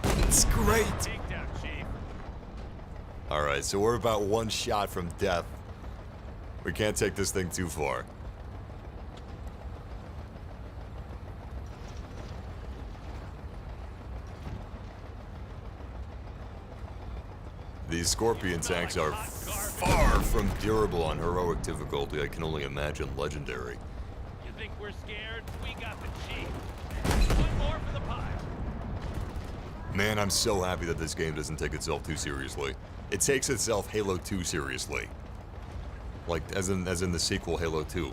It's great. Takedown, Chief. Alright, so we're about one shot from death. We can't take this thing too far. These Scorpion tanks are far from durable on heroic difficulty. I can only imagine legendary. You think we're scared? We got the chief. One more for the pile. Man, I'm so happy that this game doesn't take itself too seriously. It takes itself Halo 2 seriously. Like, as in the sequel Halo 2.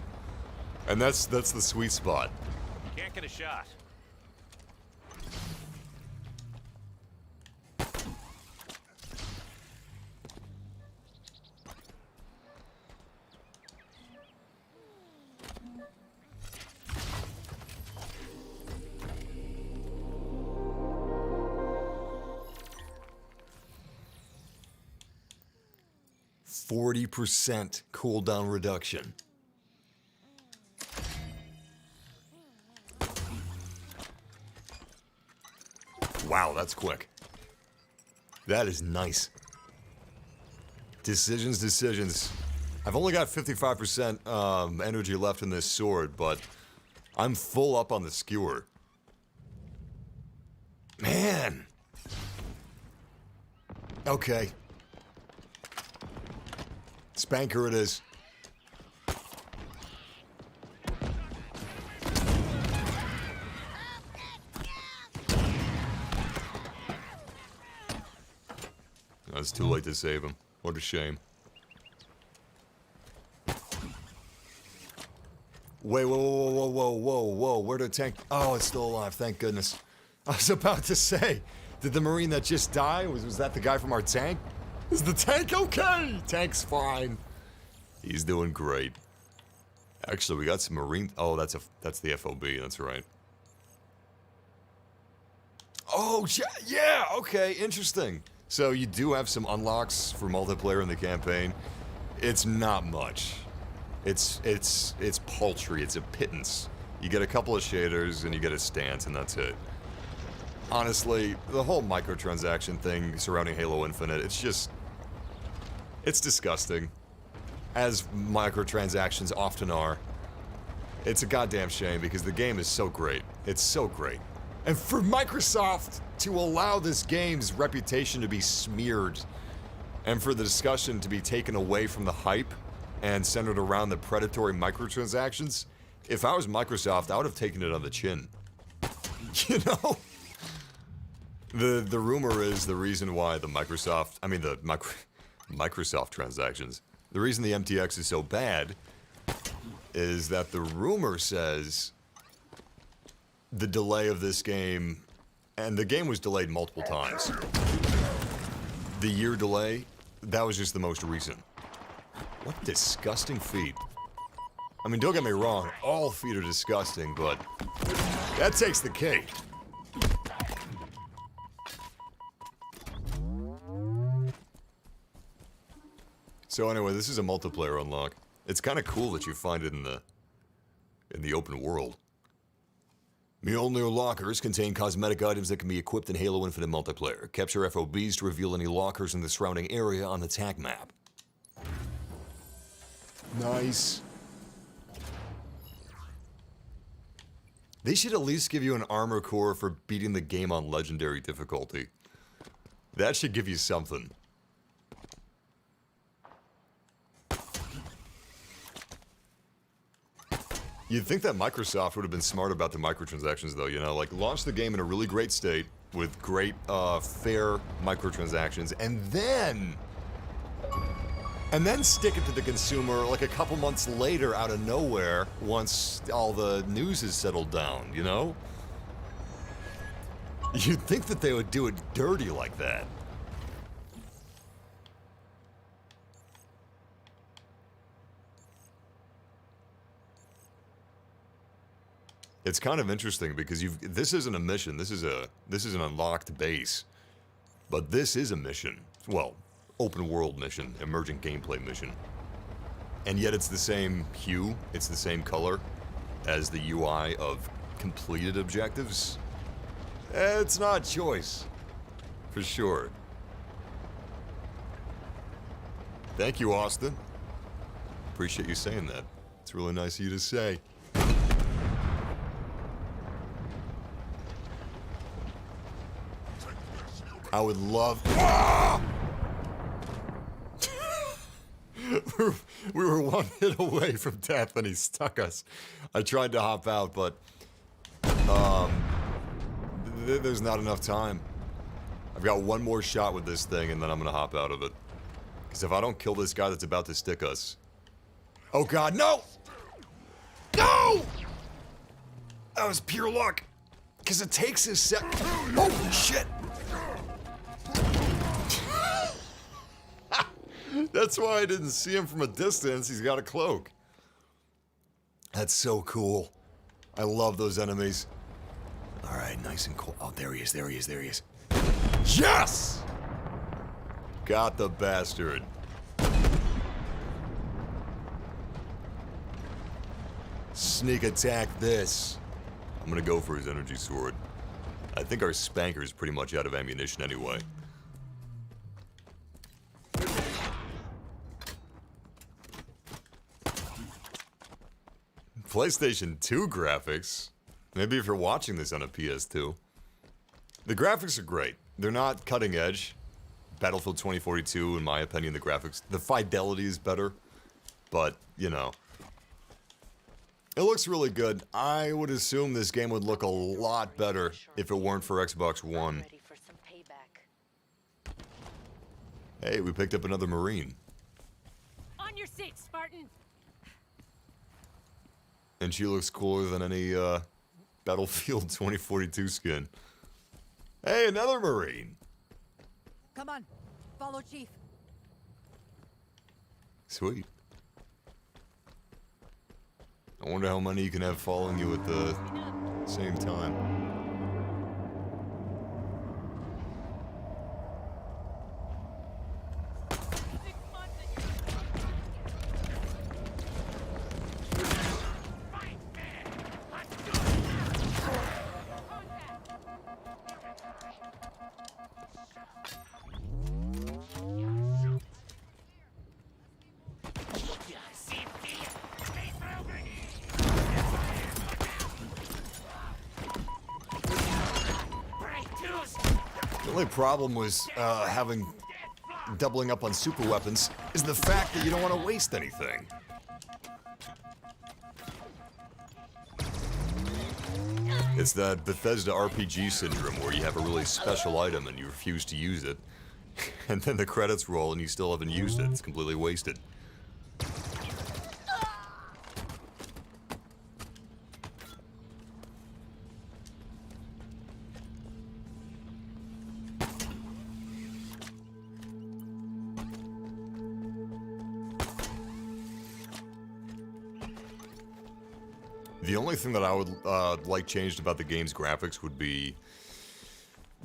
And that's the sweet spot. Can't get a shot. %40 cooldown reduction. Wow, that's quick. That is nice. Decisions. I've only got 55% energy left in this sword, but I'm full up on the skewer. Man. Okay. Spanker it is. It's too late to save him. What a shame. Wait, whoa. Where'd the tank? Oh, it's still alive, thank goodness. I was about to say, did the Marine that just die, was that the guy from our tank? Is the tank okay? Tank's fine. He's doing great. Actually, we got some Marine. Oh, that's the FOB, that's right. Oh, yeah, okay, interesting. So you do have some unlocks for multiplayer in the campaign. It's not much. It's paltry, it's a pittance. You get a couple of shaders and you get a stance and that's it. Honestly, the whole microtransaction thing surrounding Halo Infinite, it's disgusting. As microtransactions often are. It's a goddamn shame because the game is so great. It's so great. And for Microsoft to allow this game's reputation to be smeared and for the discussion to be taken away from the hype and centered around the predatory microtransactions, if I was Microsoft, I would have taken it on the chin. You know? The rumor is the reason why Microsoft transactions, the reason the MTX is so bad is that the rumor says the delay of this game, and the game was delayed multiple times. The year delay, that was just the most recent. What disgusting feet. I mean, don't get me wrong, all feet are disgusting, but that takes the cake. So anyway, this is a multiplayer unlock. It's kind of cool that you find it in the open world. Mjolnir lockers contain cosmetic items that can be equipped in Halo Infinite multiplayer. Capture FOBs to reveal any lockers in the surrounding area on the attack map. Nice. They should at least give you an armor core for beating the game on legendary difficulty. That should give you something. You'd think that Microsoft would have been smart about the microtransactions, though, you know? Like, launch the game in a really great state with great, fair microtransactions, and then stick it to the consumer like a couple months later out of nowhere once all the news is settled down, you know? You'd think that they would do it dirty like that. It's kind of interesting because this isn't a mission, this is an unlocked base. But this is a mission. Well, open world mission, emergent gameplay mission. And yet it's the same hue, it's the same color as the UI of completed objectives. It's not choice, for sure. Thank you, Austin. Appreciate you saying that. It's really nice of you to say. I would love... Ah! We were one hit away from death and he stuck us. I tried to hop out, but... there's not enough time. I've got one more shot with this thing and then I'm gonna hop out of it. Because if I don't kill this guy that's about to stick us... Oh god, no! No! That was pure luck. Because it takes a sec... Oh, shit! That's why I didn't see him from a distance. He's got a cloak. That's so cool. I love those enemies. All right, nice and cool. Oh, there he is, there he is, there he is. Yes! Got the bastard. Sneak attack this. I'm gonna go for his energy sword. I think our spanker's pretty much out of ammunition anyway. PlayStation 2 graphics. Maybe if you're watching this on a PS2. The graphics are great. They're not cutting edge. Battlefield 2042, in my opinion, the graphics, the fidelity is better. But, you know. It looks really good. I would assume this game would look a lot better if it weren't for Xbox One. Hey, we picked up another Marine. On your seat, Spartan. And she looks cooler than any, Battlefield 2042 skin. Hey, another Marine! Come on, follow Chief. Sweet. I wonder how many you can have following you at the same time. The only problem was doubling up on super weapons is the fact that you don't want to waste anything. It's that Bethesda RPG syndrome where you have a really special item and you refuse to use it, and then the credits roll and you still haven't used it. It's completely wasted. The only thing that I would like changed about the game's graphics would be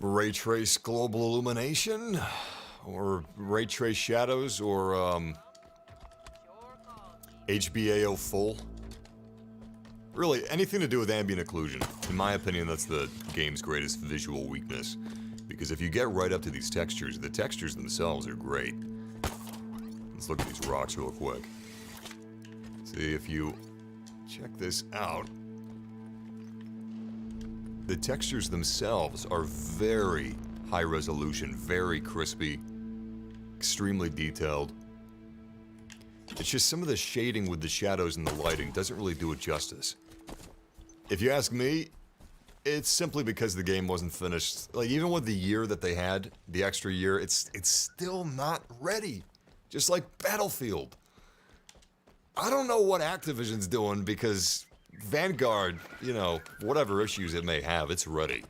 ray trace global illumination, or ray trace shadows, or HBAO full. Really, anything to do with ambient occlusion. In my opinion, that's the game's greatest visual weakness. Because if you get right up to these textures, the textures themselves are great. Let's look at these rocks real quick. See if you check this out. The textures themselves are very high resolution, very crispy, extremely detailed. It's just some of the shading with the shadows and the lighting doesn't really do it justice. If you ask me, it's simply because the game wasn't finished. Like, even with the year that they had, the extra year, it's still not ready. Just like Battlefield. I don't know what Activision's doing because Vanguard, you know, whatever issues it may have, it's ready.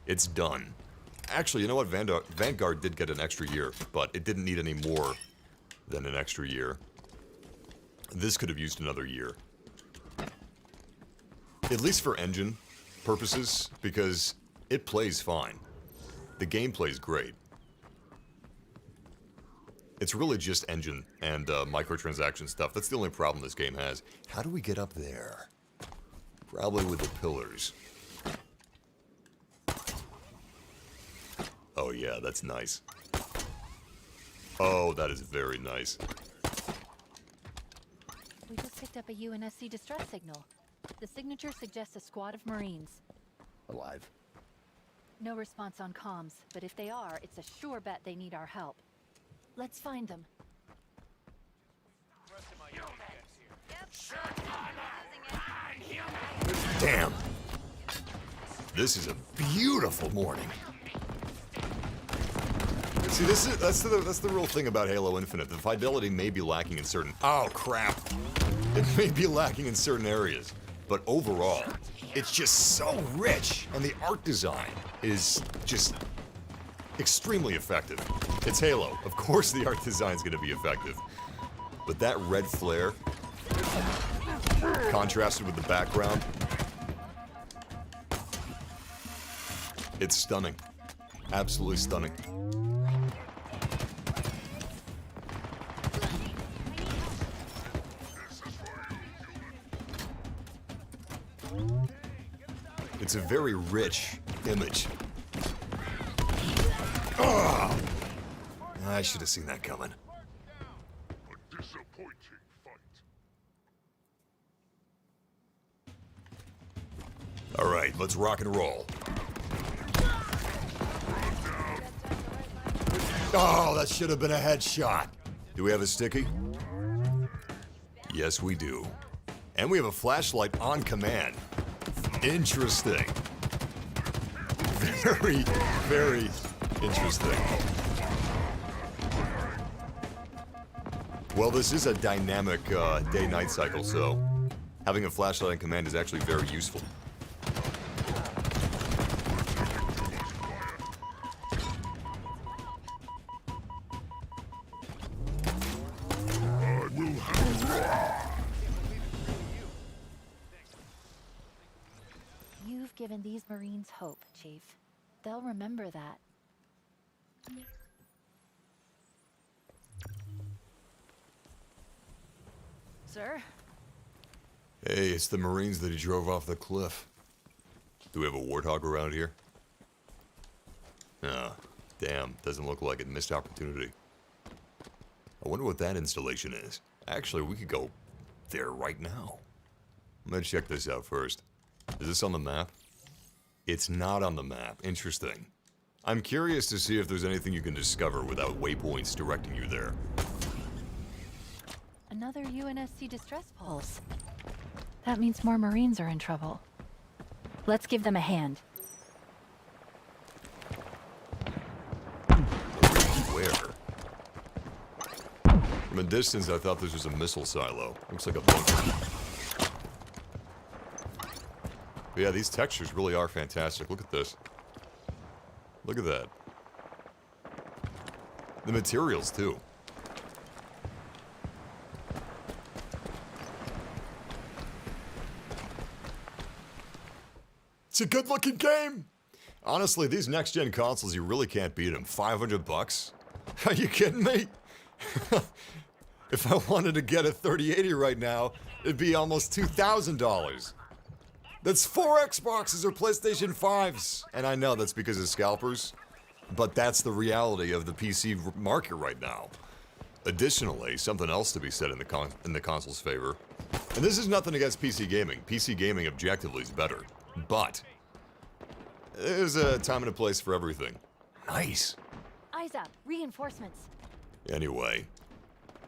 It's done. Actually, you know what? Vanguard did get an extra year, but it didn't need any more than an extra year. This could have used another year. At least for engine purposes, because it plays fine. The game plays great. It's really just engine and microtransaction stuff. That's the only problem this game has. How do we get up there? Probably with the pillars. Oh yeah, that's nice. Oh, that is very nice. We just picked up a UNSC distress signal. The signature suggests a squad of Marines. Alive. No response on comms, but if they are, it's a sure bet they need our help. Let's find them. Damn. This is a beautiful morning. See, that's the real thing about Halo Infinite. The fidelity may be lacking in certain... Oh, crap. It may be lacking in certain areas. But overall, it's just so rich. And the art design is just extremely effective. It's Halo. Of course the art design is going to be effective. But that red flare, contrasted with the background, it's stunning. Absolutely stunning. It's a very rich image. Oh! I should have seen that coming. A disappointing fight. All right, let's rock and roll. Oh, that should have been a headshot. Do we have a sticky? Yes, we do. And we have a flashlight on command. Interesting. Very, very interesting. Well, this is a dynamic day-night cycle, so having a flashlight on command is actually very useful. You've given these Marines hope, Chief. They'll remember that. Sir? Hey, it's the Marines that he drove off the cliff. Do we have a warthog around here? Ah, damn, doesn't look like it. Missed opportunity. I wonder what that installation is. Actually, we could go there right now. I'm gonna check this out first. Is this on the map? It's not on the map. Interesting. I'm curious to see if there's anything you can discover without waypoints directing you there. Another UNSC distress pulse. That means more Marines are in trouble. Let's give them a hand. Where? From a distance, I thought this was a missile silo. Looks like a bunker. But yeah, these textures really are fantastic. Look at this. Look at that. The materials, too. It's a good-looking game! Honestly, these next-gen consoles, you really can't beat them. $500? Are you kidding me? If I wanted to get a 3080 right now, it'd be almost $2,000. That's 4 Xboxes or PlayStation 5s. And I know that's because of scalpers, but that's the reality of the PC market right now. Additionally, something else to be said in the console's favor, and this is nothing against PC gaming. PC gaming objectively is better, but there's a time and a place for everything. Nice. Eyes up. Reinforcements. Anyway,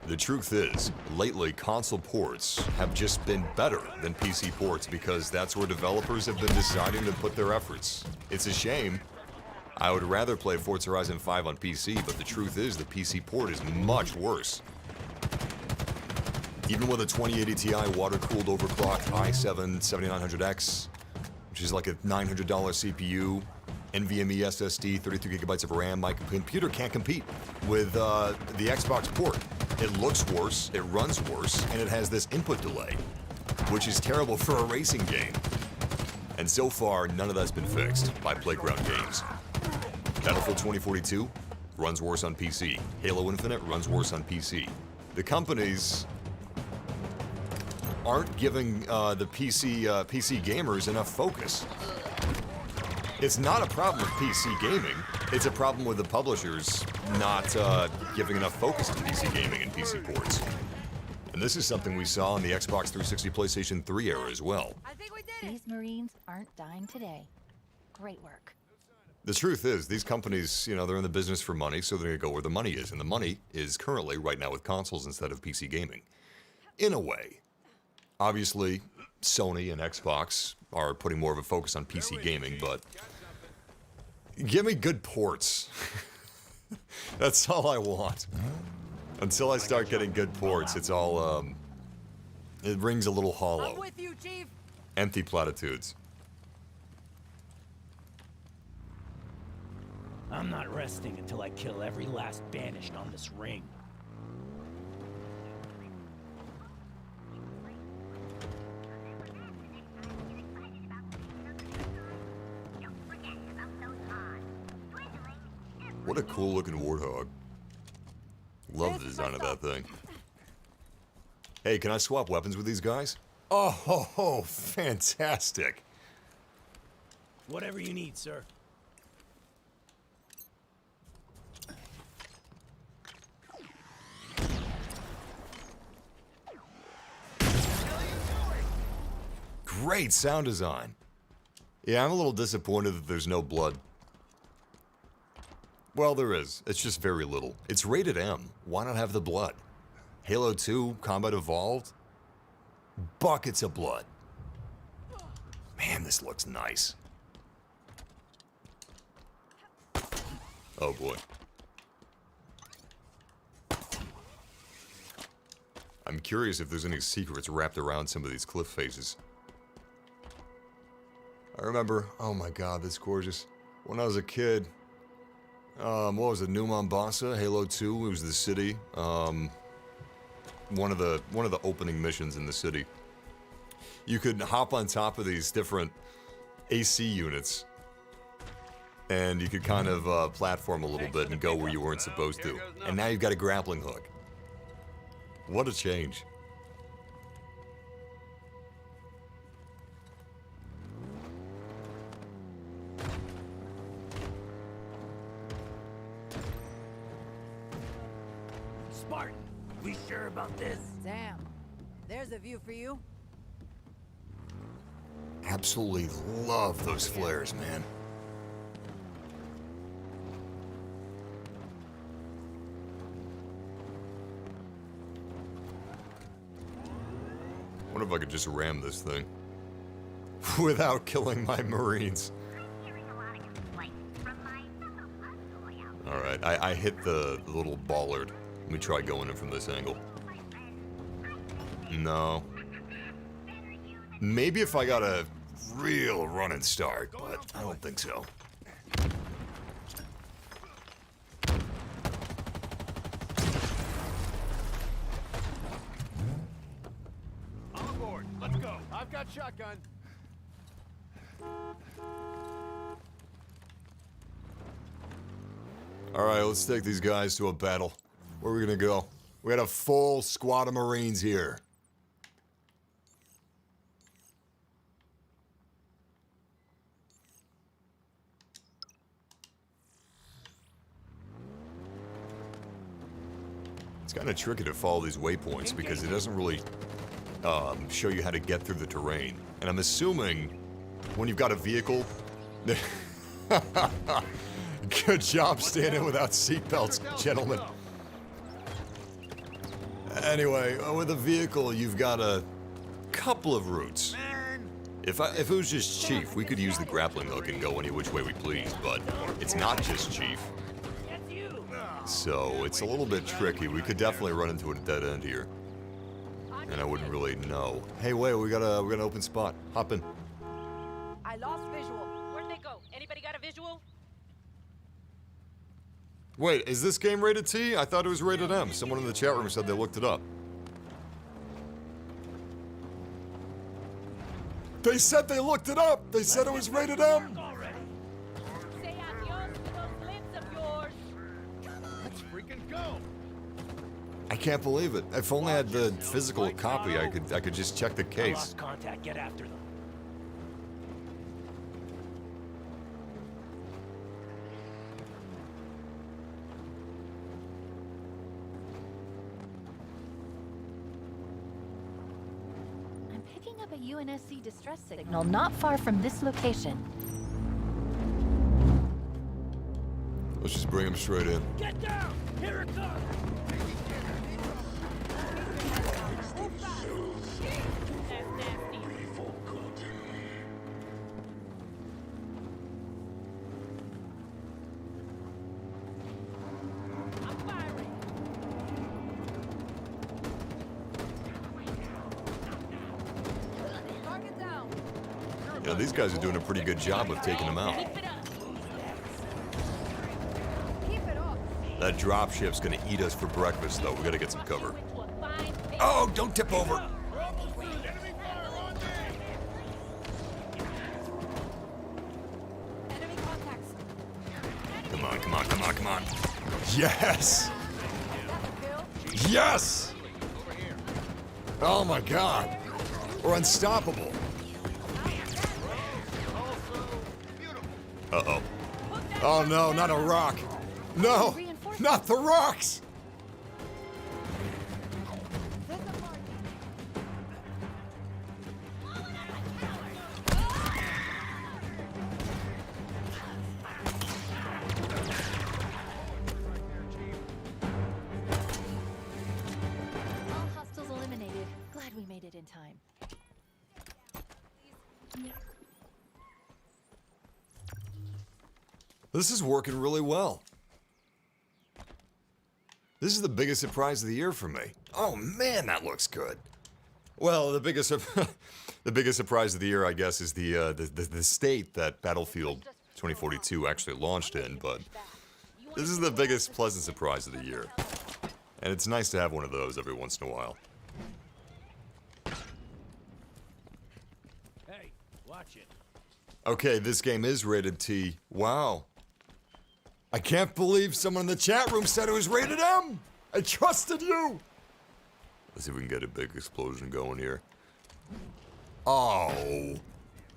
the truth is, lately console ports have just been better than PC ports because that's where developers have been deciding to put their efforts. It's a shame. I would rather play Forza Horizon 5 on PC, but the truth is the PC port is much worse. Even with a 2080 Ti water-cooled overclocked i7-7900X, which is like a $900 CPU, NVMe SSD, 32 gigabytes of RAM, my computer can't compete with the Xbox port. It looks worse, it runs worse, and it has this input delay, which is terrible for a racing game. And so far, none of that's been fixed by Playground Games. Battlefield 2042 runs worse on PC. Halo Infinite runs worse on PC. The companies aren't giving the PC gamers enough focus. It's not a problem with PC gaming. It's a problem with the publishers not giving enough focus to PC gaming and PC ports. And this is something we saw in the Xbox 360 PlayStation 3 era as well. I think we did it. These Marines aren't dying today. Great work. The truth is, these companies, you know, they're in the business for money, so they're going to go where the money is. And the money is currently, right now, with consoles instead of PC gaming. In a way. Obviously, Sony and Xbox are putting more of a focus on PC gaming, but give me good ports. That's all I want. Until I start getting good ports, it's all, it rings a little hollow. I'm with you, Chief. Empty platitudes. I'm not resting until I kill every last Banished on this ring. What a cool looking warthog. Love the design of that thing. Hey, can I swap weapons with these guys? Oh, fantastic. Whatever you need, sir. Great sound design. Yeah, I'm a little disappointed that there's no blood. Well, there is. It's just very little. It's rated M. Why not have the blood? Halo 2, Combat Evolved. Buckets of blood. Man, this looks nice. Oh boy. I'm curious if there's any secrets wrapped around some of these cliff faces. I remember, oh my god, that's gorgeous. When I was a kid, what was it, New Mombasa, Halo 2, it was the city. One of the opening missions in the city. You could hop on top of these different AC units, and you could kind of platform a little bit and go where you weren't supposed to. And now you've got a grappling hook. What a change. Spartan, we sure about this? Damn. There's a view for you. Absolutely love those flares, man. What if I could just ram this thing without killing my Marines? Alright, I hit the little bollard. Let me try going in from this angle. No. Maybe if I got a real running start, but I don't think so. I'm aboard. Let's go. I've got shotgun. Alright, let's take these guys to a battle. Where are we gonna go? We got a full squad of Marines here. It's kind of tricky to follow these waypoints because it doesn't really show you how to get through the terrain. And I'm assuming when you've got a vehicle... Good job standing without seatbelts, gentlemen. Anyway, with a vehicle, you've got a couple of routes. If it was just Chief, we could use the grappling hook and go any which way we please, but it's not just Chief. So it's a little bit tricky. We could definitely run into a dead end here. And I wouldn't really know. Hey, wait, we got an open spot. Hop in. I lost visual. Where'd they go? Anybody got a visual? Wait, is this game rated T? I thought it was rated M. Someone in the chat room said they looked it up. They said they looked it up! They said it was rated M! Say adios to those lips of yours. Let's freaking go. I can't believe it. If only I had the physical copy, I could just check the case. Lost contact. Get after them. I'm picking up a UNSC distress signal not far from this location. Let's just bring him straight in. Get down. Here it comes. Yeah, these guys are doing a pretty good job of taking him out. That dropship's gonna eat us for breakfast, though. We gotta get some cover. Oh, don't tip over! Come on, come on, come on, come on. Yes! Yes! Oh my god. We're unstoppable. Uh-oh. Oh no, not a rock. No! Not the rocks! All hostiles eliminated. Glad we made it in time. This is working really well. This is the biggest surprise of the year for me. Oh man, that looks good. Well, the biggest surprise of the year, I guess, is the state that Battlefield 2042 actually launched in. But this is the biggest pleasant surprise of the year, and it's nice to have one of those every once in a while. Hey, watch it. Okay, this game is rated T. Wow. I can't believe someone in the chat room said it was rated M! I trusted you! Let's see if we can get a big explosion going here. Oh.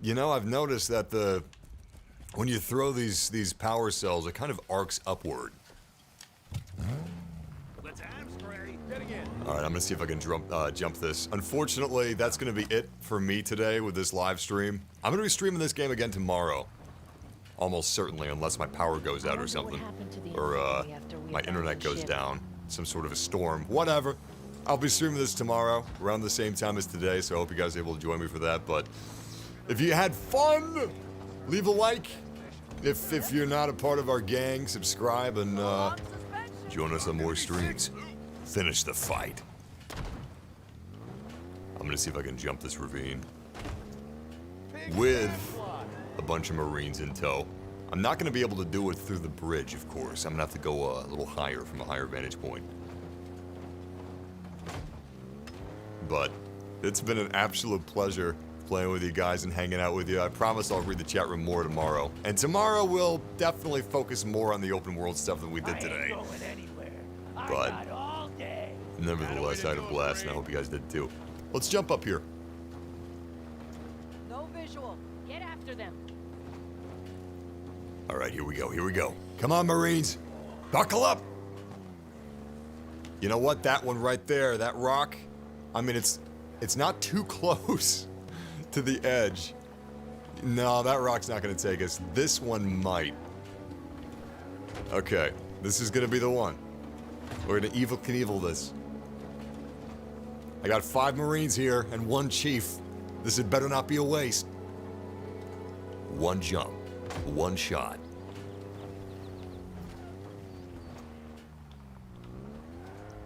You know, I've noticed that when you throw these power cells, it kind of arcs upward. Let's hamstray. Getting in. Alright, I'm gonna see if I can jump this. Unfortunately, that's gonna be it for me today with this live stream. I'm gonna be streaming this game again tomorrow. Almost certainly, unless my power goes out or something. Or my internet goes down. Some sort of a storm. Whatever. I'll be streaming this tomorrow, around the same time as today, so I hope you guys are able to join me for that. But if you had fun, leave a like. If you're not a part of our gang, subscribe and join us on more streams. Finish the fight. I'm gonna see if I can jump this ravine with a bunch of Marines in tow. I'm not going to be able to do it through the bridge, of course. I'm going to have to go a little higher from a higher vantage point. But it's been an absolute pleasure playing with you guys and hanging out with you. I promise I'll read the chat room more tomorrow. And tomorrow we'll definitely focus more on the open world stuff than we did today. But nevertheless, I had a blast and I hope you guys did too. Let's jump up here. No visual. Get after them. All right, here we go, here we go. Come on, Marines. Buckle up. You know what? That one right there, that rock, I mean, it's not too close to the edge. No, that rock's not going to take us. This one might. Okay, this is going to be the one. We're going to Evel Knievel this. I got 5 Marines here and 1 Chief. This had better not be a waste. 1 jump, 1 shot.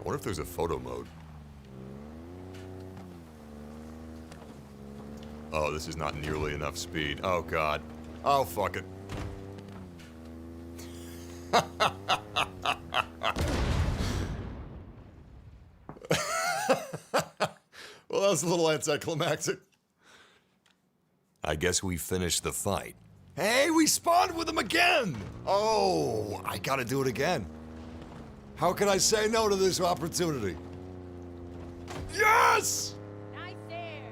I wonder if there's a photo mode. Oh, this is not nearly enough speed. Oh, God. Oh, fuck it. Well, that was a little anticlimactic. I guess we finished the fight. Hey, we spawned with him again! Oh, I gotta do it again. How can I say no to this opportunity? Yes! Nice there.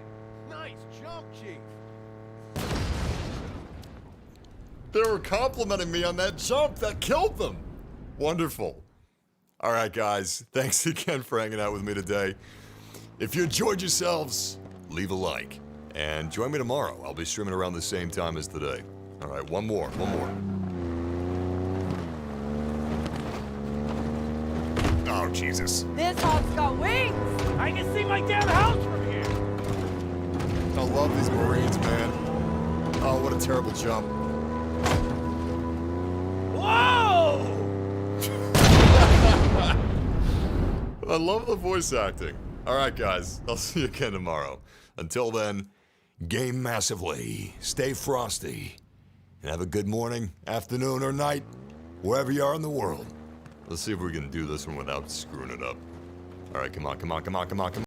Nice jump, Chief. They were complimenting me on that jump that killed them. Wonderful. All right, guys. Thanks again for hanging out with me today. If you enjoyed yourselves, leave a like. And join me tomorrow. I'll be streaming around the same time as today. All right, one more. Oh, Jesus. This hog's got wings. I can see my damn house from here. I love these Marines, man. Oh, what a terrible jump. Whoa! I love the voice acting. All right, guys. I'll see you again tomorrow. Until then, game massively, stay frosty, and have a good morning, afternoon, or night, wherever you are in the world. Let's see if we can do this one without screwing it up. All right, come on.